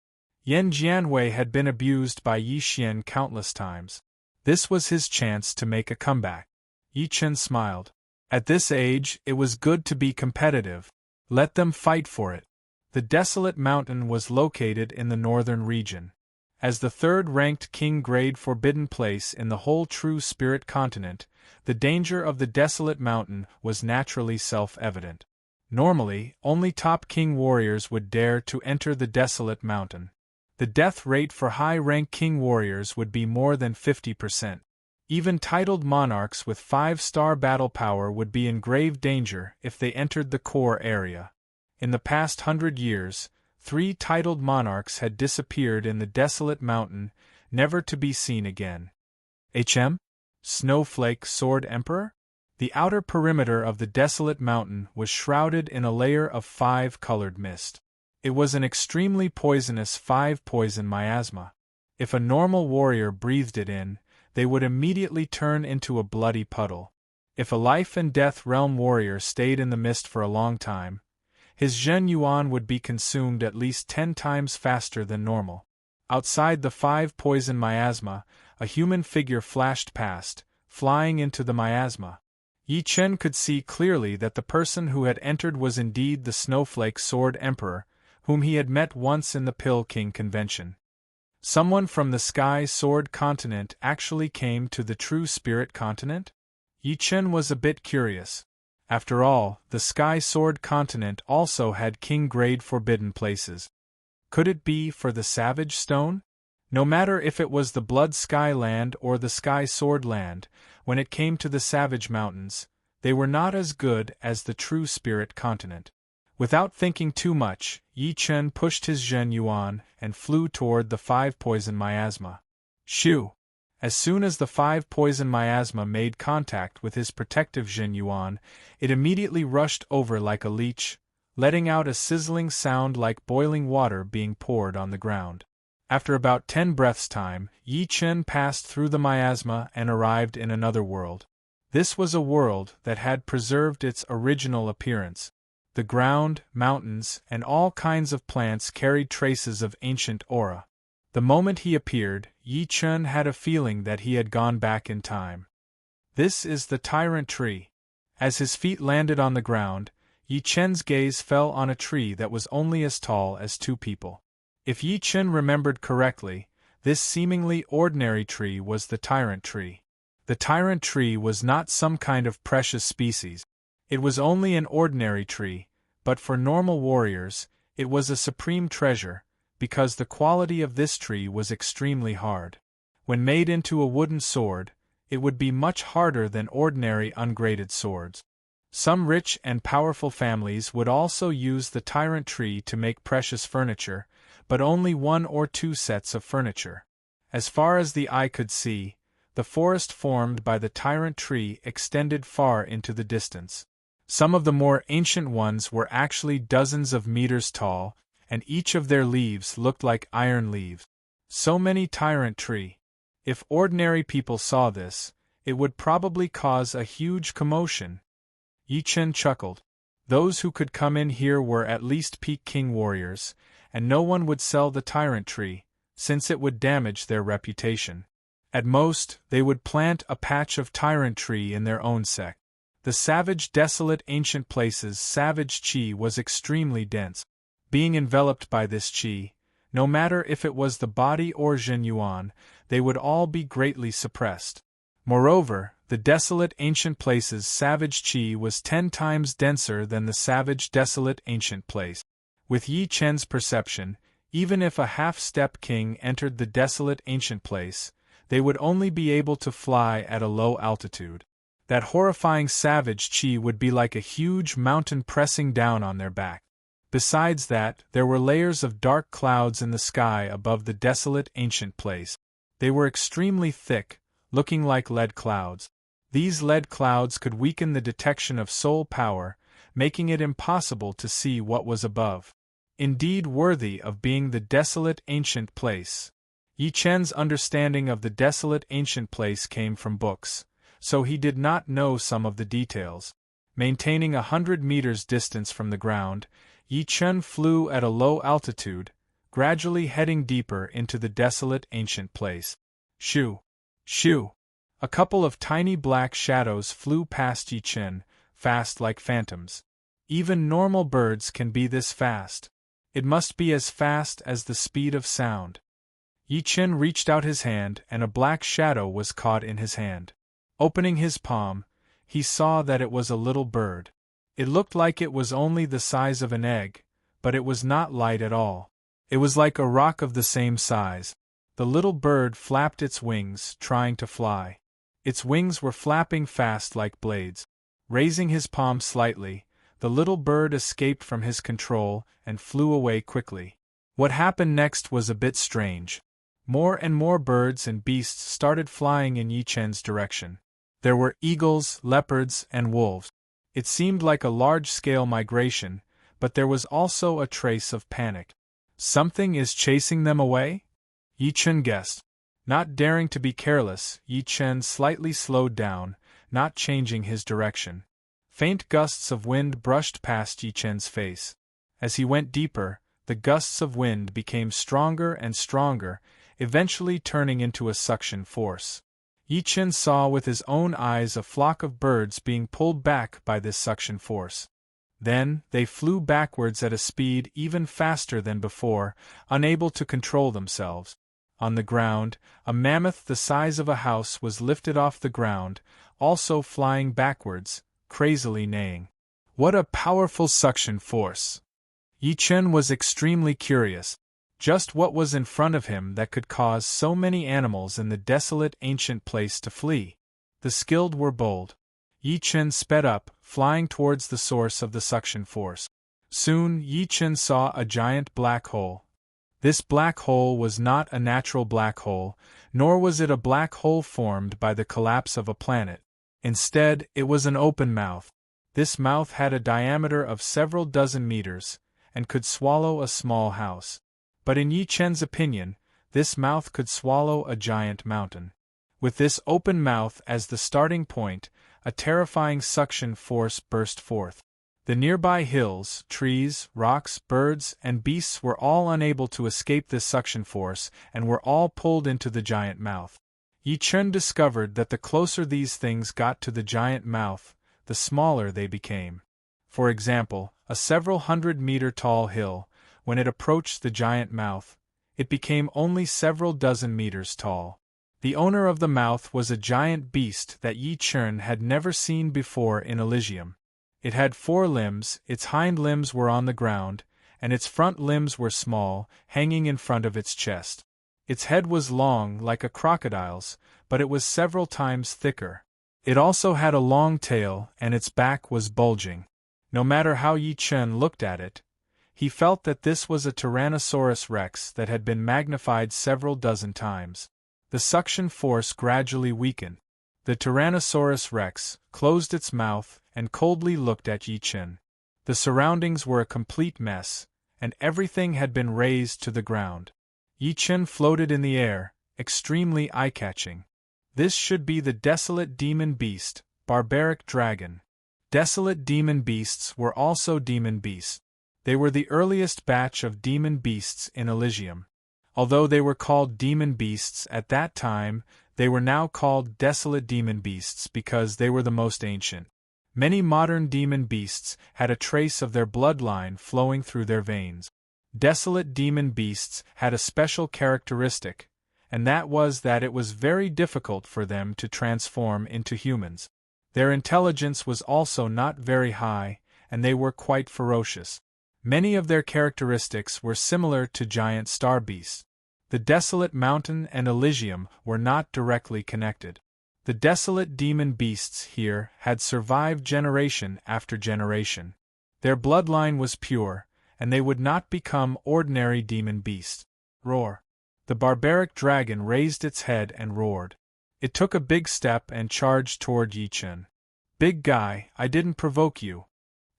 A: Yan Jianhui had been abused by Yi Xian countless times. This was his chance to make a comeback. Yi Chen smiled. At this age, it was good to be competitive. Let them fight for it. The Desolate Mountain was located in the northern region. As the third-ranked king-grade forbidden place in the whole True Spirit continent, the danger of the Desolate Mountain was naturally self-evident. Normally, only top king warriors would dare to enter the Desolate Mountain. The death rate for high-rank king warriors would be more than 50%. Even titled monarchs with 5-star battle power would be in grave danger if they entered the core area. In the past 100 years, 3 titled monarchs had disappeared in the Desolate Mountain, never to be seen again. Snowflake Sword Emperor? The outer perimeter of the Desolate Mountain was shrouded in a layer of 5-colored mist. It was an extremely poisonous 5-poison miasma. If a normal warrior breathed it in, they would immediately turn into a bloody puddle. If a life-and-death realm warrior stayed in the mist for a long time, his Zhen Yuan would be consumed at least 10 times faster than normal. Outside the 5-poison miasma, a human figure flashed past, flying into the miasma. Yi Chen could see clearly that the person who had entered was indeed the Snowflake Sword Emperor, whom he had met once in the Pill King convention. Someone from the Sky Sword continent actually came to the True Spirit continent? Yi Chen was a bit curious. After all, the Sky Sword continent also had king-grade forbidden places. Could it be for the Savage Stone? No matter if it was the Blood Sky Land or the Sky Sword Land, when it came to the Savage Mountains, they were not as good as the True Spirit continent. Without thinking too much, Yi Chen pushed his Zhen Yuan and flew toward the 5-poison miasma. Shoo! As soon as the 5-poison miasma made contact with his protective Zhen Yuan, it immediately rushed over like a leech, letting out a sizzling sound like boiling water being poured on the ground. After about 10 breaths' time, Yi Chen passed through the miasma and arrived in another world. This was a world that had preserved its original appearance. The ground, mountains, and all kinds of plants carried traces of ancient aura. The moment he appeared, Yi Chen had a feeling that he had gone back in time. This is the Tyrant Tree. As his feet landed on the ground, Yi Chen's gaze fell on a tree that was only as tall as 2 people. If Yi Chen remembered correctly, this seemingly ordinary tree was the Tyrant Tree. The tyrant tree was not some kind of precious species. It was only an ordinary tree, but for normal warriors, it was a supreme treasure, because the quality of this tree was extremely hard. When made into a wooden sword, it would be much harder than ordinary ungraded swords. Some rich and powerful families would also use the tyrant tree to make precious furniture, but only 1 or 2 sets of furniture. As far as the eye could see, the forest formed by the tyrant tree extended far into the distance. Some of the more ancient ones were actually dozens of meters tall, and each of their leaves looked like iron leaves. So many tyrant tree. If ordinary people saw this, it would probably cause a huge commotion. Yi Chen chuckled. Those who could come in here were at least peak king warriors, and no one would sell the tyrant tree, since it would damage their reputation. At most, they would plant a patch of tyrant tree in their own sect. The savage, desolate ancient place's savage qi was extremely dense. Being enveloped by this qi, no matter if it was the body or Zhen Yuan, they would all be greatly suppressed. Moreover, the desolate ancient place's savage qi was 10 times denser than the savage desolate ancient place. With Yi Chen's perception, even if a half-step king entered the desolate ancient place, they would only be able to fly at a low altitude. That horrifying savage qi would be like a huge mountain pressing down on their back. Besides that, there were layers of dark clouds in the sky above the desolate ancient place. They were extremely thick, looking like lead clouds. These lead clouds could weaken the detection of soul power, making it impossible to see what was above. Indeed worthy of being the desolate ancient place. Yi Chen's understanding of the desolate ancient place came from books, so he did not know some of the details. Maintaining 100 meters distance from the ground, Yi Chen flew at a low altitude, gradually heading deeper into the desolate ancient place. Shoo! Shoo! A couple of tiny black shadows flew past Yi Chen, fast like phantoms. Even normal birds can be this fast. It must be as fast as the speed of sound. Yi Chen reached out his hand and a black shadow was caught in his hand. Opening his palm, he saw that it was a little bird. It looked like it was only the size of an egg, but it was not light at all. It was like a rock of the same size. The little bird flapped its wings, trying to fly. Its wings were flapping fast like blades. Raising his palm slightly, the little bird escaped from his control and flew away quickly. What happened next was a bit strange. More and more birds and beasts started flying in Yi Chen's direction. There were eagles, leopards, and wolves. It seemed like a large-scale migration, but there was also a trace of panic. Something is chasing them away? Yi Chen guessed. Not daring to be careless, Yi Chen slightly slowed down, not changing his direction. Faint gusts of wind brushed past Yi Chen's face. As he went deeper, the gusts of wind became stronger and stronger, eventually turning into a suction force. Yi Chen saw with his own eyes a flock of birds being pulled back by this suction force. Then, they flew backwards at a speed even faster than before, unable to control themselves. On the ground, a mammoth the size of a house was lifted off the ground, also flying backwards, crazily neighing. What a powerful suction force! Yi Chen was extremely curious. Just what was in front of him that could cause so many animals in the desolate ancient place to flee? The skilled were bold. Yi Chen sped up, flying towards the source of the suction force. Soon, Yi Chen saw a giant black hole. This black hole was not a natural black hole, nor was it a black hole formed by the collapse of a planet. Instead, it was an open mouth. This mouth had a diameter of several dozen meters, and could swallow a small house. But in Yi Chen's opinion, this mouth could swallow a giant mountain. With this open mouth as the starting point, a terrifying suction force burst forth. The nearby hills, trees, rocks, birds, and beasts were all unable to escape this suction force and were all pulled into the giant mouth. Yi Chen discovered that the closer these things got to the giant mouth, the smaller they became. For example, a several 100-meter tall hill, when it approached the giant mouth, it became only several dozen meters tall. The owner of the mouth was a giant beast that Yi Chen had never seen before in Elysium. It had 4 limbs, its hind limbs were on the ground, and its front limbs were small, hanging in front of its chest. Its head was long, like a crocodile's, but it was several times thicker. It also had a long tail, and its back was bulging. No matter how Yi Chen looked at it, he felt that this was a Tyrannosaurus rex that had been magnified several dozen times. The suction force gradually weakened. The Tyrannosaurus rex closed its mouth and coldly looked at Yi Chen. The surroundings were a complete mess, and everything had been razed to the ground. Yi Chen floated in the air, extremely eye-catching. This should be the desolate demon beast, barbaric dragon. Desolate demon beasts were also demon beasts. They were the earliest batch of demon beasts in Elysium. Although they were called demon beasts at that time, they were now called desolate demon beasts because they were the most ancient. Many modern demon beasts had a trace of their bloodline flowing through their veins. Desolate demon beasts had a special characteristic, and that was that it was very difficult for them to transform into humans. Their intelligence was also not very high, and they were quite ferocious. Many of their characteristics were similar to giant star beasts. The desolate mountain and Elysium were not directly connected. The desolate demon beasts here had survived generation after generation. Their bloodline was pure, and they would not become ordinary demon beasts. Roar! The barbaric dragon raised its head and roared. It took a big step and charged toward Yi Chen. Big guy, I didn't provoke you.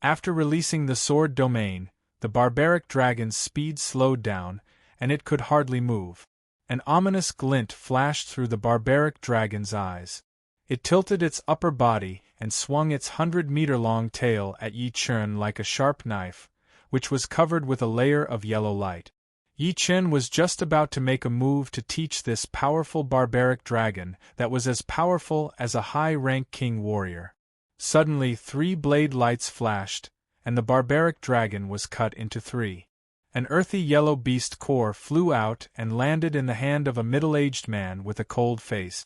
A: After releasing the sword domain, the barbaric dragon's speed slowed down, and it could hardly move. An ominous glint flashed through the barbaric dragon's eyes. It tilted its upper body and swung its 100-meter-long tail at Yi Chen like a sharp knife, which was covered with a layer of yellow light. Yi Chen was just about to make a move to teach this powerful barbaric dragon that was as powerful as a high-rank king warrior. Suddenly 3 blade lights flashed, and the barbaric dragon was cut into 3. An earthy yellow beast core flew out and landed in the hand of a middle-aged man with a cold face.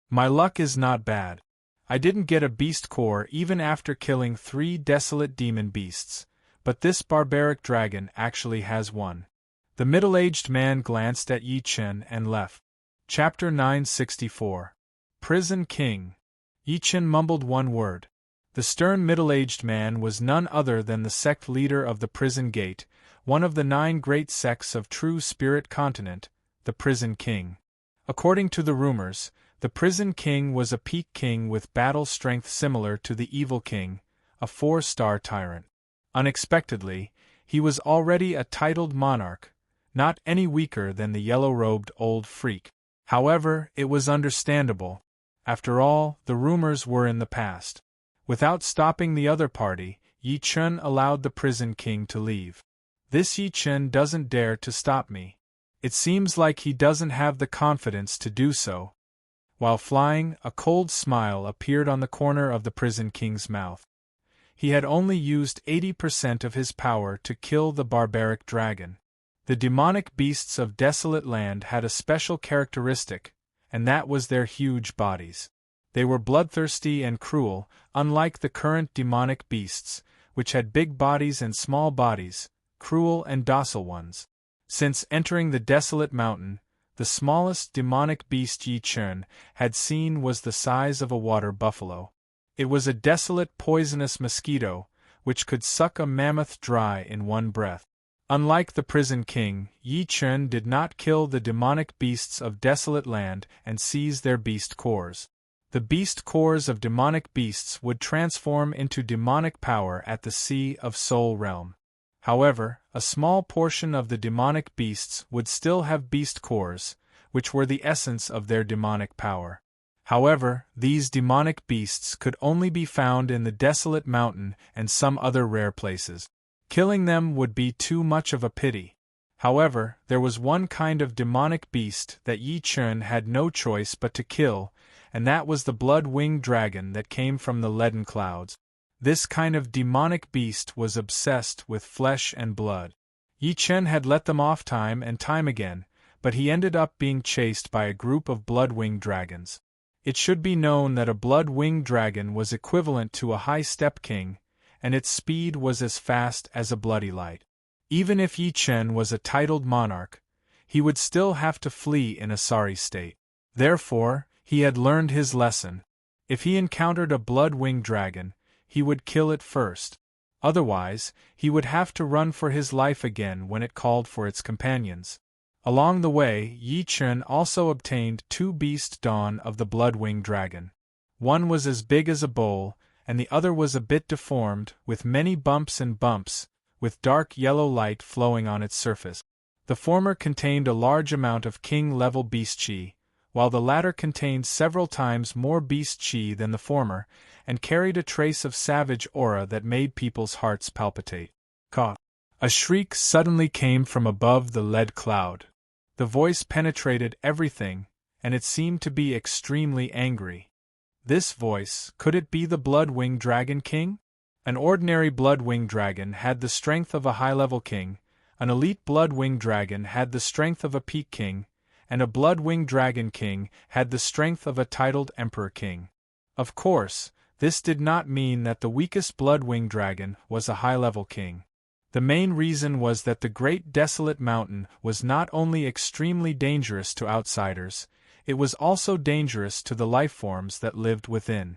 A: My luck is not bad. I didn't get a beast core even after killing 3 desolate demon beasts, but this barbaric dragon actually has one. The middle-aged man glanced at Yi Chen and left. Chapter 964. Prison King. Yi Chen mumbled one word. The stern middle-aged man was none other than the sect leader of the Prison Gate, one of the 9 great sects of True Spirit Continent, the Prison King. According to the rumors, the Prison King was a peak king with battle strength similar to the Evil King, a 4-star tyrant. Unexpectedly, he was already a titled monarch, not any weaker than the yellow-robed old freak. However, it was understandable. After all, the rumors were in the past. Without stopping the other party, Yi Chen allowed the Prison King to leave. This Yi Chen doesn't dare to stop me. It seems like he doesn't have the confidence to do so. While flying, a cold smile appeared on the corner of the Prison King's mouth. He had only used 80% of his power to kill the barbaric dragon. The demonic beasts of Desolate Land had a special characteristic, and that was their huge bodies. They were bloodthirsty and cruel, unlike the current demonic beasts, which had big bodies and small bodies, cruel and docile ones. Since entering the Desolate Mountain, the smallest demonic beast Yi Chen had seen was the size of a water buffalo. It was a desolate poisonous mosquito, which could suck a mammoth dry in one breath. Unlike the Prison King, Yi Chen did not kill the demonic beasts of Desolate Land and seize their beast cores. The beast cores of demonic beasts would transform into demonic power at the Sea of Soul Realm. However, a small portion of the demonic beasts would still have beast cores, which were the essence of their demonic power. However, these demonic beasts could only be found in the Desolate Mountain and some other rare places. Killing them would be too much of a pity. However, there was one kind of demonic beast that Yi Chen had no choice but to kill, and that was the blood-winged dragon that came from the leaden clouds. This kind of demonic beast was obsessed with flesh and blood. Yi Chen had let them off time and time again, but he ended up being chased by a group of blood-winged dragons. It should be known that a blood-winged dragon was equivalent to a high-step king, and its speed was as fast as a bloody light. Even if Yi Chen was a titled monarch, he would still have to flee in a sorry state. Therefore, he had learned his lesson. If he encountered a blood-winged dragon, he would kill it first. Otherwise, he would have to run for his life again when it called for its companions. Along the way, Yi Chen also obtained 2 beast dawn of the blood-winged dragon. One was as big as a bowl, and the other was a bit deformed, with many bumps and bumps, with dark yellow light flowing on its surface. The former contained a large amount of king-level beast chi, while the latter contained several times more beast chi than the former, and carried a trace of savage aura that made people's hearts palpitate. Caw! A shriek suddenly came from above the lead cloud. The voice penetrated everything, and it seemed to be extremely angry. This voice, could it be the blood-winged dragon king? An ordinary blood-winged dragon had the strength of a high-level king, an elite blood-winged dragon had the strength of a peak king, and a blood-winged dragon king had the strength of a titled emperor king. Of course, this did not mean that the weakest blood-winged dragon was a high-level king. The main reason was that the Great Desolate Mountain was not only extremely dangerous to outsiders, it was also dangerous to the life forms that lived within.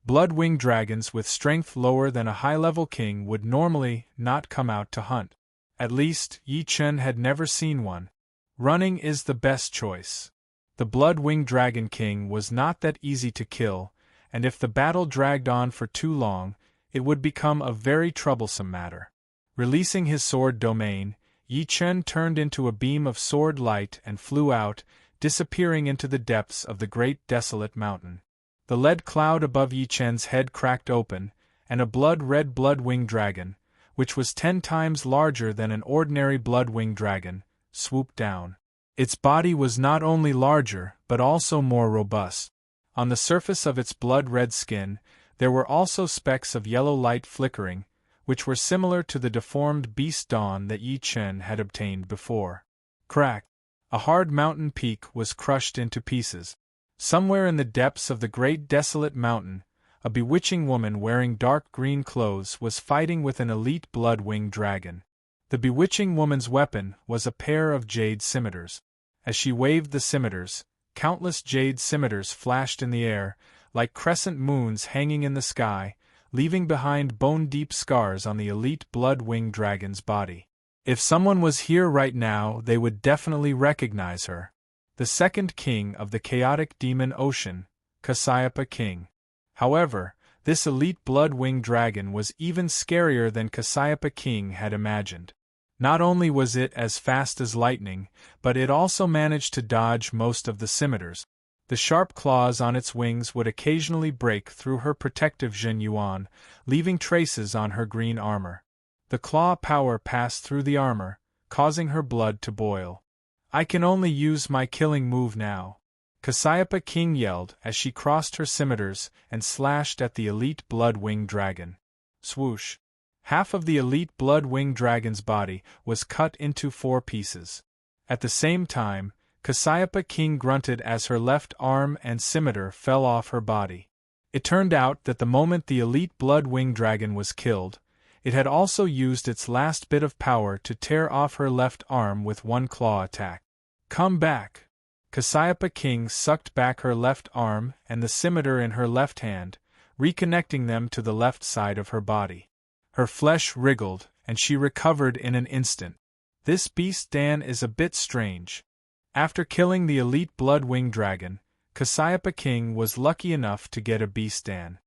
A: Blood-winged dragons with strength lower than a high-level king would normally not come out to hunt. At least, Yi Chen had never seen one. Running is the best choice. The blood-winged dragon king was not that easy to kill, and if the battle dragged on for too long, it would become a very troublesome matter. Releasing his sword domain, Yi Chen turned into a beam of sword light and flew out, disappearing into the depths of the Great Desolate Mountain. The lead cloud above Yi Chen's head cracked open, and a blood-red blood-winged dragon, which was 10 times larger than an ordinary blood-winged dragon, swooped down. Its body was not only larger, but also more robust. On the surface of its blood-red skin, there were also specks of yellow light flickering, which were similar to the deformed beast dawn that Yi Chen had obtained before. Crack! A hard mountain peak was crushed into pieces. Somewhere in the depths of the Great Desolate Mountain, a bewitching woman wearing dark green clothes was fighting with an elite blood-winged dragon. The bewitching woman's weapon was a pair of jade scimitars. As she waved the scimitars, countless jade scimitars flashed in the air, like crescent moons hanging in the sky, leaving behind bone-deep scars on the elite blood-winged dragon's body. If someone was here right now, they would definitely recognize her. The second king of the chaotic demon ocean, Cassiopeia King. However, this elite blood-winged dragon was even scarier than Cassiopeia King had imagined. Not only was it as fast as lightning, but it also managed to dodge most of the scimitars. The sharp claws on its wings would occasionally break through her protective Zhenyuan, leaving traces on her green armor. The claw power passed through the armor, causing her blood to boil. "I can only use my killing move now," Cassiopeia King yelled as she crossed her scimitars and slashed at the elite blood-winged dragon. Swoosh! Half of the elite blood-winged dragon's body was cut into 4 pieces. At the same time, Cassiopeia King grunted as her left arm and scimitar fell off her body. It turned out that the moment the elite blood-winged dragon was killed, it had also used its last bit of power to tear off her left arm with one claw attack. "Come back!" Cassiopeia King sucked back her left arm and the scimitar in her left hand, reconnecting them to the left side of her body. Her flesh wriggled, and she recovered in an instant. This beast Dan is a bit strange. After killing the elite blood-winged dragon, Cassiopeia King was lucky enough to get a beast Dan.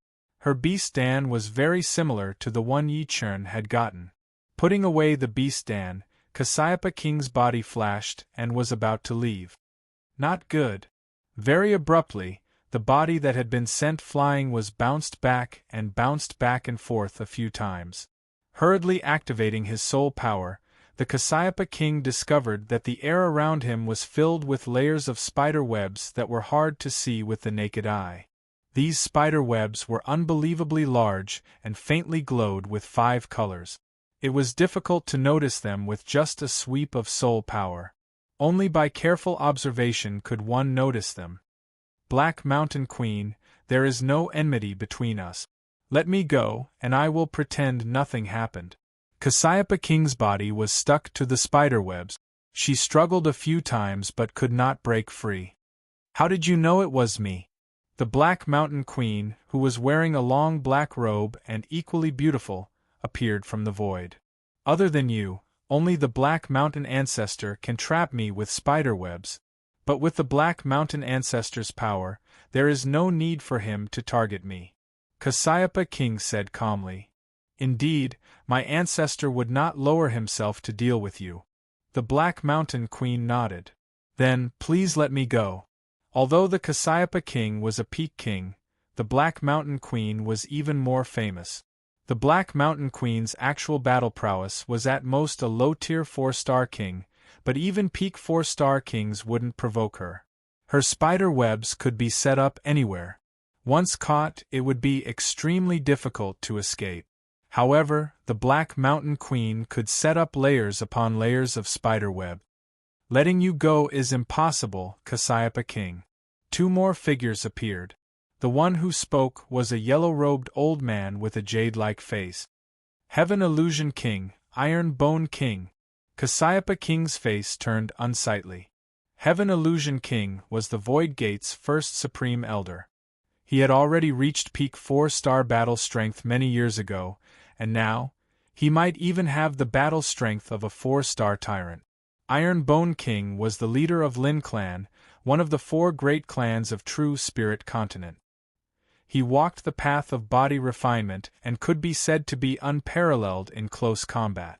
A: Her beast Dan was very similar to the one Yi Chen had gotten. Putting away the beast Dan, Cassiopeia King's body flashed and was about to leave. Not good. Very abruptly, the body that had been sent flying was bounced back and forth a few times. Hurriedly activating his soul power, the Cassiopeia King discovered that the air around him was filled with layers of spider webs that were hard to see with the naked eye. These spider webs were unbelievably large and faintly glowed with 5 colors. It was difficult to notice them with just a sweep of soul power. Only by careful observation could one notice them. Black Mountain Queen, there is no enmity between us. Let me go, and I will pretend nothing happened. Cassiopeia King's body was stuck to the spiderwebs. She struggled a few times but could not break free. How did you know it was me? The Black Mountain Queen, who was wearing a long black robe and equally beautiful, appeared from the void. Other than you, only the Black Mountain Ancestor can trap me with spiderwebs. But with the Black Mountain Ancestor's power, there is no need for him to target me. Cassiopeia King said calmly. Indeed, my ancestor would not lower himself to deal with you. The Black Mountain Queen nodded. Then, please let me go. Although the Cassiopeia King was a peak king, the Black Mountain Queen was even more famous. The Black Mountain Queen's actual battle prowess was at most a low-tier 4-star king, but even peak 4-star kings wouldn't provoke her. Her spider webs could be set up anywhere. Once caught, it would be extremely difficult to escape. However, the Black Mountain Queen could set up layers upon layers of spiderweb. Letting you go is impossible, Cassiopeia King. Two more figures appeared. The one who spoke was a yellow-robed old man with a jade-like face. Heaven Illusion King, Iron Bone King. Cassiopeia King's face turned unsightly. Heaven Illusion King was the Void Gate's first Supreme Elder. He had already reached peak 4-star battle strength many years ago, and now, he might even have the battle strength of a 4-star tyrant. Iron Bone King was the leader of Lin Clan, one of the 4 great clans of True Spirit Continent. He walked the path of body refinement and could be said to be unparalleled in close combat.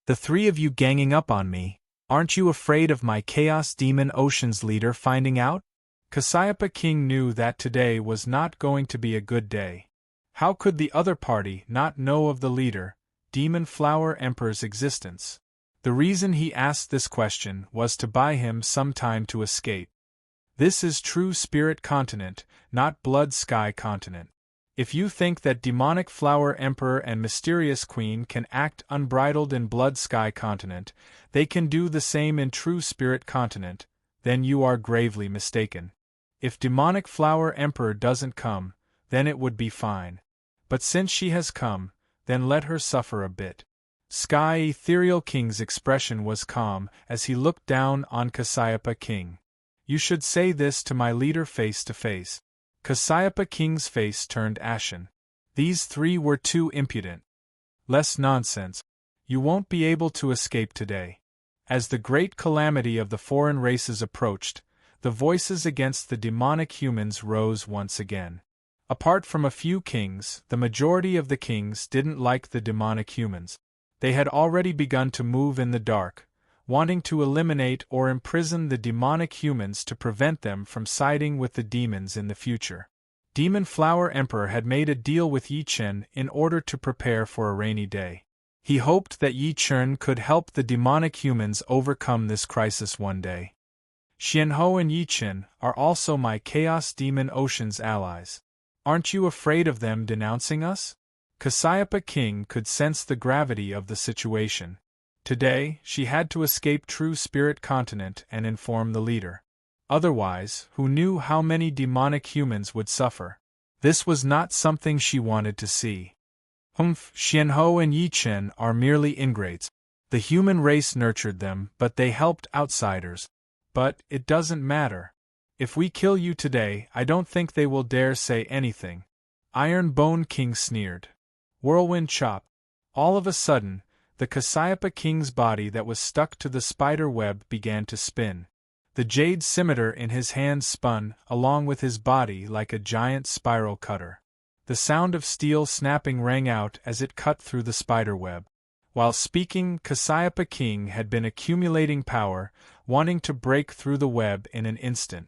A: The 3 of you ganging up on me, aren't you afraid of my Chaos Demon Ocean's leader finding out? Cassiopeia King knew that today was not going to be a good day. How could the other party not know of the leader, Demon Flower Emperor's existence? The reason he asked this question was to buy him some time to escape. This is True Spirit Continent, not Blood Sky Continent. If you think that Demonic Flower Emperor and Mysterious Queen can act unbridled in Blood Sky Continent, they can do the same in True Spirit Continent, then you are gravely mistaken. If Demonic Flower Emperor doesn't come, then it would be fine. But since she has come, then let her suffer a bit. Sky Ethereal King's expression was calm as he looked down on Cassiopeia King. You should say this to my leader face to face. Cassiopeia King's face turned ashen. These 3 were too impudent. Less nonsense. You won't be able to escape today. As the great calamity of the foreign races approached, the voices against the demonic humans rose once again. Apart from a few kings, the majority of the kings didn't like the demonic humans. They had already begun to move in the dark, wanting to eliminate or imprison the demonic humans to prevent them from siding with the demons in the future. Demon Flower Emperor had made a deal with Yi Chen in order to prepare for a rainy day. He hoped that Yi Chen could help the demonic humans overcome this crisis one day. Xianhou and Yi Chen are also my Chaos Demon Ocean's allies. Aren't you afraid of them denouncing us? Cassiopeia King could sense the gravity of the situation. Today, she had to escape True Spirit Continent and inform the leader. Otherwise, who knew how many demonic humans would suffer? This was not something she wanted to see. Xianhou and Yi Chen are merely ingrates. The human race nurtured them, but they helped outsiders. But it doesn't matter. If we kill you today, I don't think they will dare say anything. Iron Bone King sneered. Whirlwind Chop. All of a sudden, the Cassiopeia King's body that was stuck to the spider web began to spin. The jade scimitar in his hand spun, along with his body like a giant spiral cutter. The sound of steel snapping rang out as it cut through the spider web. While speaking, Cassiopeia King had been accumulating power, wanting to break through the web in an instant.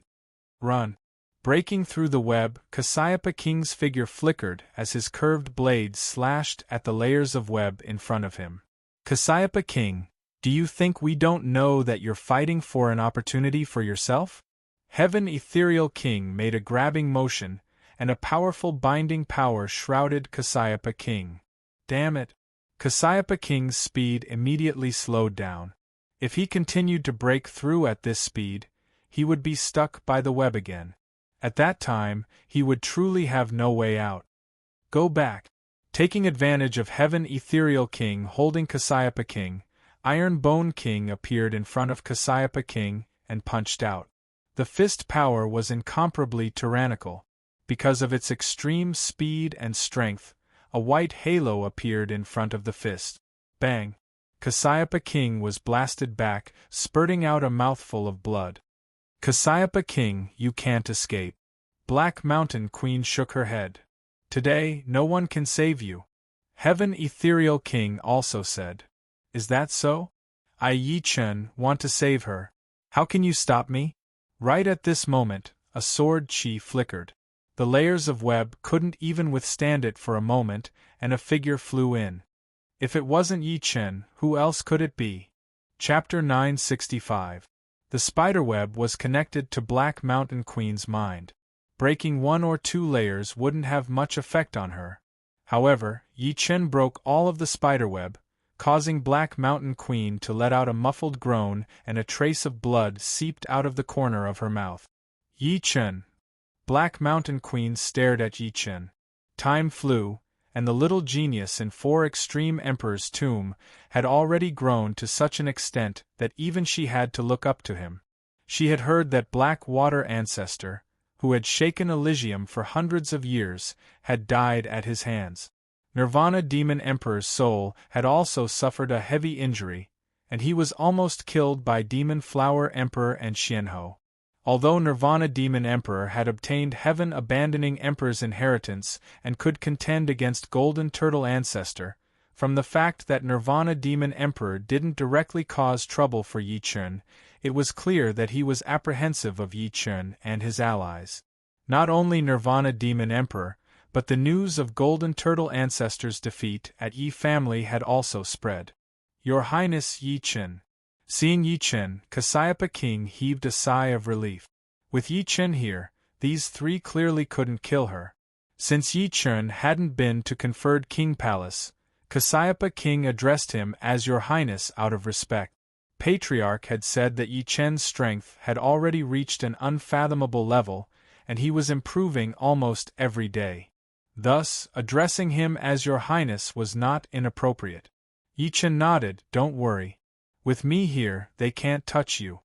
A: Run! Breaking through the web, Cassiopeia King's figure flickered as his curved blades slashed at the layers of web in front of him. Cassiopeia King, do you think we don't know that you're fighting for an opportunity for yourself? Heaven Ethereal King made a grabbing motion, and a powerful binding power shrouded Cassiopeia King. Damn it! Cassiopeia King's speed immediately slowed down. If he continued to break through at this speed, he would be stuck by the web again. At that time, he would truly have no way out. Go back. Taking advantage of Heaven Ethereal King holding Cassiopeia King, Iron Bone King appeared in front of Cassiopeia King and punched out. The fist power was incomparably tyrannical. Because of its extreme speed and strength, a white halo appeared in front of the fist. Bang! Cassiopeia King was blasted back, spurting out a mouthful of blood. Cassiopeia King, you can't escape. Black Mountain Queen shook her head. Today, no one can save you. Heaven Ethereal King also said. Is that so? I, Yi Chen, want to save her. How can you stop me? Right at this moment, a sword chi flickered. The layers of web couldn't even withstand it for a moment, and a figure flew in. If it wasn't Yi Chen, who else could it be? Chapter 965. The spiderweb was connected to Black Mountain Queen's mind. Breaking one or two layers wouldn't have much effect on her. However, Yi Chen broke all of the spiderweb, causing Black Mountain Queen to let out a muffled groan, and a trace of blood seeped out of the corner of her mouth. Yi Chen. Black Mountain Queen stared at Yi Chen. Time flew, and the little genius in Four Extreme Emperor's tomb had already grown to such an extent that even she had to look up to him. She had heard that Black Water Ancestor, who had shaken Elysium for hundreds of years, had died at his hands. Nirvana Demon Emperor's soul had also suffered a heavy injury, and he was almost killed by Demon Flower Emperor and Xianhou. Although Nirvana Demon Emperor had obtained heaven-abandoning Emperor's inheritance and could contend against Golden Turtle Ancestor, from the fact that Nirvana Demon Emperor didn't directly cause trouble for Yi Chen, it was clear that he was apprehensive of Yi Chen and his allies. Not only Nirvana Demon Emperor, but the news of Golden Turtle Ancestor's defeat at Yi family had also spread. Your Highness Yi Chen. Seeing Yi Chen, Cassiopeia King heaved a sigh of relief. With Yi Chen here, these three clearly couldn't kill her. Since Yi Chen hadn't been to Conferred King Palace, Cassiopeia King addressed him as Your Highness out of respect. Patriarch had said that Yi Chen's strength had already reached an unfathomable level, and he was improving almost every day. Thus, addressing him as Your Highness was not inappropriate. Yi Chen nodded. Don't worry. With me here, they can't touch you.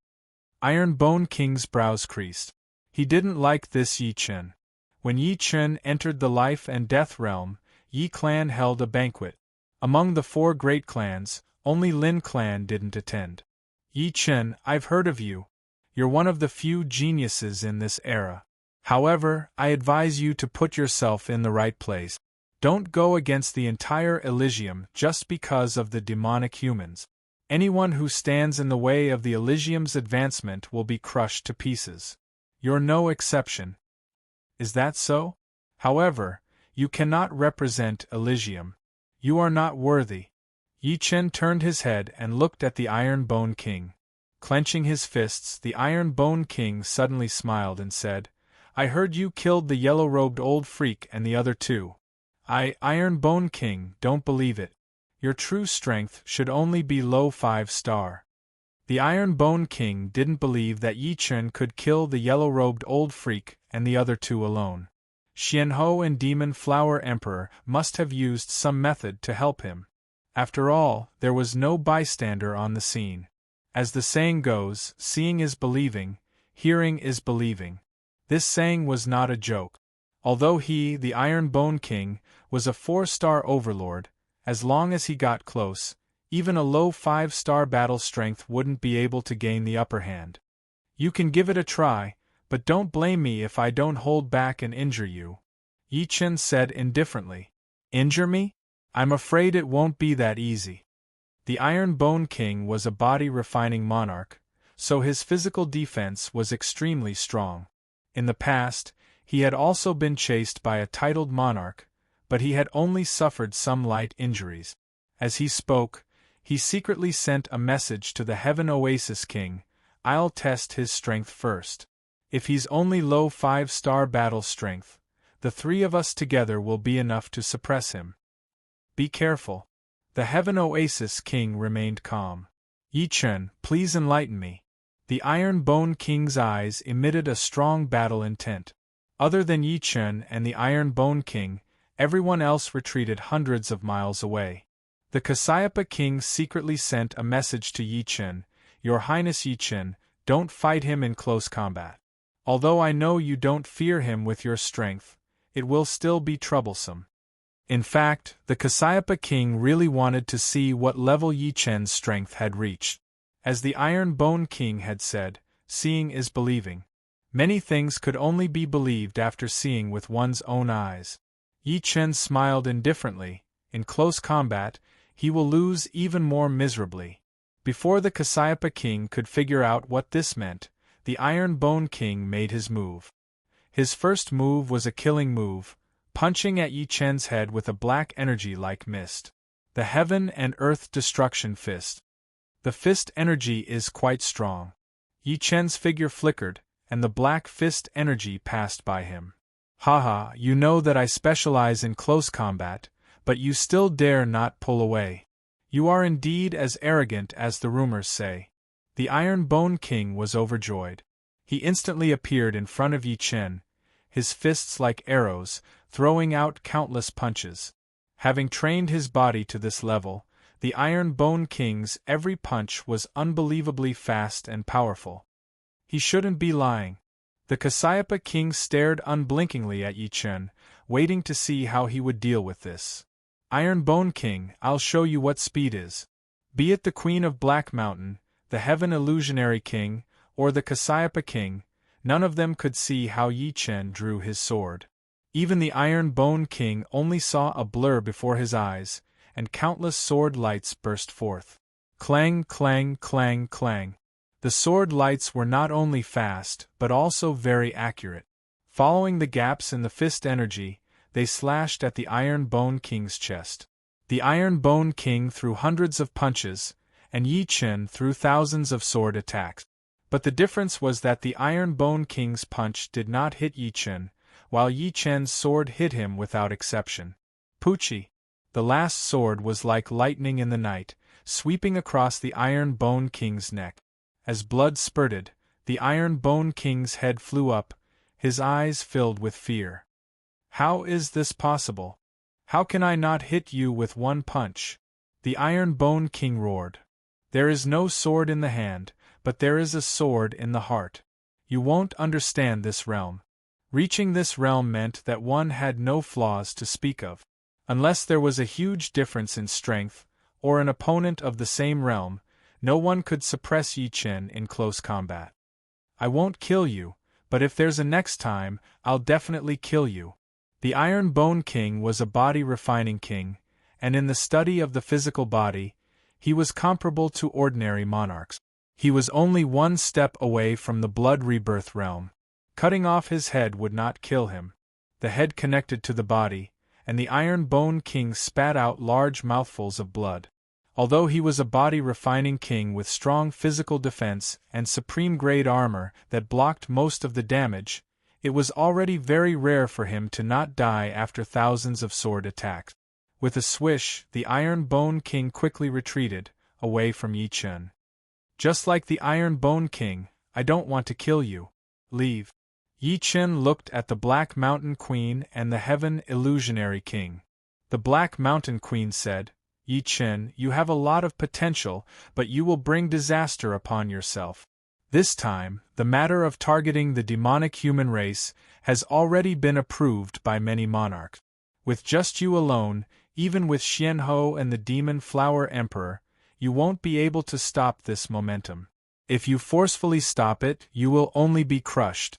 A: Iron Bone King's brows creased. He didn't like this Yi Chen. When Yi Chen entered the life and death realm, Yi clan held a banquet. Among the four great clans, only Lin clan didn't attend. Yi Chen, I've heard of you. You're one of the few geniuses in this era. However, I advise you to put yourself in the right place. Don't go against the entire Elysium just because of the demonic humans. Anyone who stands in the way of the Elysium's advancement will be crushed to pieces. You're no exception. Is that so? However, you cannot represent Elysium. You are not worthy. Yi Chen turned his head and looked at the Iron Bone King. Clenching his fists, the Iron Bone King suddenly smiled and said, I heard you killed the yellow-robed old freak and the other two. I, Iron Bone King, don't believe it. Your true strength should only be low 5-star. The Iron Bone King didn't believe that Yi Chen could kill the yellow-robed old freak and the other two alone. Xianhou and Demon Flower Emperor must have used some method to help him. After all, there was no bystander on the scene. As the saying goes, seeing is believing, hearing is believing. This saying was not a joke. Although he, the Iron Bone King, was a 4-star overlord, as long as he got close, even a low 5-star battle strength wouldn't be able to gain the upper hand. You can give it a try, but don't blame me if I don't hold back and injure you. Yi Chen said indifferently. Injure me? I'm afraid it won't be that easy. The Iron Bone King was a body-refining monarch, so his physical defense was extremely strong. In the past, he had also been chased by a titled monarch, but he had only suffered some light injuries. As he spoke, he secretly sent a message to the Heaven Oasis King, I'll test his strength first. If he's only low 5-star battle strength, the three of us together will be enough to suppress him. Be careful. The Heaven Oasis King remained calm. Yi Chen, please enlighten me. The Iron Bone King's eyes emitted a strong battle intent. Other than Yi Chen and the Iron Bone King, everyone else retreated hundreds of miles away. The Cassiopeia King secretly sent a message to Yi Chen, Your Highness Yi Chen, don't fight him in close combat. Although I know you don't fear him with your strength, it will still be troublesome. In fact, the Cassiopeia King really wanted to see what level Yi Chen's strength had reached. As the Iron Bone King had said, seeing is believing. Many things could only be believed after seeing with one's own eyes. Yi Chen smiled indifferently. In close combat, he will lose even more miserably. Before the Cassiopeia King could figure out what this meant, the Iron Bone King made his move. His first move was a killing move, punching at Yi Chen's head with a black energy like mist. The Heaven and Earth Destruction Fist. The fist energy is quite strong. Yi Chen's figure flickered, and the black fist energy passed by him. Haha, you know that I specialize in close combat, but you still dare not pull away. You are indeed as arrogant as the rumors say. The Iron Bone King was overjoyed. He instantly appeared in front of Yi Chen, his fists like arrows, throwing out countless punches. Having trained his body to this level, the Iron Bone King's every punch was unbelievably fast and powerful. He shouldn't be lying. The Cassiopeia King stared unblinkingly at Yi Chen, waiting to see how he would deal with this. Iron Bone King, I'll show you what speed is. Be it the Queen of Black Mountain, the Heaven Illusionary King, or the Cassiopeia King, none of them could see how Yi Chen drew his sword. Even the Iron Bone King only saw a blur before his eyes, and countless sword lights burst forth. Clang, clang, clang, clang. The sword lights were not only fast, but also very accurate. Following the gaps in the fist energy, they slashed at the Iron Bone King's chest. The Iron Bone King threw hundreds of punches, and Yi Chen threw thousands of sword attacks. But the difference was that the Iron Bone King's punch did not hit Yi Chen, while Yi Chen's sword hit him without exception. Poochie! The last sword was like lightning in the night, sweeping across the Iron Bone King's neck. As blood spurted, the Iron Bone King's head flew up, his eyes filled with fear. How is this possible? How can I not hit you with one punch? The Iron Bone King roared. There is no sword in the hand, but there is a sword in the heart. You won't understand this realm. Reaching this realm meant that one had no flaws to speak of. Unless there was a huge difference in strength, or an opponent of the same realm, no one could suppress Yi Chen in close combat. I won't kill you, but if there's a next time, I'll definitely kill you. The Iron Bone King was a body-refining king, and in the study of the physical body, he was comparable to ordinary monarchs. He was only one step away from the blood rebirth realm. Cutting off his head would not kill him. The head connected to the body, and the Iron Bone King spat out large mouthfuls of blood. Although he was a body-refining king with strong physical defense and supreme-grade armor that blocked most of the damage, it was already very rare for him to not die after thousands of sword attacks. With a swish, the Iron Bone King quickly retreated, away from Yi Chen. Just like the Iron Bone King, I don't want to kill you. Leave. Yi Chen looked at the Black Mountain Queen and the Heaven Illusionary King. The Black Mountain Queen said, Yi Chen, you have a lot of potential, but you will bring disaster upon yourself. This time, the matter of targeting the demonic human race has already been approved by many monarchs. With just you alone, even with Xianhou and the Demon Flower Emperor, you won't be able to stop this momentum. If you forcefully stop it, you will only be crushed.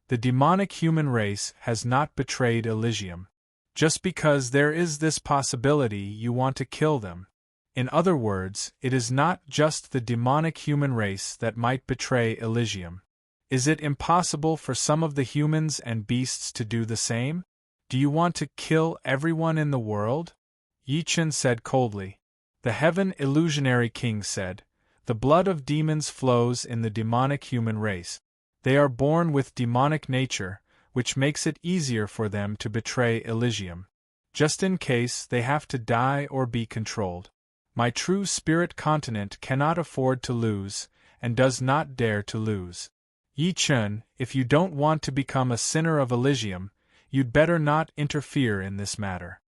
A: The demonic human race has not betrayed Elysium. Just because there is this possibility, you want to kill them. In other words, it is not just the demonic human race that might betray Elysium. Is it impossible for some of the humans and beasts to do the same? Do you want to kill everyone in the world? Yi Chen said coldly. The Heaven Illusionary King said, The blood of demons flows in the demonic human race. They are born with demonic nature, which makes it easier for them to betray Elysium. Just in case they have to die or be controlled. My true spirit continent cannot afford to lose, and does not dare to lose. Yi Chun, if you don't want to become a sinner of Elysium, you'd better not interfere in this matter.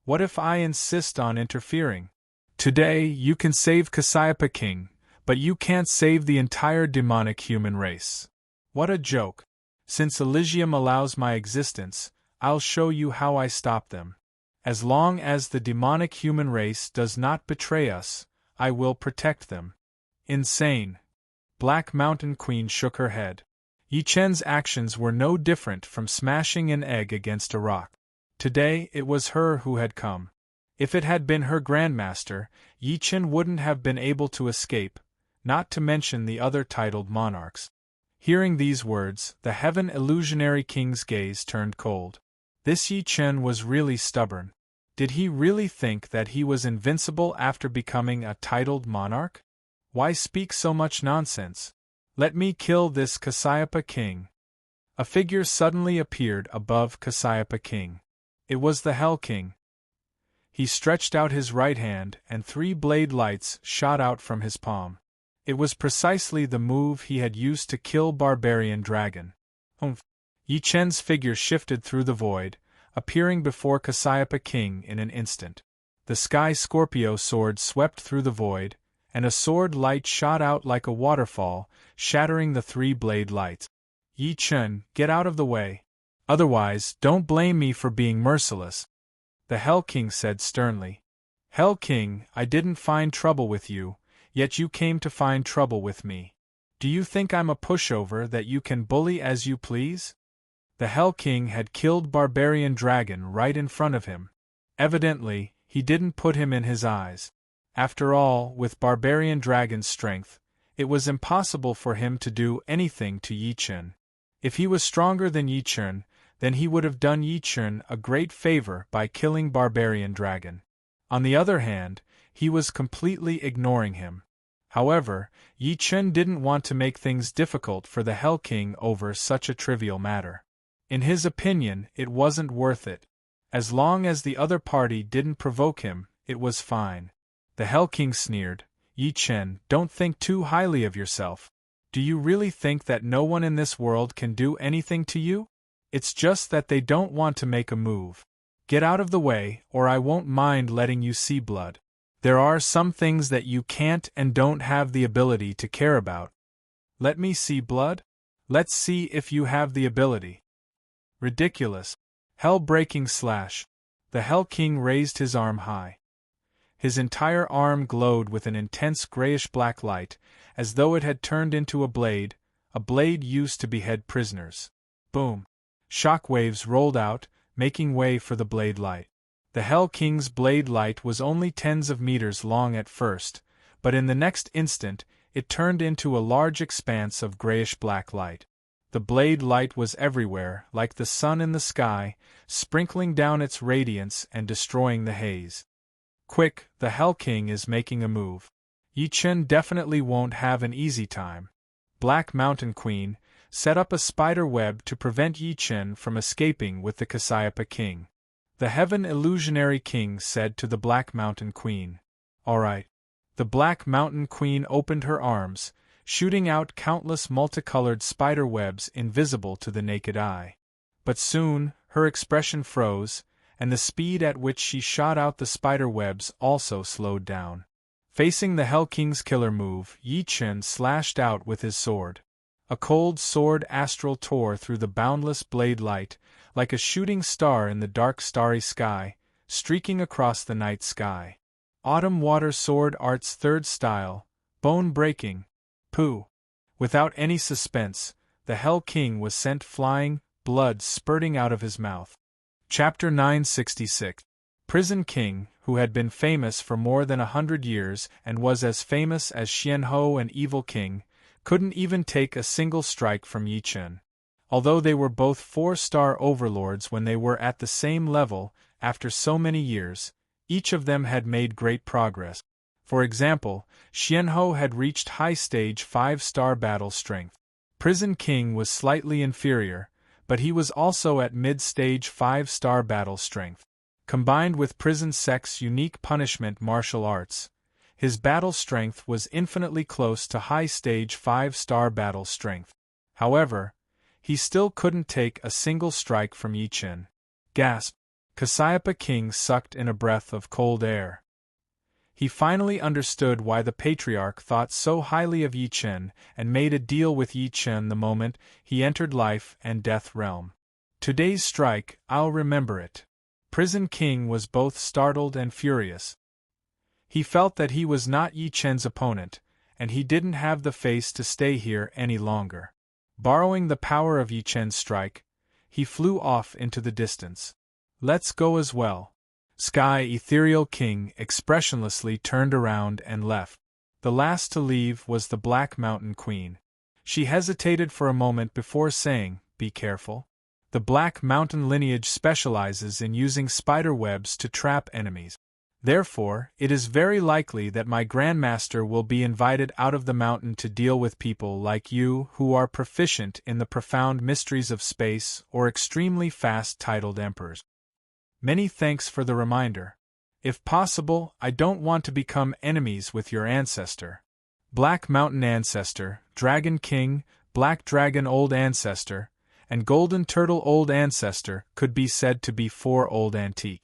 A: What if I insist on interfering? Today, you can save Cassiopeia King, but you can't save the entire demonic human race. What a joke. Since Elysium allows my existence, I'll show you how I stop them. As long as the demonic human race does not betray us, I will protect them. Insane. Black Mountain Queen shook her head. Yi Chen's actions were no different from smashing an egg against a rock. Today it was her who had come. If it had been her grandmaster, Yi Chen wouldn't have been able to escape, not to mention the other titled monarchs. Hearing these words, the Heaven Illusionary King's gaze turned cold. This Yi Chen was really stubborn. Did he really think that he was invincible after becoming a titled monarch? Why speak so much nonsense? Let me kill this Cassiopeia King. A figure suddenly appeared above Cassiopeia King. It was the Hell King. He stretched out his right hand and 3 blade lights shot out from his palm. It was precisely the move he had used to kill Barbarian Dragon. Humph! Yi Chen's figure shifted through the void, appearing before Cassiopeia King in an instant. The Sky Scorpio sword swept through the void, and a sword light shot out like a waterfall, shattering the 3 blade lights. Yi Chen, get out of the way. Otherwise, don't blame me for being merciless. The Hell King said sternly. Hell King, I didn't find trouble with you, yet you came to find trouble with me. Do you think I'm a pushover that you can bully as you please? The Hell King had killed Barbarian Dragon right in front of him. Evidently, he didn't put him in his eyes. After all, with Barbarian Dragon's strength, it was impossible for him to do anything to Yi Chen. If he was stronger than Yi Chen, then he would have done Yi Chen a great favor by killing Barbarian Dragon. On the other hand, he was completely ignoring him. However, Yi Chen didn't want to make things difficult for the Hell King over such a trivial matter. In his opinion, it wasn't worth it. As long as the other party didn't provoke him, it was fine. The Hell King sneered, Yi Chen, don't think too highly of yourself. Do you really think that no one in this world can do anything to you? It's just that they don't want to make a move. Get out of the way, or I won't mind letting you see blood. There are some things that you can't and don't have the ability to care about. Let me see blood? Let's see if you have the ability. Ridiculous. Hell-breaking slash. The Hell King raised his arm high. His entire arm glowed with an intense grayish-black light, as though it had turned into a blade used to behead prisoners. Boom. Shock waves rolled out, making way for the blade light. The Hell King's blade light was only tens of meters long at first, but in the next instant, it turned into a large expanse of grayish-black light. The blade light was everywhere, like the sun in the sky, sprinkling down its radiance and destroying the haze. Quick, the Hell King is making a move. Yi Chen definitely won't have an easy time. Black Mountain Queen, set up a spider web to prevent Yi Chen from escaping with the Cassiopeia King. The Heaven Illusionary King said to the Black Mountain Queen. All right. The Black Mountain Queen opened her arms, shooting out countless multicolored spider webs invisible to the naked eye. But soon, her expression froze, and the speed at which she shot out the spider webs also slowed down. Facing the Hell King's killer move, Yi Chen slashed out with his sword. A cold sword astral tore through the boundless blade light, like a shooting star in the dark starry sky, streaking across the night sky. Autumn Water Sword Art's third style, bone-breaking. Pooh! Without any suspense, the Hell King was sent flying, blood spurting out of his mouth. Chapter 966. Prison King, who had been famous for more than 100 years and was as famous as Xianhou and Evil King, couldn't even take a single strike from Yi Chen. Although they were both 4-star overlords when they were at the same level, after so many years, each of them had made great progress. For example, Xianhou had reached high stage 5-star battle strength. Prison King was slightly inferior, but he was also at mid-stage 5-star battle strength. Combined with prison sect's unique punishment martial arts, his battle strength was infinitely close to high stage 5-star battle strength. However, he still couldn't take a single strike from Yi Chen. Gasp! Cassiopeia King sucked in a breath of cold air. He finally understood why the patriarch thought so highly of Yi Chen and made a deal with Yi Chen the moment he entered life and death realm. Today's strike, I'll remember it. Prison King was both startled and furious. He felt that he was not Yi Chen's opponent, and he didn't have the face to stay here any longer. Borrowing the power of Yi Chen's strike, he flew off into the distance. Let's go as well. Sky Ethereal King expressionlessly turned around and left. The last to leave was the Black Mountain Queen. She hesitated for a moment before saying, "Be careful. The Black Mountain lineage specializes in using spider webs to trap enemies. Therefore, it is very likely that my Grandmaster will be invited out of the mountain to deal with people like you who are proficient in the profound mysteries of space or extremely fast-titled emperors. Many thanks for the reminder. If possible, I don't want to become enemies with your ancestor. Black Mountain Ancestor, Dragon King, Black Dragon Old Ancestor, and Golden Turtle Old Ancestor could be said to be 4 old antique.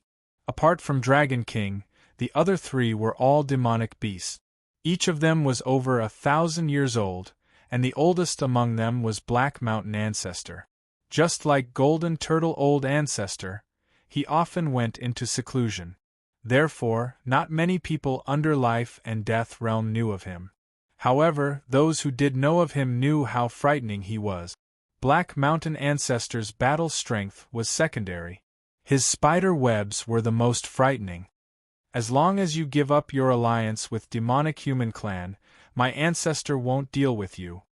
A: Apart from Dragon King, the other 3 were all demonic beasts. Each of them was over 1,000 years old, and the oldest among them was Black Mountain Ancestor. Just like Golden Turtle Old Ancestor, he often went into seclusion. Therefore, not many people under life and death realm knew of him. However, those who did know of him knew how frightening he was. Black Mountain Ancestor's battle strength was secondary. His spider webs were the most frightening. As long as you give up your alliance with demonic human clan, my ancestor won't deal with you.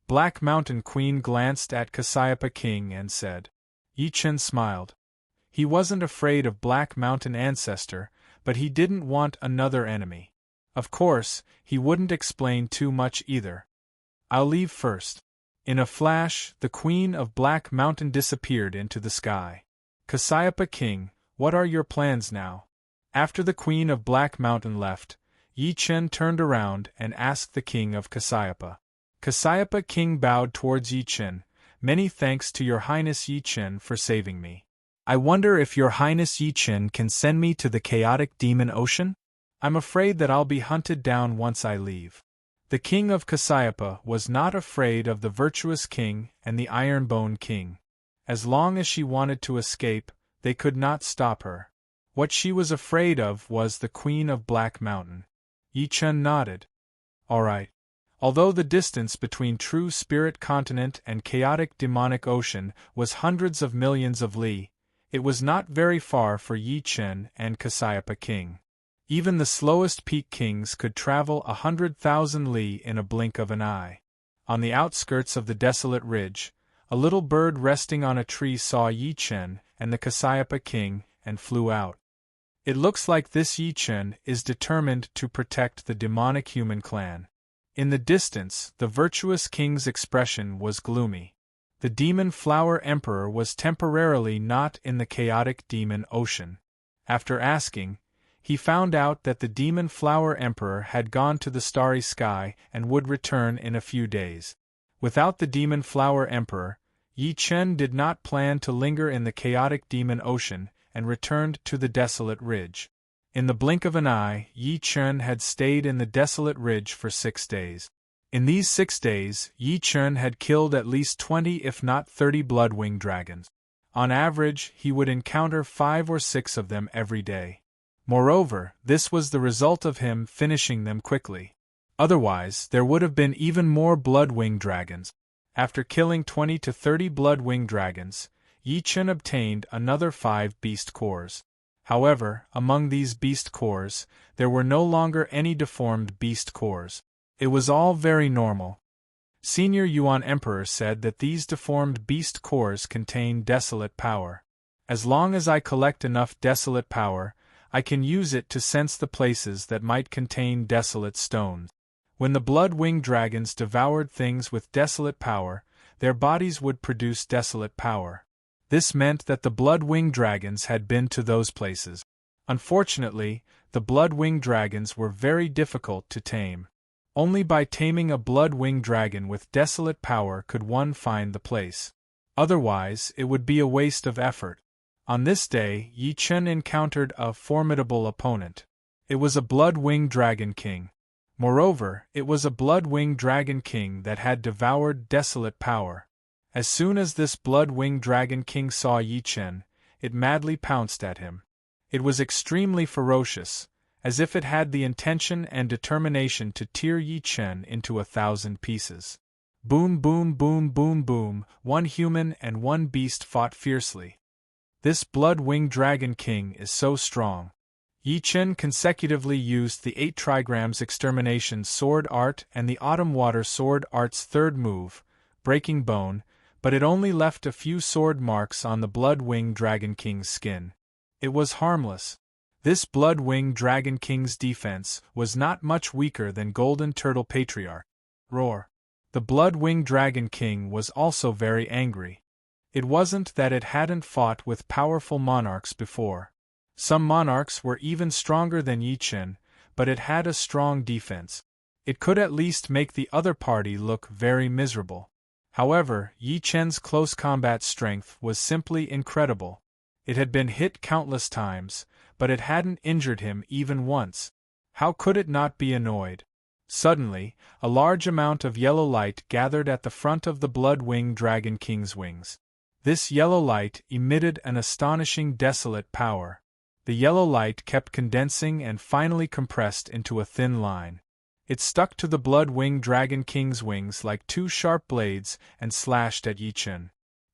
A: Black Mountain Queen glanced at Cassiopeia King and said. Yi Chen smiled. He wasn't afraid of Black Mountain Ancestor, but he didn't want another enemy. Of course, he wouldn't explain too much either. I'll leave first. In a flash, the Queen of Black Mountain disappeared into the sky. Cassiopeia King, what are your plans now? After the Queen of Black Mountain left, Yi Chen turned around and asked the King of Cassiopeia. Cassiopeia King bowed towards Yi Chen. Many thanks to Your Highness Yi Chen for saving me. I wonder if Your Highness Yi Chen can send me to the chaotic demon ocean? I'm afraid that I'll be hunted down once I leave. The King of Cassiopeia was not afraid of the virtuous king and the iron-bone king. As long as she wanted to escape, they could not stop her. What she was afraid of was the Queen of Black Mountain. Yi Chen nodded. All right. Although the distance between True Spirit Continent and chaotic demonic ocean was hundreds of millions of li, it was not very far for Yi Chen and Cassiopeia King. Even the slowest peak kings could travel 100,000 li in a blink of an eye. On the outskirts of the desolate ridge, a little bird resting on a tree saw Yi Chen and the Cassiopeia King and flew out. It looks like this Yi Chen is determined to protect the demonic human clan. In the distance, the virtuous king's expression was gloomy. The Demon Flower Emperor was temporarily not in the chaotic demon ocean. After asking, he found out that the Demon Flower Emperor had gone to the starry sky and would return in a few days. Without the Demon Flower Emperor, Yi Chen did not plan to linger in the chaotic demon ocean and returned to the desolate ridge. In the blink of an eye, Yi Chen had stayed in the desolate ridge for 6 days. In these 6 days, Yi Chen had killed at least 20 if not 30 blood-winged dragons. On average, he would encounter 5 or 6 of them every day. Moreover, this was the result of him finishing them quickly. Otherwise, there would have been even more blood-winged dragons. After killing 20 to 30 blood-winged dragons, Yi Chen obtained another 5 beast cores. However, among these beast cores, there were no longer any deformed beast cores. It was all very normal. Senior Yuan Emperor said that these deformed beast cores contain desolate power. As long as I collect enough desolate power, I can use it to sense the places that might contain desolate stones. When the blood-winged dragons devoured things with desolate power, their bodies would produce desolate power. This meant that the blood-winged dragons had been to those places. Unfortunately, the blood-winged dragons were very difficult to tame. Only by taming a blood-winged dragon with desolate power could one find the place. Otherwise, it would be a waste of effort. On this day, Yi Chen encountered a formidable opponent. It was a blood-winged dragon king. Moreover, it was a blood-winged dragon king that had devoured desolate power. As soon as this blood-winged dragon king saw Yi Chen, it madly pounced at him. It was extremely ferocious, as if it had the intention and determination to tear Yi Chen into 1,000 pieces. Boom, boom, boom, boom, boom, one human and one beast fought fiercely. This blood-winged dragon king is so strong. Yi Chen consecutively used the 8 trigrams extermination sword art and the autumn water sword art's third move, breaking bone, but it only left a few sword marks on the blood-winged dragon king's skin. It was harmless. This blood-winged dragon king's defense was not much weaker than Golden Turtle Patriarch. Roar. The blood-winged dragon king was also very angry. It wasn't that it hadn't fought with powerful monarchs before. Some monarchs were even stronger than Yi Chen, but it had a strong defense. It could at least make the other party look very miserable. However, Yi Chen's close combat strength was simply incredible. It had been hit countless times, but it hadn't injured him even once. How could it not be annoyed? Suddenly, a large amount of yellow light gathered at the front of the blood-winged dragon king's wings. This yellow light emitted an astonishing desolate power. The yellow light kept condensing and finally compressed into a thin line. It stuck to the blood-winged dragon king's wings like 2 sharp blades and slashed at Yi Chen.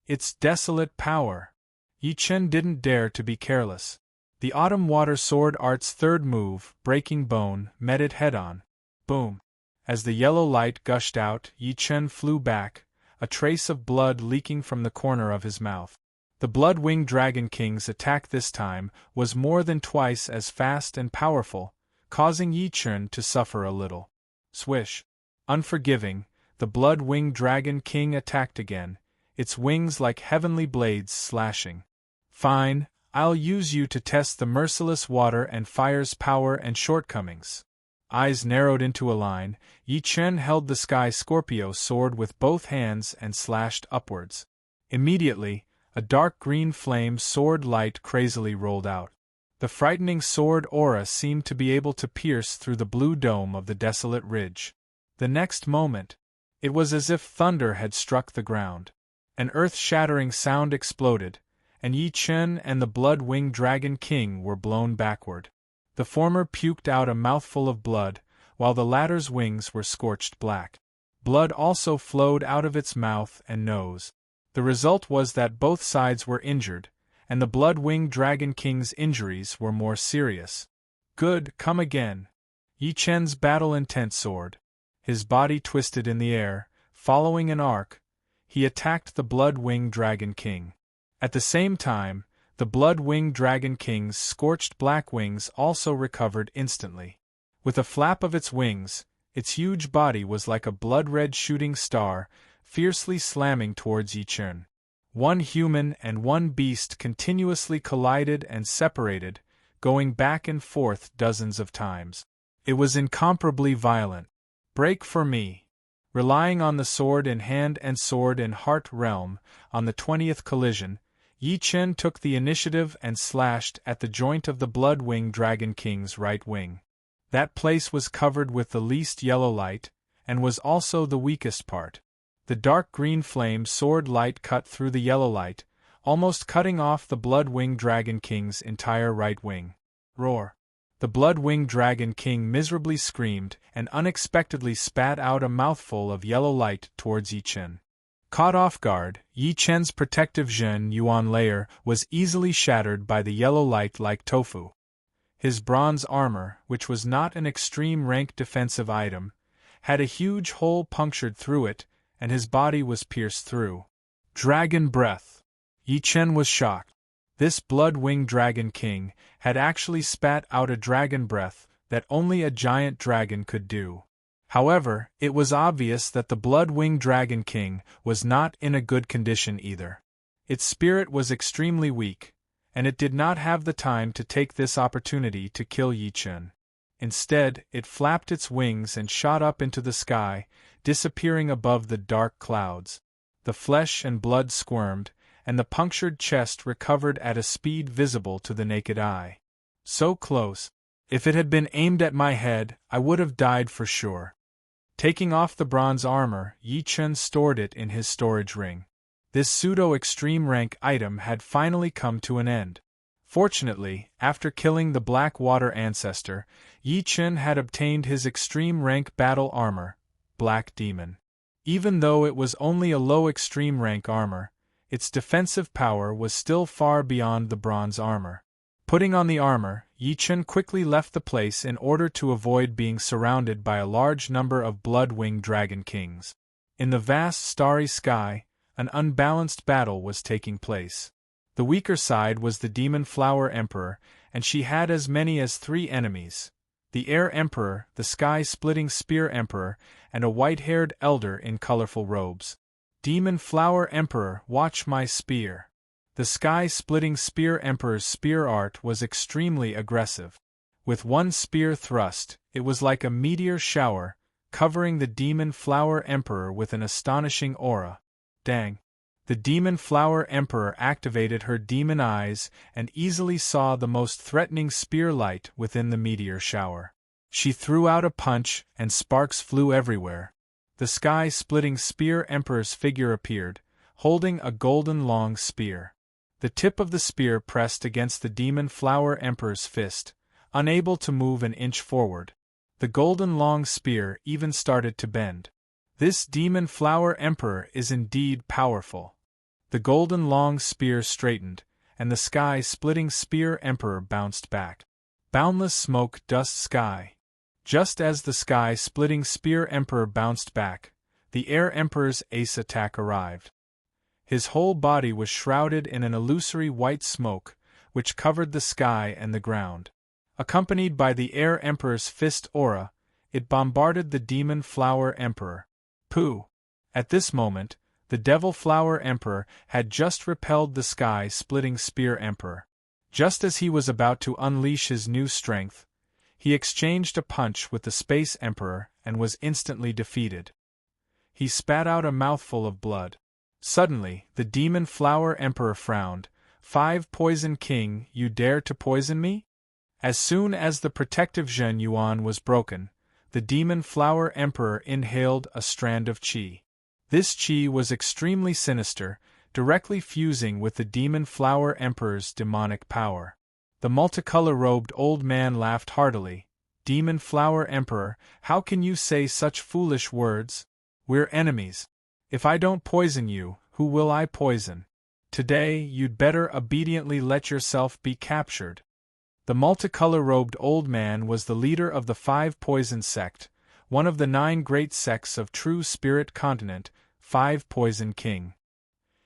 A: Its desolate power! Yi Chen didn't dare to be careless. The autumn water sword art's third move, breaking bone, met it head-on. Boom! As the yellow light gushed out, Yi Chen flew back, a trace of blood leaking from the corner of his mouth. The blood-winged dragon king's attack this time was more than twice as fast and powerful, causing Yi Chen to suffer a little. Swish! Unforgiving, the blood-winged dragon king attacked again, its wings like heavenly blades slashing. Fine, I'll use you to test the merciless water and fire's power and shortcomings. Eyes narrowed into a line, Yi Chen held the Sky Scorpio sword with both hands and slashed upwards. Immediately, a dark green flame sword light crazily rolled out. The frightening sword aura seemed to be able to pierce through the blue dome of the desolate ridge. The next moment, it was as if thunder had struck the ground. An earth-shattering sound exploded, and Yi Chen and the blood-winged dragon king were blown backward. The former puked out a mouthful of blood, while the latter's wings were scorched black. Blood also flowed out of its mouth and nose. The result was that both sides were injured, and the blood-winged dragon king's injuries were more serious. Good, come again. Yi Chen's battle-intent soared. His body twisted in the air, following an arc. He attacked the blood-winged dragon king. At the same time, the blood-winged dragon king's scorched black wings also recovered instantly. With a flap of its wings, its huge body was like a blood-red shooting star, fiercely slamming towards Yi Chen. One human and one beast continuously collided and separated, going back and forth dozens of times. It was incomparably violent. Break for me. Relying on the sword in hand and sword in heart realm, on the 20th collision, Yi Chen took the initiative and slashed at the joint of the blood-winged dragon king's right wing. That place was covered with the least yellow light, and was also the weakest part. The dark green flame sword light cut through the yellow light, almost cutting off the blood-winged dragon king's entire right wing. Roar! The blood-winged dragon king miserably screamed and unexpectedly spat out a mouthful of yellow light towards Yi Chen. Caught off guard, Yi Chen's protective Zhen Yuan layer was easily shattered by the yellow light like tofu. His bronze armor, which was not an extreme rank defensive item, had a huge hole punctured through it, and his body was pierced through. Dragon breath! Yi Chen was shocked. This blood-winged dragon king had actually spat out a dragon breath that only a giant dragon could do. However, it was obvious that the blood-winged dragon king was not in a good condition either. Its spirit was extremely weak, and it did not have the time to take this opportunity to kill Yi Chun. Instead, it flapped its wings and shot up into the sky, disappearing above the dark clouds. The flesh and blood squirmed, and the punctured chest recovered at a speed visible to the naked eye. So close! If it had been aimed at my head, I would have died for sure. Taking off the bronze armor, Yi Chun stored it in his storage ring. This pseudo-extreme rank item had finally come to an end. Fortunately, after killing the Black Water ancestor, Yi Chun had obtained his extreme rank battle armor, Black Demon. Even though it was only a low extreme rank armor, its defensive power was still far beyond the bronze armor. Putting on the armor, Yi Chun quickly left the place in order to avoid being surrounded by a large number of blood-winged dragon kings. In the vast starry sky, an unbalanced battle was taking place. The weaker side was the Demon Flower Emperor, and she had as many as 3 enemies: the Air Emperor, the Sky-Splitting Spear Emperor, and a white-haired elder in colorful robes. Demon Flower Emperor, watch my spear! The Sky-Splitting Spear Emperor's spear art was extremely aggressive. With one spear thrust, it was like a meteor shower, covering the Demon Flower Emperor with an astonishing aura. Dang! The Demon Flower Emperor activated her demon eyes and easily saw the most threatening spear light within the meteor shower. She threw out a punch, and sparks flew everywhere. The Sky-Splitting Spear Emperor's figure appeared, holding a golden long spear. The tip of the spear pressed against the Demon Flower Emperor's fist, unable to move an inch forward. The golden long spear even started to bend. This Demon Flower Emperor is indeed powerful. The golden long spear straightened, and the Sky-Splitting Spear Emperor bounced back. Boundless smoke dust sky. Just as the Sky-Splitting Spear Emperor bounced back, the Air Emperor's ace attack arrived. His whole body was shrouded in an illusory white smoke, which covered the sky and the ground. Accompanied by the Air Emperor's fist aura, it bombarded the Demon Flower Emperor. Pooh! At this moment, the Devil Flower Emperor had just repelled the Sky-Splitting Spear Emperor. Just as he was about to unleash his new strength, he exchanged a punch with the Space Emperor and was instantly defeated. He spat out a mouthful of blood. Suddenly, the Demon Flower Emperor frowned. 5 Poison King, you dare to poison me? As soon as the protective Zhen Yuan was broken, the Demon Flower Emperor inhaled a strand of qi. This qi was extremely sinister, directly fusing with the Demon Flower Emperor's demonic power. The multicolor-robed old man laughed heartily. Demon Flower Emperor, how can you say such foolish words? We're enemies. If I don't poison you, who will I poison? Today, you'd better obediently let yourself be captured. The multicolor-robed old man was the leader of the 5 Poison Sect, one of the 9 great sects of True Spirit Continent, 5 Poison King.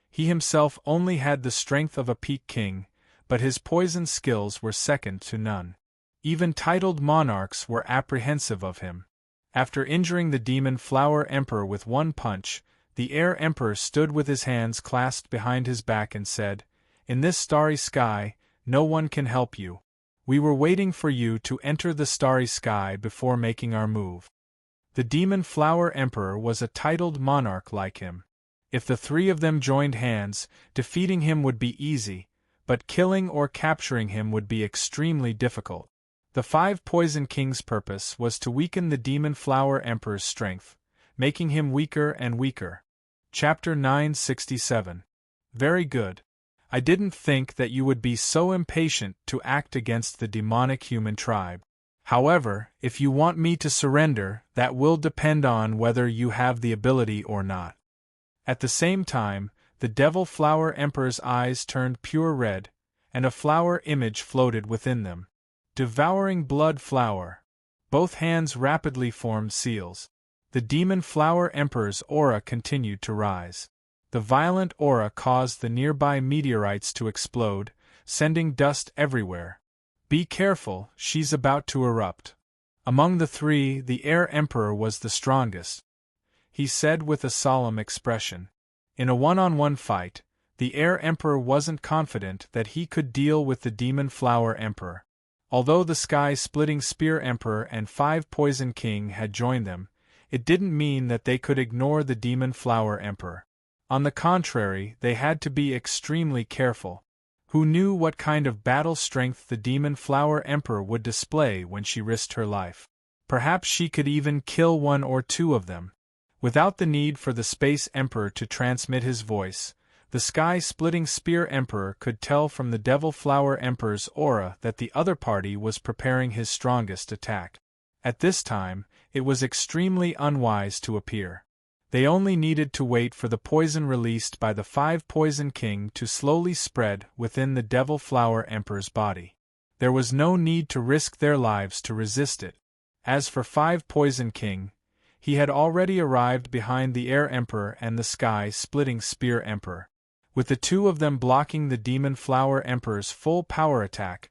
A: He himself only had the strength of a Peak King, but his poison skills were second to none. Even titled monarchs were apprehensive of him. After injuring the Demon Flower Emperor with one punch, the Air Emperor stood with his hands clasped behind his back and said, "In this starry sky, no one can help you. We were waiting for you to enter the starry sky before making our move." The Demon Flower Emperor was a titled monarch like him. If the 3 of them joined hands, defeating him would be easy, but killing or capturing him would be extremely difficult. The 5 Poison King's purpose was to weaken the Demon Flower Emperor's strength, making him weaker and weaker. Chapter 967. Very good. I didn't think that you would be so impatient to act against the demonic human tribe. However, if you want me to surrender, that will depend on whether you have the ability or not. At the same time, the Devil Flower Emperor's eyes turned pure red, and a flower image floated within them. Devouring Blood Flower. Both hands rapidly formed seals. The Demon Flower Emperor's aura continued to rise. The violent aura caused the nearby meteorites to explode, sending dust everywhere. Be careful, she's about to erupt. Among the 3, the Air Emperor was the strongest. He said with a solemn expression. In a one-on-one fight, The Air Emperor wasn't confident that he could deal with the Demon Flower Emperor. Although the Sky-Splitting Spear Emperor and 5 Poison King had joined them, it didn't mean that they could ignore the Demon Flower Emperor. On the contrary, they had to be extremely careful. Who knew what kind of battle strength the Demon Flower Emperor would display when she risked her life? Perhaps she could even kill 1 or 2 of them. Without the need for the Space Emperor to transmit his voice, the Sky-Splitting Spear Emperor could tell from the Devil Flower Emperor's aura that the other party was preparing his strongest attack. At this time, it was extremely unwise to appear. They only needed to wait for the poison released by the 5 Poison King to slowly spread within the Devil Flower Emperor's body. There was no need to risk their lives to resist it. As for 5 Poison King, he had already arrived behind the Air Emperor and the Sky-Splitting Spear Emperor. With the 2 of them blocking the Demon Flower Emperor's full power attack,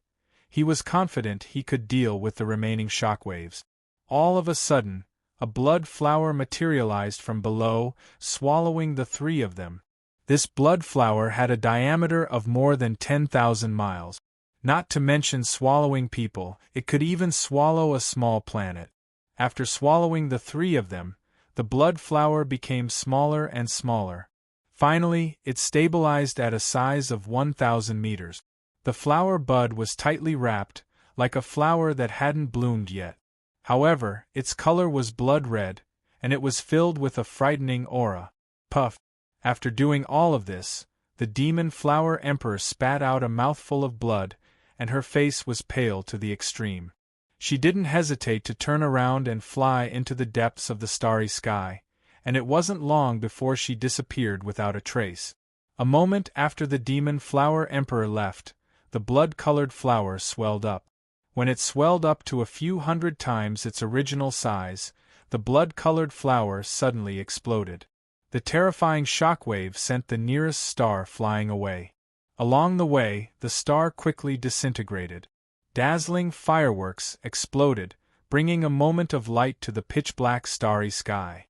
A: he was confident he could deal with the remaining shockwaves. All of a sudden, a blood flower materialized from below, swallowing the 3 of them. This blood flower had a diameter of more than 10,000 miles. Not to mention swallowing people, it could even swallow a small planet. After swallowing the 3 of them, the blood flower became smaller and smaller. Finally, it stabilized at a size of 1,000 meters. The flower bud was tightly wrapped, like a flower that hadn't bloomed yet. However, its color was blood red, and it was filled with a frightening aura. Puff! After doing all of this, the Demon Flower Emperor spat out a mouthful of blood, and her face was pale to the extreme. She didn't hesitate to turn around and fly into the depths of the starry sky, and it wasn't long before she disappeared without a trace. A moment after the Demon Flower Emperor left, the blood-colored flower swelled up. When it swelled up to a few hundred times its original size, the blood-colored flower suddenly exploded. The terrifying shockwave sent the nearest star flying away. Along the way, the star quickly disintegrated. Dazzling fireworks exploded, bringing a moment of light to the pitch-black starry sky.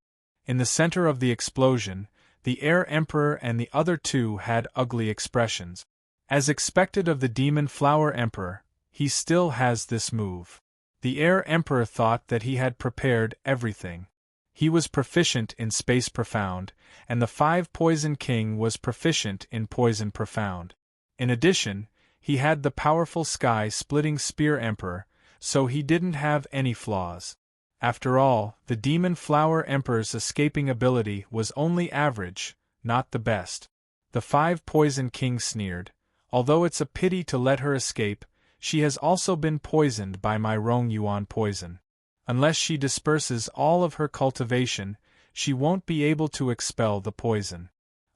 A: In the center of the explosion, the Air Emperor and the other 2 had ugly expressions. As expected of the Demon Flower Emperor, he still has this move. The Air Emperor thought that he had prepared everything. He was proficient in Space Profound, and the 5 Poison King was proficient in Poison Profound. In addition, he had the powerful Sky-Splitting Spear Emperor, so he didn't have any flaws. After all, the Demon Flower Emperor's escaping ability was only average, not the best. The 5 Poison King sneered, "Although it's a pity to let her escape, she has also been poisoned by my Rong Yuan poison. Unless she disperses all of her cultivation, she won't be able to expel the poison."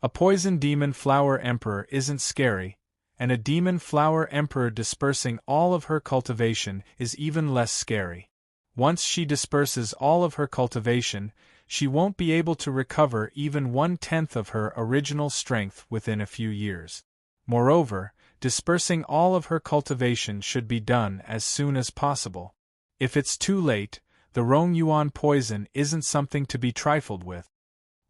A: A poison Demon Flower Emperor isn't scary, and a Demon Flower Emperor dispersing all of her cultivation is even less scary. Once she disperses all of her cultivation, she won't be able to recover even 1/10 of her original strength within a few years. Moreover, dispersing all of her cultivation should be done as soon as possible. If it's too late, the Rong Yuan poison isn't something to be trifled with.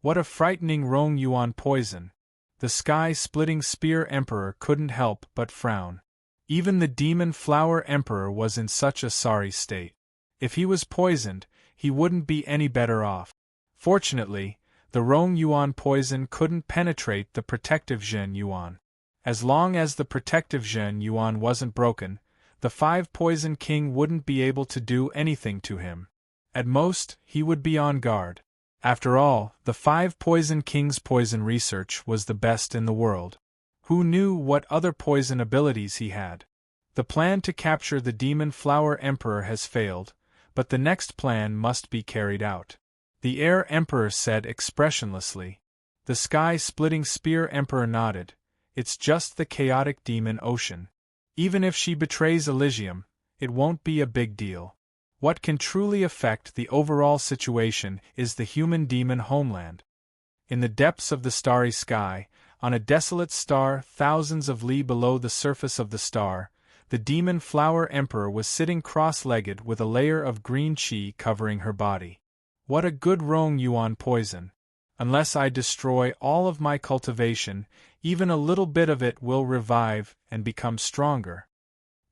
A: What a frightening Rong Yuan poison! The Sky-Splitting Spear Emperor couldn't help but frown. Even the Demon Flower Emperor was in such a sorry state. If he was poisoned, he wouldn't be any better off. Fortunately, the Rong Yuan poison couldn't penetrate the protective Zhen Yuan. As long as the protective Zhen Yuan wasn't broken, the 5 Poison King wouldn't be able to do anything to him. At most, he would be on guard. After all, the 5 Poison King's poison research was the best in the world. Who knew what other poison abilities he had? The plan to capture the Demon Flower Emperor has failed, but the next plan must be carried out. The Air Emperor said expressionlessly. The Sky-Splitting Spear Emperor nodded. It's just the chaotic demon ocean. Even if she betrays Elysium, it won't be a big deal. What can truly affect the overall situation is the human-demon homeland. In the depths of the starry sky, on a desolate star thousands of li below the surface of the star, the Demon Flower Emperor was sitting cross-legged with a layer of green qi covering her body. What a good Rong Yuan poison! Unless I destroy all of my cultivation, even a little bit of it will revive and become stronger."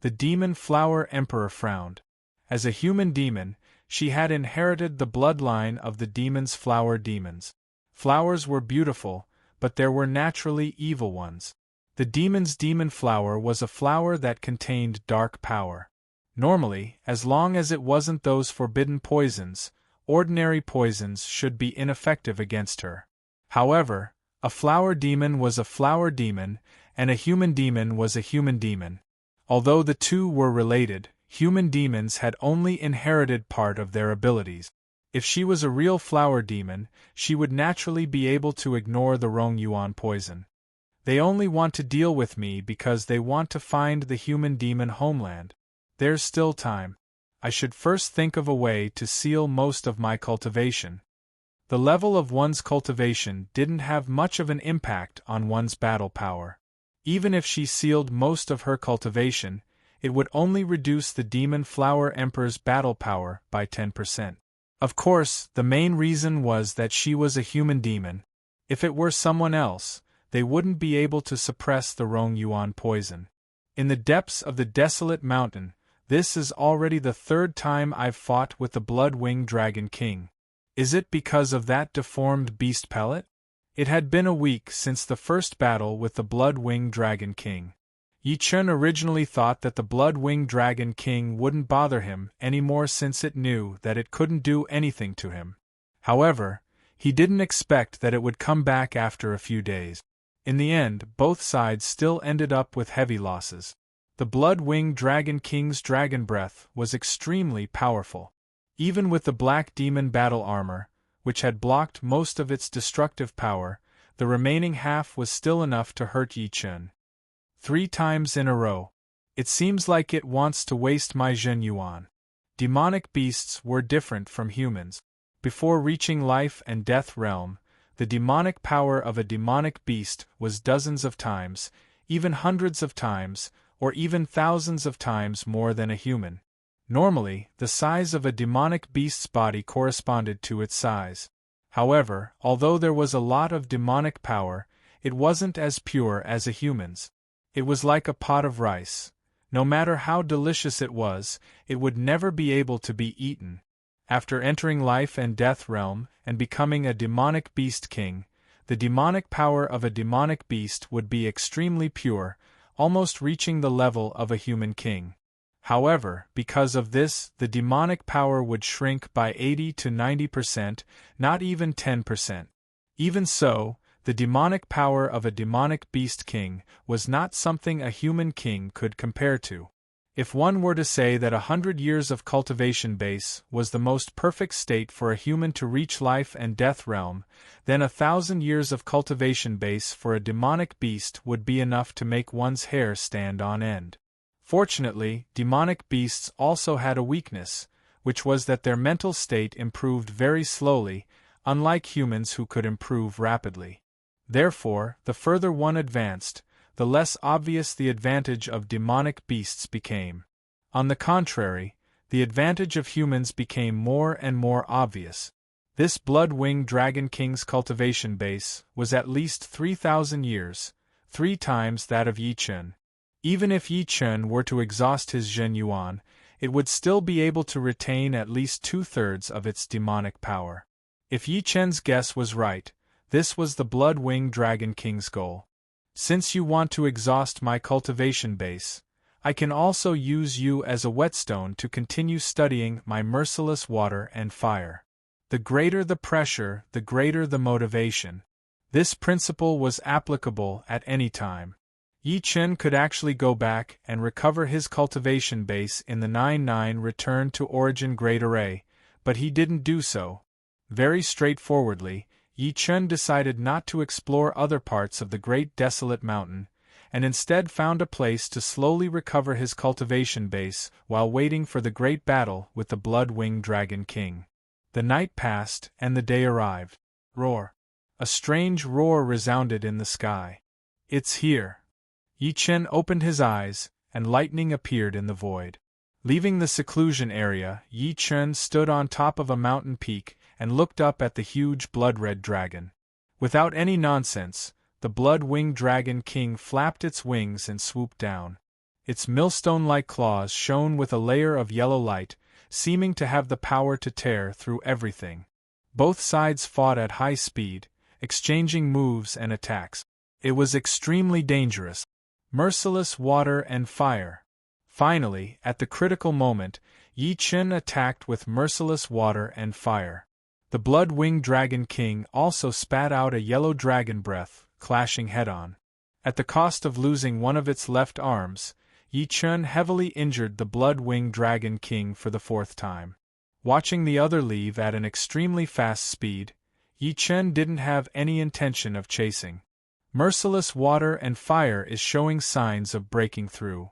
A: The demon flower emperor frowned. As a human demon, she had inherited the bloodline of the demon's flower demons. Flowers were beautiful, but there were naturally evil ones. The demon's demon flower was a flower that contained dark power. Normally, as long as it wasn't those forbidden poisons, ordinary poisons should be ineffective against her. However, a flower demon was a flower demon, and a human demon was a human demon. Although the two were related, human demons had only inherited part of their abilities. If she was a real flower demon, she would naturally be able to ignore the Rongyuan poison. They only want to deal with me because they want to find the human demon homeland. There's still time. I should first think of a way to seal most of my cultivation. The level of one's cultivation didn't have much of an impact on one's battle power. Even if she sealed most of her cultivation, it would only reduce the demon flower emperor's battle power by 10%. Of course, the main reason was that she was a human demon. If it were someone else, they wouldn't be able to suppress the Rongyuan poison. In the depths of the desolate mountain, this is already the third time I've fought with the Blood-Winged Dragon King. Is it because of that deformed beast pellet? It had been a week since the first battle with the Blood-Winged Dragon King. Yi Chun originally thought that the Blood-Winged Dragon King wouldn't bother him anymore since it knew that it couldn't do anything to him. However, he didn't expect that it would come back after a few days. In the end, both sides still ended up with heavy losses. The Blood-Winged Dragon King's dragon breath was extremely powerful. Even with the Black Demon battle armor, which had blocked most of its destructive power, the remaining half was still enough to hurt Yi Chun. 3 times in a row. It seems like it wants to waste my Zhen Yuan. Demonic beasts were different from humans. Before reaching life and death realm, the demonic power of a demonic beast was dozens of times, even hundreds of times, or even thousands of times more than a human. Normally, the size of a demonic beast's body corresponded to its size. However, although there was a lot of demonic power, it wasn't as pure as a human's. It was like a pot of rice. No matter how delicious it was, it would never be able to be eaten. After entering life and death realm and becoming a demonic beast king, the demonic power of a demonic beast would be extremely pure, almost reaching the level of a human king. However, because of this, the demonic power would shrink by 80 to 90%, not even 10%. Even so, the demonic power of a demonic beast king was not something a human king could compare to. If one were to say that 100 years of cultivation base was the most perfect state for a human to reach life and death realm, then 1,000 years of cultivation base for a demonic beast would be enough to make one's hair stand on end. Fortunately, demonic beasts also had a weakness, which was that their mental state improved very slowly, unlike humans who could improve rapidly. Therefore, the further one advanced, the less obvious the advantage of demonic beasts became. On the contrary, the advantage of humans became more and more obvious. This Blood-Winged Dragon King's cultivation base was at least 3,000 years, 3 times that of Yi Chun. Even if Yi Chun were to exhaust his Zhen Yuan, it would still be able to retain at least 2/3 of its demonic power. If Yi Chun's guess was right, this was the Blood-Winged Dragon King's goal. Since you want to exhaust my cultivation base, I can also use you as a whetstone to continue studying my merciless water and fire. The greater the pressure, the greater the motivation. This principle was applicable at any time. Yi Chun could actually go back and recover his cultivation base in the 9-9 Return to Origin Great Array, but he didn't do so. Very straightforwardly, Yi Chun decided not to explore other parts of the Great Desolate Mountain, and instead found a place to slowly recover his cultivation base while waiting for the great battle with the Blood-Winged Dragon King. The night passed, and the day arrived. Roar! A strange roar resounded in the sky. It's here! Yi Chun opened his eyes, and lightning appeared in the void. Leaving the seclusion area, Yi Chun stood on top of a mountain peak and looked up at the huge blood-red dragon. Without any nonsense, the blood-winged dragon king flapped its wings and swooped down. Its millstone-like claws shone with a layer of yellow light, seeming to have the power to tear through everything. Both sides fought at high speed, exchanging moves and attacks. It was extremely dangerous. Merciless water and fire. Finally, at the critical moment, Yi Chen attacked with merciless water and fire. The blood-winged dragon king also spat out a yellow dragon breath, clashing head-on. At the cost of losing one of its left arms, Yi Chen heavily injured the blood-winged dragon king for the fourth time. Watching the other leave at an extremely fast speed, Yi Chen didn't have any intention of chasing. Merciless water and fire is showing signs of breaking through.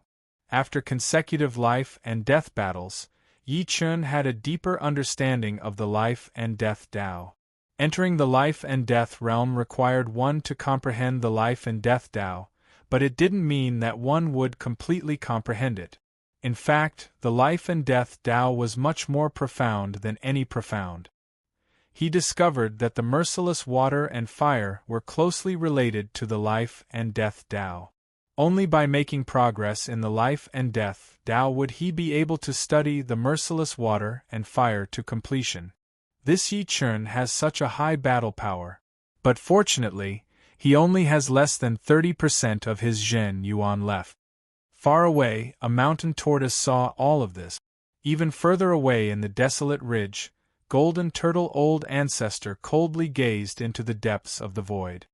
A: After consecutive life and death battles, Yi Chen had a deeper understanding of the life and death Tao. Entering the life and death realm required one to comprehend the life and death Tao, but it didn't mean that one would completely comprehend it. In fact, the life and death Tao was much more profound than any profound. He discovered that the merciless water and fire were closely related to the life and death Tao. Only by making progress in the life and death Tao would he be able to study the merciless water and fire to completion. This Yi Chen has such a high battle power. But fortunately, he only has less than 30% of his Zhen Yuan left. Far away, a mountain tortoise saw all of this. Even further away in the desolate ridge, Golden Turtle Old Ancestor coldly gazed into the depths of the void.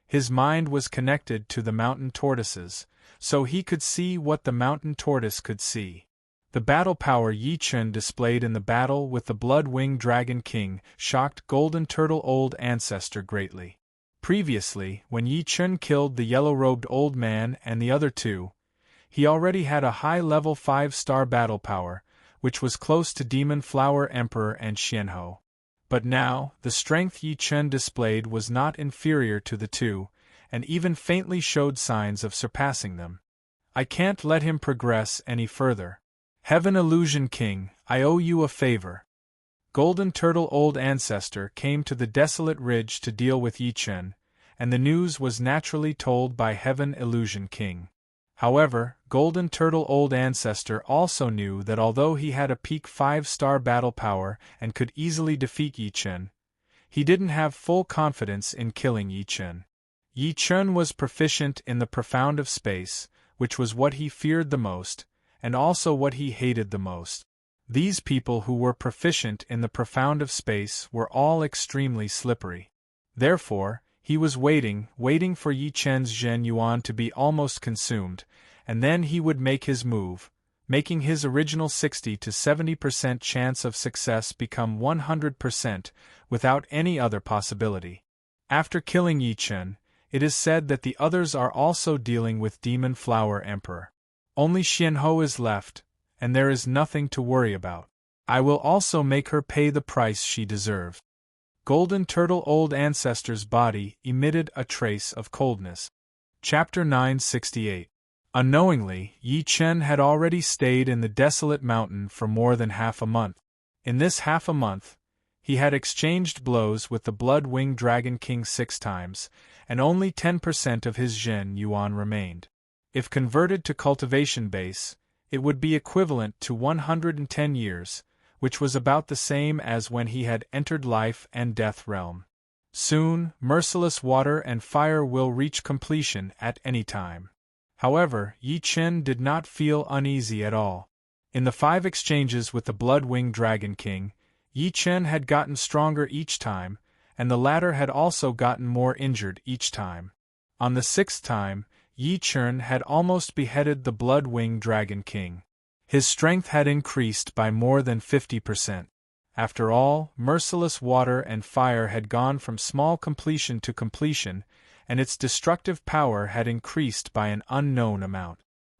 A: His mind was connected to the mountain tortoises, so he could see what the mountain tortoise could see. The battle power Yi Chen displayed in the battle with the blood-winged dragon king shocked Golden Turtle Old Ancestor greatly. Previously, when Yi Chen killed the yellow-robed old man and the other two, he already had a high-level 5-star battle power, which was close to Demon Flower Emperor and Xianhou. But now, the strength Yi Chen displayed was not inferior to the two, and even faintly showed signs of surpassing them. I can't let him progress any further. Heaven Illusion King, I owe you a favor. Golden Turtle Old Ancestor came to the desolate ridge to deal with Yi Chen, and the news was naturally told by Heaven Illusion King. However, Golden Turtle Old Ancestor also knew that although he had a peak 5-star battle power and could easily defeat Yi Chen, he didn't have full confidence in killing Yi Chen. Yi Chen was proficient in the profound of space, which was what he feared the most, and also what he hated the most. These people who were proficient in the profound of space were all extremely slippery. Therefore, he was waiting for Yi Chen's Zhen Yuan to be almost consumed, and then he would make his move, making his original 60 to 70% chance of success become 100% without any other possibility. After killing Yi Chen, it is said that the others are also dealing with Demon Flower Emperor. Only Xianhou is left, and there is nothing to worry about. I will also make her pay the price she deserves. Golden Turtle Old Ancestor's body emitted a trace of coldness. Chapter 968. Unknowingly, Yi Chen had already stayed in the desolate mountain for more than half a month. In this half a month, he had exchanged blows with the blood-winged dragon king 6 times, and only 10% of his Zhen Yuan remained. If converted to cultivation base, it would be equivalent to 110 years, which was about the same as when he had entered life and death realm. Soon, merciless water and fire will reach completion at any time. However, Yi Chen did not feel uneasy at all. In the 5 exchanges with the blood-winged dragon king, Yi Chen had gotten stronger each time, and the latter had also gotten more injured each time. On the 6th time, Yi Chen had almost beheaded the blood-winged dragon king. His strength had increased by more than 50%. After all, merciless water and fire had gone from small completion to completion, and its destructive power had increased by an unknown amount.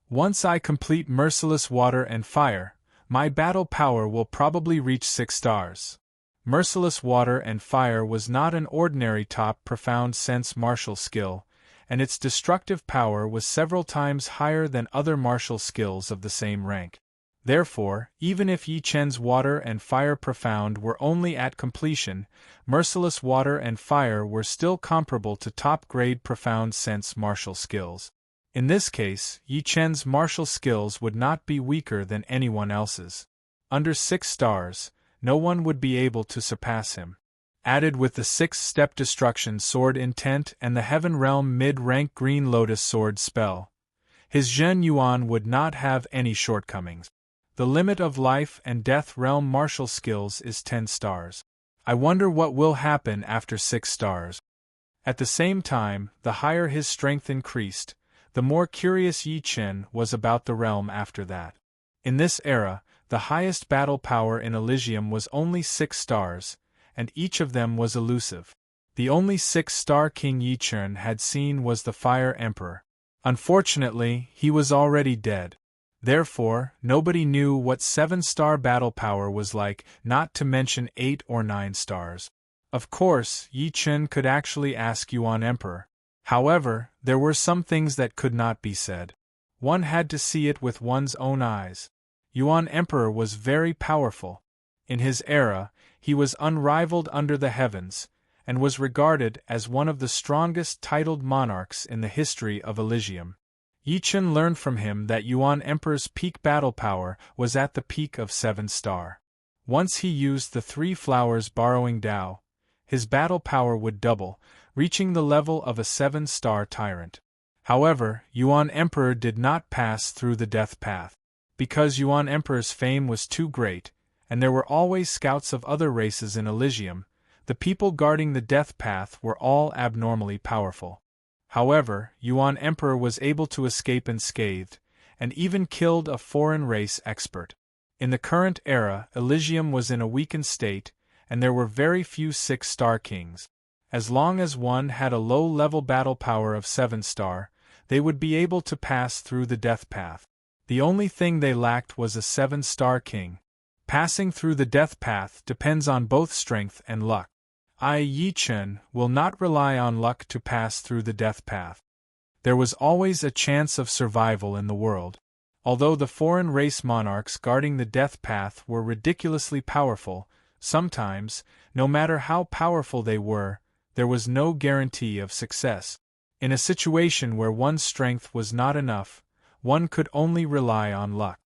A: Once I complete merciless water and fire, my battle power will probably reach 6 stars. Merciless water and fire was not an ordinary top profound sense martial skill, and its destructive power was several times higher than other martial skills of the same rank. Therefore, even if Yi Chen's water and fire profound were only at completion, merciless water and fire were still comparable to top-grade profound sense martial skills. In this case, Yi Chen's martial skills would not be weaker than anyone else's. Under 6 stars, no one would be able to surpass him. Added with the 6-step destruction sword intent and the Heaven Realm mid-rank Green Lotus sword spell, his Zhen Yuan would not have any shortcomings. The limit of life and death realm martial skills is 10 stars. I wonder what will happen after 6 stars. At the same time, the higher his strength increased, the more curious Yi Chen was about the realm after that. In this era, the highest battle power in Elysium was only 6 stars, and each of them was elusive. The only 6-star king Yi Chen had seen was the Fire Emperor. Unfortunately, he was already dead. Therefore, nobody knew what 7-star battle power was like, not to mention 8 or 9 stars. Of course, Yi Chen could actually ask Yuan Emperor. However, there were some things that could not be said. One had to see it with one's own eyes. Yuan Emperor was very powerful. In his era, he was unrivaled under the heavens, and was regarded as one of the strongest titled monarchs in the history of Elysium. Yi Chen learned from him that Yuan Emperor's peak battle power was at the peak of 7-star. Once he used the 3 flowers borrowing Dao, his battle power would double, reaching the level of a 7-star tyrant. However, Yuan Emperor did not pass through the death path. Because Yuan Emperor's fame was too great, and there were always scouts of other races in Elysium, the people guarding the death path were all abnormally powerful. However, Yuan Emperor was able to escape unscathed, and even killed a foreign race expert. In the current era, Elysium was in a weakened state, and there were very few 6-star kings. As long as one had a low-level battle power of 7-star, they would be able to pass through the death path. The only thing they lacked was a 7-star king. Passing through the death path depends on both strength and luck. Yi Chen will not rely on luck to pass through the death path. There was always a chance of survival in the world. Although the foreign race monarchs guarding the death path were ridiculously powerful, sometimes, no matter how powerful they were, there was no guarantee of success. In a situation where one's strength was not enough, one could only rely on luck.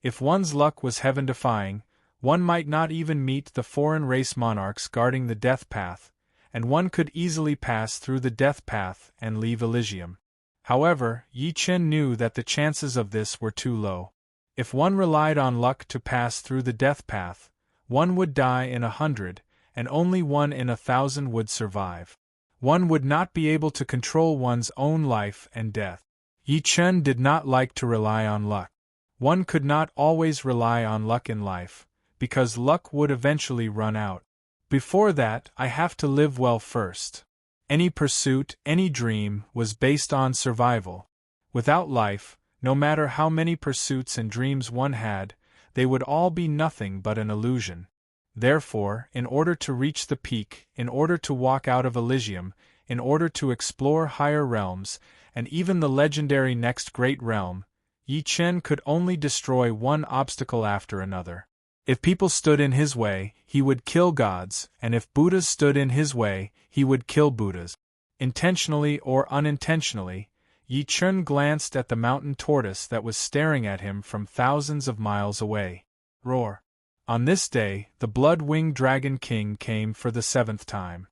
A: If one's luck was heaven-defying, one might not even meet the foreign race monarchs guarding the death path, and one could easily pass through the death path and leave Elysium. However, Yi Chen knew that the chances of this were too low. If one relied on luck to pass through the death path, one would die in 100, and only 1 in 1,000 would survive. One would not be able to control one's own life and death. Yi Chen did not like to rely on luck. One could not always rely on luck in life, because luck would eventually run out. Before that, I have to live well first. Any pursuit, any dream, was based on survival. Without life, no matter how many pursuits and dreams one had, they would all be nothing but an illusion. Therefore, in order to reach the peak, in order to walk out of Elysium, in order to explore higher realms, and even the legendary next great realm, Yi Chen could only destroy one obstacle after another. If people stood in his way, he would kill gods, and if Buddhas stood in his way, he would kill Buddhas. Intentionally or unintentionally, Yi Chen glanced at the mountain tortoise that was staring at him from thousands of miles away. Roar. On this day, the blood-winged dragon king came for the 7th time.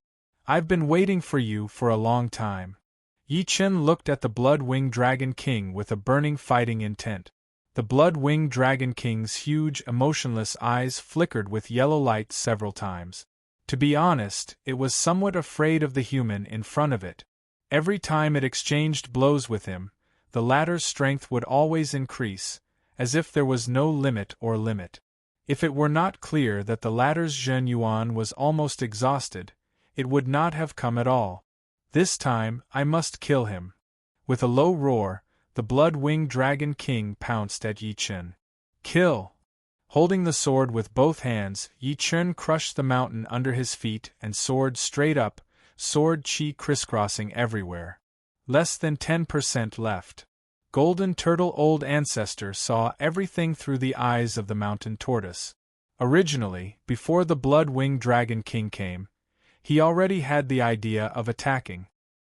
A: I've been waiting for you for a long time. Yi Chen looked at the blood-winged dragon king with a burning fighting intent. The blood-winged dragon king's huge, emotionless eyes flickered with yellow light several times. To be honest, it was somewhat afraid of the human in front of it. Every time it exchanged blows with him, the latter's strength would always increase, as if there was no limit or limit. If it were not clear that the latter's Zhen Yuan was almost exhausted, it would not have come at all. This time, I must kill him. With a low roar, the blood-winged dragon king pounced at Yi Chen. Kill! Holding the sword with both hands, Yi Chen crushed the mountain under his feet and soared straight up, sword chi crisscrossing everywhere. Less than 10% left. Golden Turtle Old Ancestor saw everything through the eyes of the mountain tortoise. Originally, before the Blood-Winged Dragon King came, he already had the idea of attacking.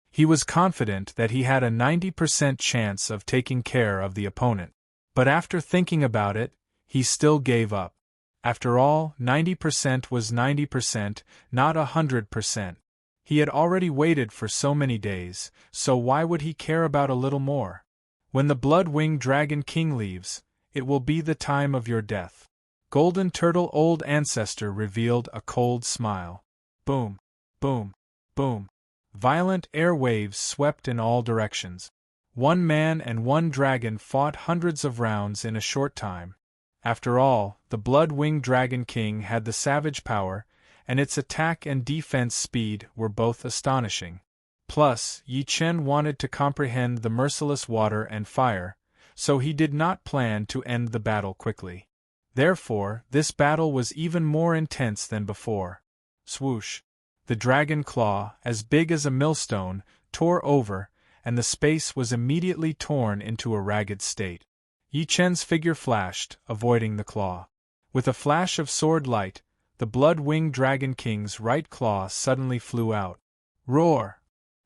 A: He was confident that he had a 90% chance of taking care of the opponent. But after thinking about it, he still gave up. After all, 90% was 90%, not 100%. He had already waited for so many days, so why would he care about a little more? When the Blood-Winged Dragon King leaves, it will be the time of your death. Golden Turtle Old Ancestor revealed a cold smile. Boom, boom, boom. Violent air waves swept in all directions. One man and one dragon fought hundreds of rounds in a short time. After all, the Blood-Winged Dragon King had the savage power, and its attack and defense speed were both astonishing. Plus, Yi Chen wanted to comprehend the merciless water and fire, so he did not plan to end the battle quickly. Therefore, this battle was even more intense than before. Swoosh! The dragon claw, as big as a millstone, tore over, and the space was immediately torn into a ragged state. Yi Chen's figure flashed, avoiding the claw. With a flash of sword light, the Blood-Winged Dragon King's right claw suddenly flew out. Roar!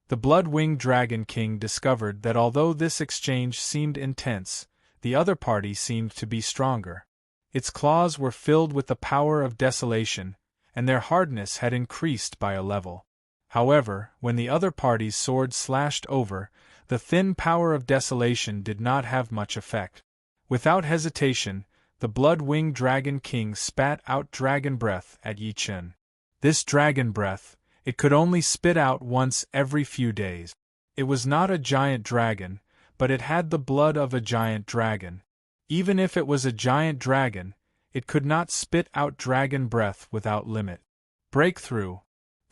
A: The Blood-Winged Dragon King discovered that although this exchange seemed intense, the other party seemed to be stronger. Its claws were filled with the power of desolation, and their hardness had increased by a level. However, when the other party's sword slashed over, the thin power of desolation did not have much effect. Without hesitation, the Blood-Winged Dragon King spat out dragon breath at Yi Chen. This dragon breath, it could only spit out once every few days. It was not a giant dragon, but it had the blood of a giant dragon. Even if it was a giant dragon, it could not spit out dragon breath without limit. Breakthrough!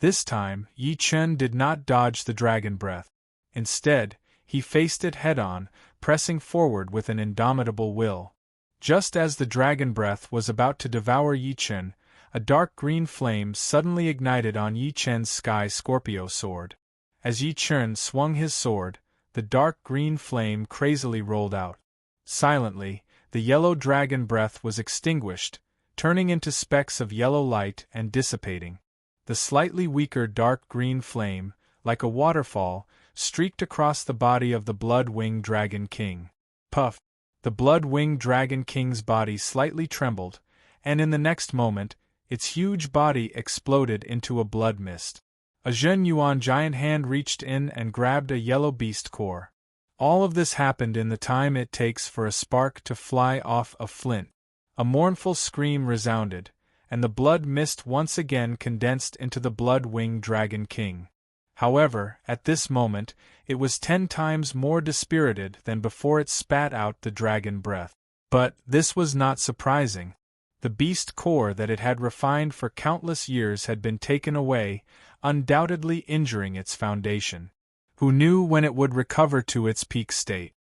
A: This time, Yi Chen did not dodge the dragon breath. Instead, he faced it head-on, pressing forward with an indomitable will. Just as the dragon breath was about to devour Yi Chen, a dark green flame suddenly ignited on Yi Chen's Sky Scorpio sword. As Yi Chen swung his sword, the dark green flame crazily rolled out. Silently, the yellow dragon breath was extinguished, turning into specks of yellow light and dissipating. The slightly weaker dark green flame, like a waterfall, streaked across the body of the Blood-Winged Dragon King. Puff! The Blood-Winged Dragon King's body slightly trembled, and in the next moment, its huge body exploded into a blood mist. A Zhen Yuan giant hand reached in and grabbed a yellow beast core. All of this happened in the time it takes for a spark to fly off a flint. A mournful scream resounded, and the blood mist once again condensed into the Blood-Winged Dragon King. However, at this moment, it was 10 times more dispirited than before it spat out the dragon breath. But this was not surprising. The beast core that it had refined for countless years had been taken away, undoubtedly injuring its foundation. Who knew when it would recover to its peak state?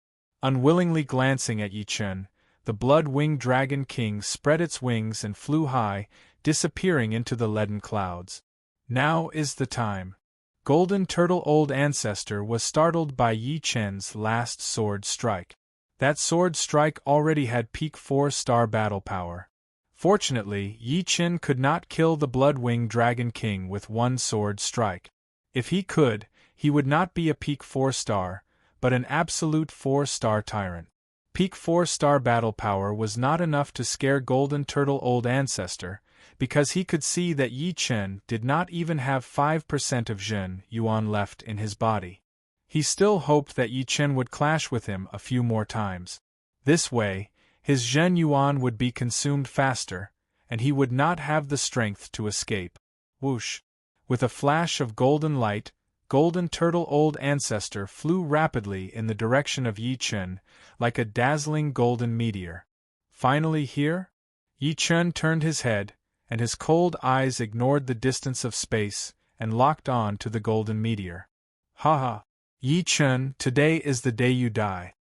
A: Unwillingly glancing at Yi Chen, the Blood-Winged Dragon King spread its wings and flew high, disappearing into the leaden clouds. Now is the time. Golden Turtle Old Ancestor was startled by Yi Chen's last sword strike. That sword strike already had peak 4-star battle power. Fortunately, Yi Chen could not kill the Blood-Winged Dragon King with one sword strike. If he could, he would not be a peak 4-star, but an absolute 4-star tyrant. Peak 4-star battle power was not enough to scare Golden Turtle Old Ancestor, because he could see that Yi Chen did not even have 5% of Zhen Yuan left in his body. He still hoped that Yi Chen would clash with him a few more times. This way, his Zhen Yuan would be consumed faster, and he would not have the strength to escape. Whoosh! With a flash of golden light, Golden Turtle Old Ancestor flew rapidly in the direction of Yi Chen, like a dazzling golden meteor. Finally here? Yi Chen turned his head, and his cold eyes ignored the distance of space, and locked on to the golden meteor. Ha ha! Yi Chen, today is the day you die.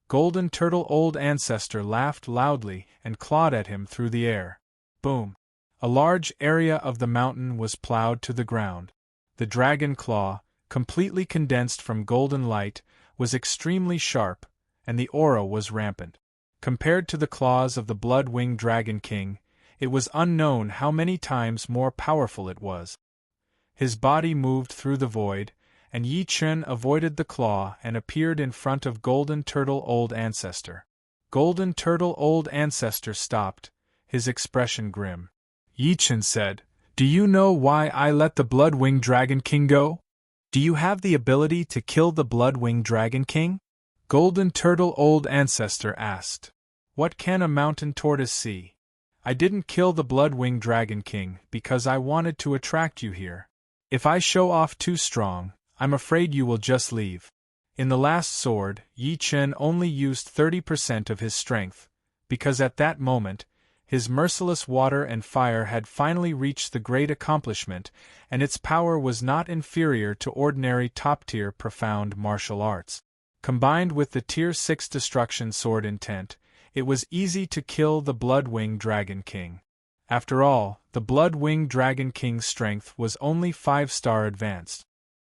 A: Golden Turtle Old Ancestor laughed loudly and clawed at him through the air. Boom! A large area of the mountain was plowed to the ground. The dragon claw, completely condensed from golden light, was extremely sharp, and the aura was rampant. Compared to the claws of the blood-winged Dragon King, it was unknown how many times more powerful it was. His body moved through the void, and Yi Chen avoided the claw and appeared in front of Golden Turtle Old Ancestor. Golden Turtle Old Ancestor stopped, his expression grim. Yi Chen said, "Do you know why I let the Blood-Winged Dragon King go? Do you have the ability to kill the Blood-Winged Dragon King?" Golden Turtle Old Ancestor asked. "What can a mountain tortoise see? I didn't kill the Blood-Winged Dragon King because I wanted to attract you here. If I show off too strong, I'm afraid you will just leave." In the last sword, Yi Chen only used 30% of his strength, because at that moment, his merciless water and fire had finally reached the great accomplishment, and its power was not inferior to ordinary top-tier profound martial arts. Combined with the Tier 6 Destruction Sword intent, it was easy to kill the Blood-Winged Dragon King. After all, the Blood-Winged Dragon King's strength was only 5-star advanced.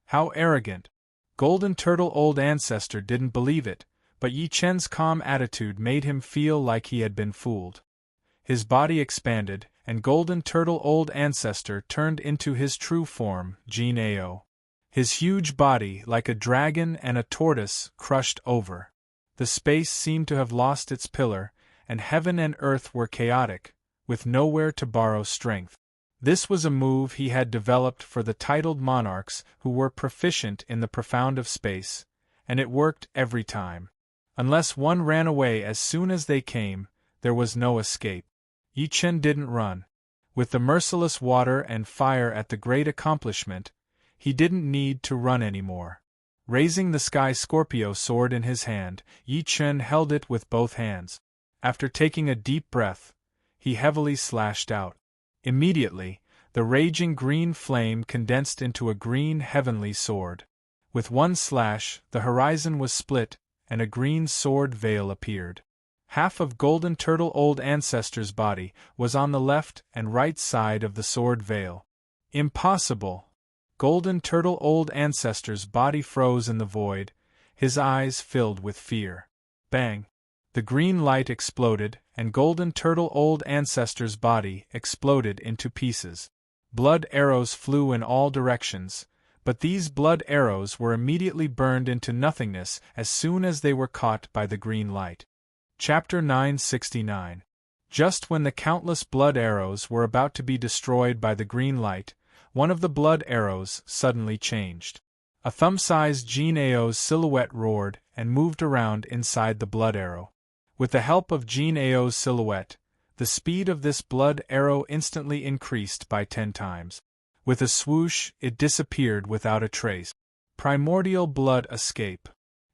A: How arrogant! Golden Turtle Old Ancestor didn't believe it, but Yi Chen's calm attitude made him feel like he had been fooled. His body expanded, and Golden Turtle Old Ancestor turned into his true form, Jin Ao. His huge body, like a dragon and a tortoise, crushed over. The space seemed to have lost its pillar, and heaven and earth were chaotic, with nowhere to borrow strength. This was a move he had developed for the titled monarchs who were proficient in the profound of space, and it worked every time. Unless one ran away as soon as they came, there was no escape. Yi Chen didn't run. With the merciless water and fire at the great accomplishment, he didn't need to run anymore. Raising the Sky Scorpio sword in his hand, Yi Chen held it with both hands. After taking a deep breath, he heavily slashed out. Immediately, the raging green flame condensed into a green heavenly sword. With one slash, the horizon was split, and a green sword veil appeared. Half of Golden Turtle Old Ancestor's body was on the left and right side of the sword veil. Impossible! Golden Turtle Old Ancestor's body froze in the void, his eyes filled with fear. Bang! The green light exploded, and Golden Turtle Old Ancestor's body exploded into pieces. Blood arrows flew in all directions, but these blood arrows were immediately burned into nothingness as soon as they were caught by the green light. Chapter 969. Just when the countless blood arrows were about to be destroyed by the green light, one of the blood arrows suddenly changed. A thumb-sized Jin Ao's silhouette roared and moved around inside the blood arrow. With the help of Jin Ao's silhouette, the speed of this blood arrow instantly increased by 10 times. With a swoosh, it disappeared without a trace. Primordial blood escape.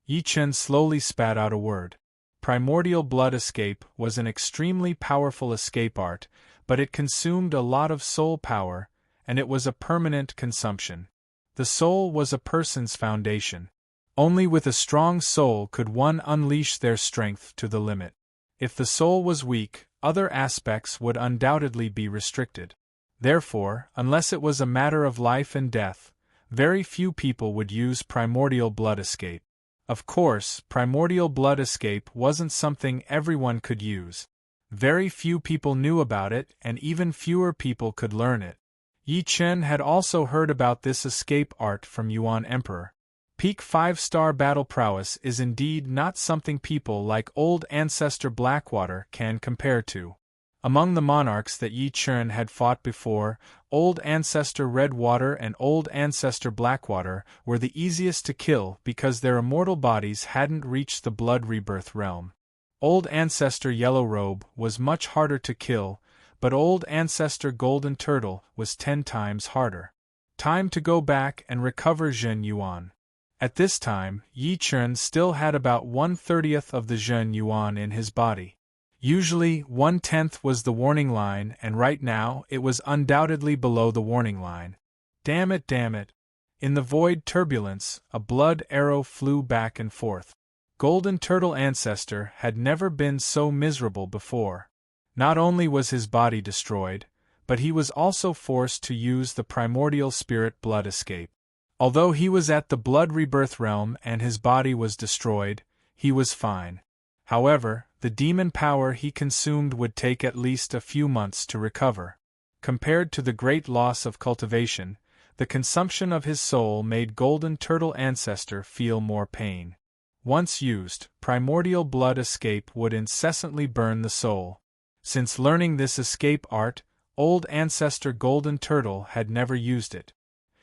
A: Yi Chen slowly spat out a word. Primordial blood escape was an extremely powerful escape art, but it consumed a lot of soul power, and it was a permanent consumption. The soul was a person's foundation. Only with a strong soul could one unleash their strength to the limit. If the soul was weak, other aspects would undoubtedly be restricted. Therefore, unless it was a matter of life and death, very few people would use primordial blood escape. Of course, primordial blood escape wasn't something everyone could use. Very few people knew about it, and even fewer people could learn it. Yi Chen had also heard about this escape art from Yuan Emperor. Peak 5-star battle prowess is indeed not something people like Old Ancestor Blackwater can compare to. Among the monarchs that Yi Chen had fought before, Old Ancestor Redwater and Old Ancestor Blackwater were the easiest to kill because their immortal bodies hadn't reached the blood rebirth realm. Old Ancestor Yellow Robe was much harder to kill, but Old Ancestor Golden Turtle was 10 times harder. Time to go back and recover Zhen Yuan. At this time, Yi Chen still had about 1/30th of the Zhen Yuan in his body. Usually, 1/10 was the warning line, and right now, it was undoubtedly below the warning line. Damn it, damn it. In the void turbulence, a blood arrow flew back and forth. Golden Turtle Ancestor had never been so miserable before. Not only was his body destroyed, but he was also forced to use the primordial spirit blood escape. Although he was at the blood rebirth realm and his body was destroyed, he was fine. However, the demon power he consumed would take at least a few months to recover. Compared to the great loss of cultivation, the consumption of his soul made Golden Turtle Ancestor feel more pain. Once used, primordial blood escape would incessantly burn the soul. Since learning this escape art, old Ancestor Golden Turtle had never used it.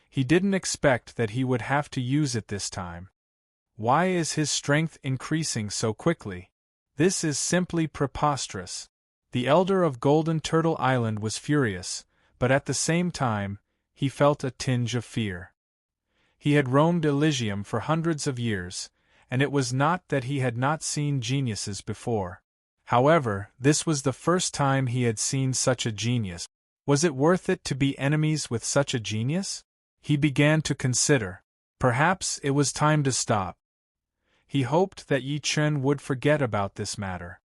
A: He didn't expect that he would have to use it this time. Why is his strength increasing so quickly? This is simply preposterous. The elder of Golden Turtle Island was furious, but at the same time, he felt a tinge of fear. He had roamed Elysium for hundreds of years, and it was not that he had not seen geniuses before. However, this was the first time he had seen such a genius. Was it worth it to be enemies with such a genius? He began to consider. Perhaps it was time to stop. He hoped that Yi Chen would forget about this matter.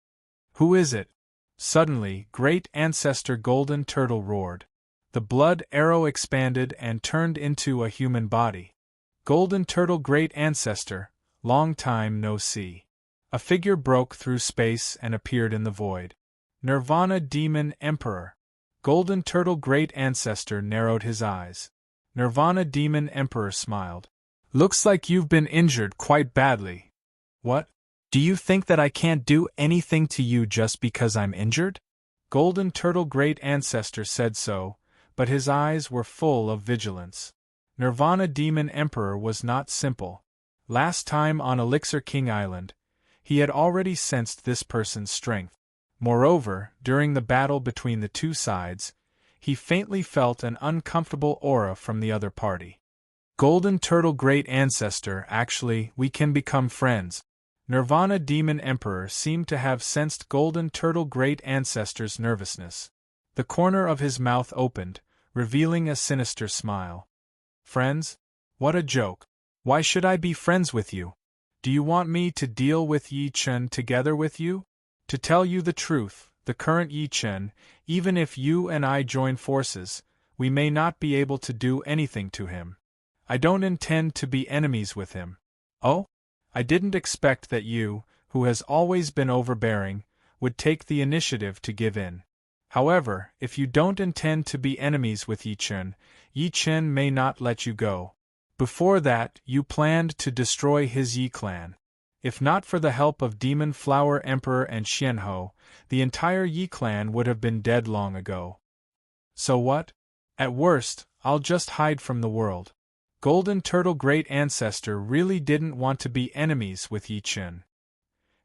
A: Who is it? Suddenly, Great Ancestor Golden Turtle roared. The blood arrow expanded and turned into a human body. Golden Turtle Great Ancestor, long time no see. A figure broke through space and appeared in the void. Nirvana Demon Emperor. Golden Turtle Great Ancestor narrowed his eyes. Nirvana Demon Emperor smiled. Looks like you've been injured quite badly. What? Do you think that I can't do anything to you just because I'm injured? Golden Turtle Great Ancestor said so, but his eyes were full of vigilance. Nirvana Demon Emperor was not simple. Last time on Elixir King Island, he had already sensed this person's strength. Moreover, during the battle between the two sides, he faintly felt an uncomfortable aura from the other party. Golden Turtle Great Ancestor, actually, we can become friends. Nirvana Demon Emperor seemed to have sensed Golden Turtle Great Ancestor's nervousness. The corner of his mouth opened, revealing a sinister smile. Friends? What a joke. Why should I be friends with you? Do you want me to deal with Yi Chen together with you? To tell you the truth, the current Yi Chen, even if you and I join forces, we may not be able to do anything to him. I don't intend to be enemies with him. Oh? I didn't expect that you, who has always been overbearing, would take the initiative to give in. However, if you don't intend to be enemies with Yi Chen may not let you go. Before that, you planned to destroy his Yi clan. If not for the help of Demon Flower Emperor and Xianhou, the entire Yi clan would have been dead long ago. So what? At worst, I'll just hide from the world. Golden Turtle Great Ancestor really didn't want to be enemies with Yi Chen.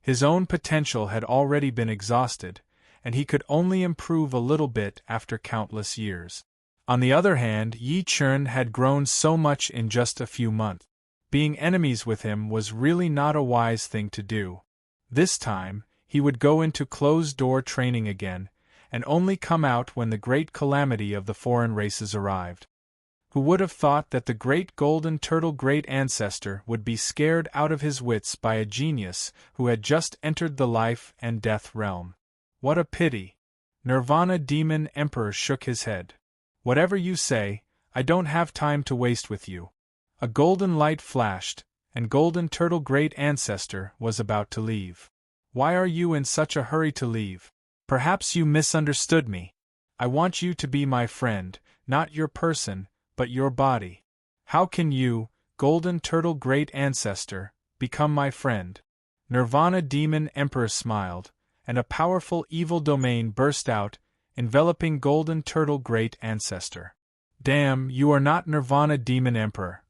A: His own potential had already been exhausted, and he could only improve a little bit after countless years. On the other hand, Yi Chen had grown so much in just a few months. Being enemies with him was really not a wise thing to do. This time, he would go into closed-door training again, and only come out when the great calamity of the foreign races arrived. Who would have thought that the great Golden Turtle Great Ancestor would be scared out of his wits by a genius who had just entered the life and death realm? What a pity! Nirvana Demon Emperor shook his head. Whatever you say, I don't have time to waste with you. A golden light flashed, and Golden Turtle Great Ancestor was about to leave. Why are you in such a hurry to leave? Perhaps you misunderstood me. I want you to be my friend, not your person, but your body. How can you, Golden Turtle Great Ancestor, become my friend? Nirvana Demon Emperor smiled, and a powerful evil domain burst out, enveloping Golden Turtle Great Ancestor. Damn, you are not Nirvana Demon Emperor.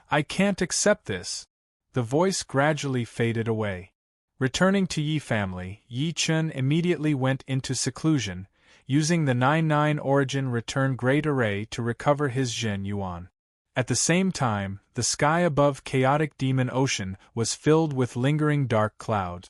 A: I can't accept this. The voice gradually faded away. Returning to Yi family, Yi Chen immediately went into seclusion, using the 9-9 Origin Return Great Array to recover his Zhen Yuan. At the same time, the sky above Chaotic Demon Ocean was filled with lingering dark clouds.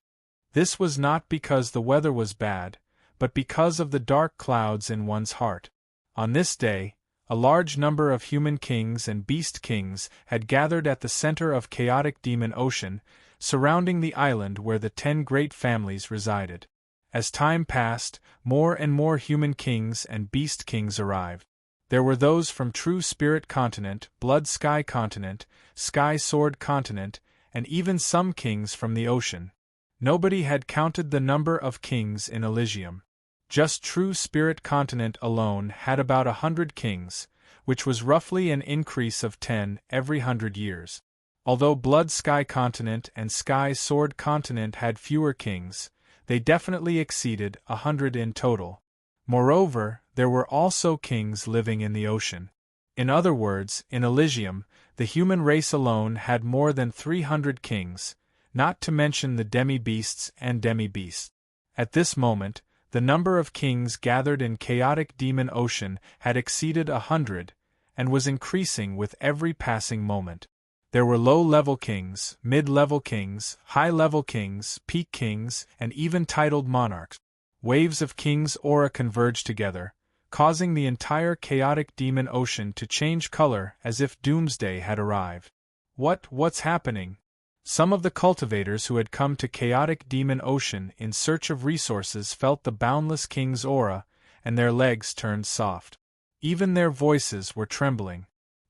A: This was not because the weather was bad, but because of the dark clouds in one's heart. On this day, a large number of human kings and beast kings had gathered at the center of Chaotic Demon Ocean, surrounding the island where the 10 great families resided. As time passed, more and more human kings and beast kings arrived. There were those from True Spirit Continent, Blood Sky Continent, Sky Sword Continent, and even some kings from the ocean. Nobody had counted the number of kings in Elysium. Just True Spirit Continent alone had about 100 kings, which was roughly an increase of 10 every 100 years. Although Blood Sky Continent and Sky Sword Continent had fewer kings, they definitely exceeded 100 in total. Moreover, there were also kings living in the ocean. In other words, in Elysium, the human race alone had more than 300 kings, not to mention the demi-beasts and demi-beasts. At this moment, the number of kings gathered in chaotic demon ocean had exceeded 100, and was increasing with every passing moment. There were low-level kings, mid-level kings, high-level kings, peak kings, and even titled monarchs. Waves of kings' aura converged together, causing the entire chaotic demon ocean to change color as if doomsday had arrived. What's happening? Some of the cultivators who had come to chaotic demon ocean in search of resources felt the boundless king's aura, and their legs turned soft. Even their voices were trembling.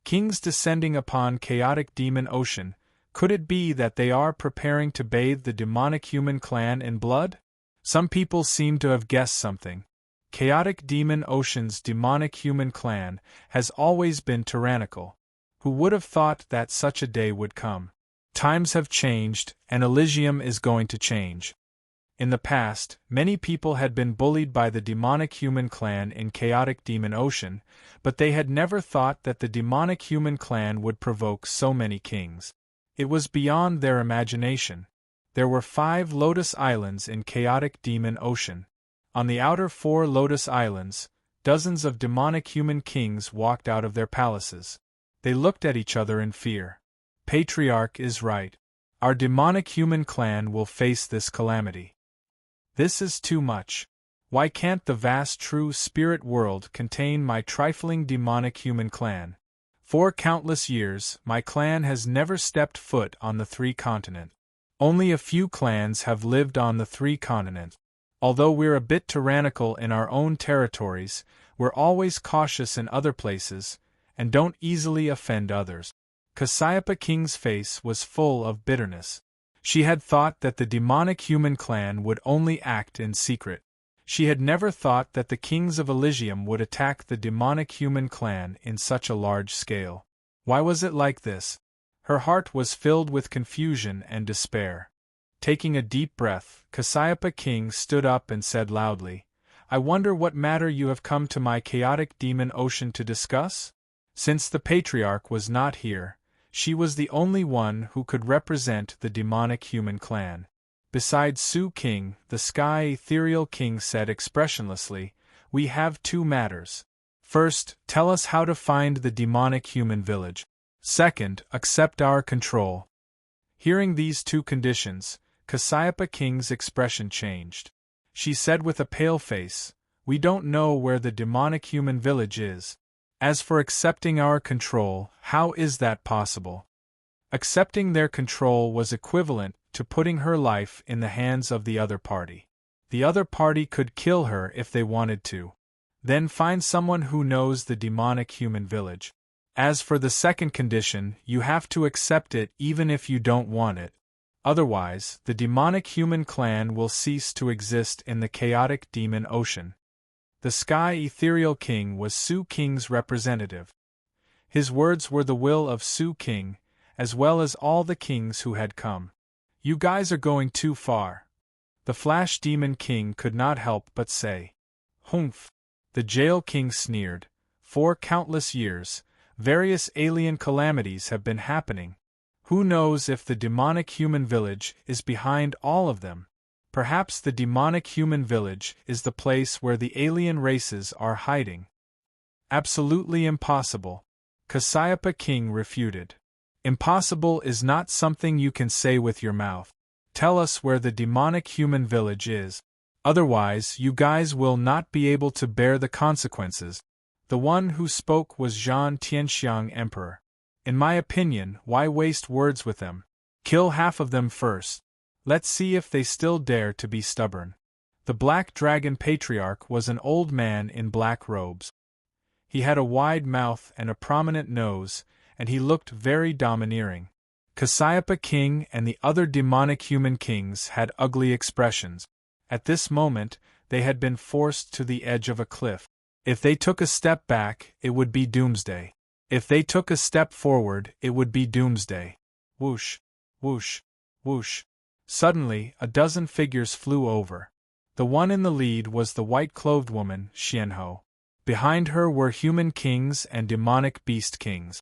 A: Kings descending upon chaotic demon ocean, could it be that they are preparing to bathe the demonic human clan in blood? Some people seem to have guessed something. Chaotic demon ocean's demonic human clan has always been tyrannical. Who would have thought that such a day would come? Times have changed, and Elysium is going to change. In the past, many people had been bullied by the demonic human clan in chaotic demon ocean, but they had never thought that the demonic human clan would provoke so many kings. It was beyond their imagination. There were 5 Lotus Islands in chaotic demon ocean. On the outer 4 Lotus Islands, dozens of demonic human kings walked out of their palaces. They looked at each other in fear. Patriarch is right. Our demonic human clan will face this calamity. This is too much. Why can't the vast true spirit world contain my trifling demonic human clan? For countless years, my clan has never stepped foot on the 3 continents. Only a few clans have lived on the 3 continents. Although we're a bit tyrannical in our own territories, we're always cautious in other places, and don't easily offend others. Cassiopeia King's face was full of bitterness. She had thought that the demonic human clan would only act in secret. She had never thought that the kings of Elysium would attack the demonic human clan in such a large scale. Why was it like this? Her heart was filled with confusion and despair. Taking a deep breath, Cassiopeia King stood up and said loudly, "I wonder what matter you have come to my chaotic demon ocean to discuss?" Since the patriarch was not here, she was the only one who could represent the demonic human clan. Besides Su King, the Sky Ethereal King said expressionlessly, "We have 2 matters. First, tell us how to find the demonic human village. Second, accept our control." Hearing these 2 conditions, Cassiopeia King's expression changed. She said with a pale face, "We don't know where the demonic human village is. As for accepting our control, how is that possible?" Accepting their control was equivalent to putting her life in the hands of the other party. The other party could kill her if they wanted to. Then find someone who knows the demonic human village. As for the second condition, you have to accept it even if you don't want it. Otherwise, the demonic human clan will cease to exist in the chaotic demon ocean. The Sky Ethereal King was Su King's representative. His words were the will of Su King, as well as all the kings who had come. "You guys are going too far." The Flash Demon King could not help but say. "Humph." The Jail King sneered. "For countless years, various alien calamities have been happening. Who knows if the demonic human village is behind all of them? Perhaps the demonic human village is the place where the alien races are hiding." "Absolutely impossible," Cassiopeia King refuted. "Impossible is not something you can say with your mouth. Tell us where the demonic human village is. Otherwise, you guys will not be able to bear the consequences." The one who spoke was Zhan Tianxiang Emperor. "In my opinion, why waste words with them? Kill half of them first. Let's see if they still dare to be stubborn." The Black Dragon Patriarch was an old man in black robes. He had a wide mouth and a prominent nose, and he looked very domineering. Cassiopeia King and the other demonic human kings had ugly expressions. At this moment, they had been forced to the edge of a cliff. If they took a step back, it would be doomsday. If they took a step forward, it would be doomsday. Whoosh, whoosh, whoosh. Suddenly, a dozen figures flew over. The one in the lead was the white-clothed woman, Xianhou. Behind her were human kings and demonic beast kings.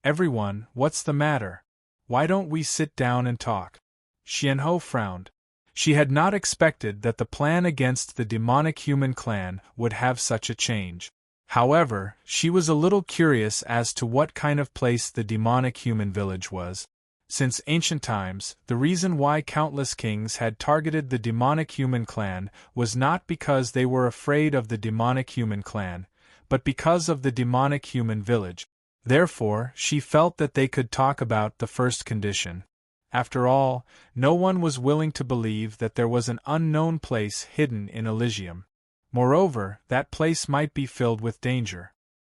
A: Everyone, what's the matter? Why don't we sit down and talk? Xianhou frowned. She had not expected that the plan against the demonic human clan would have such a change. However, she was a little curious as to what kind of place the demonic human village was. Since ancient times, the reason why countless kings had targeted the demonic human clan was not because they were afraid of the demonic human clan, but because of the demonic human village. Therefore, she felt that they could talk about the first condition. After all, no one was willing to believe that there was an unknown place hidden in Elysium. Moreover, that place might be filled with danger.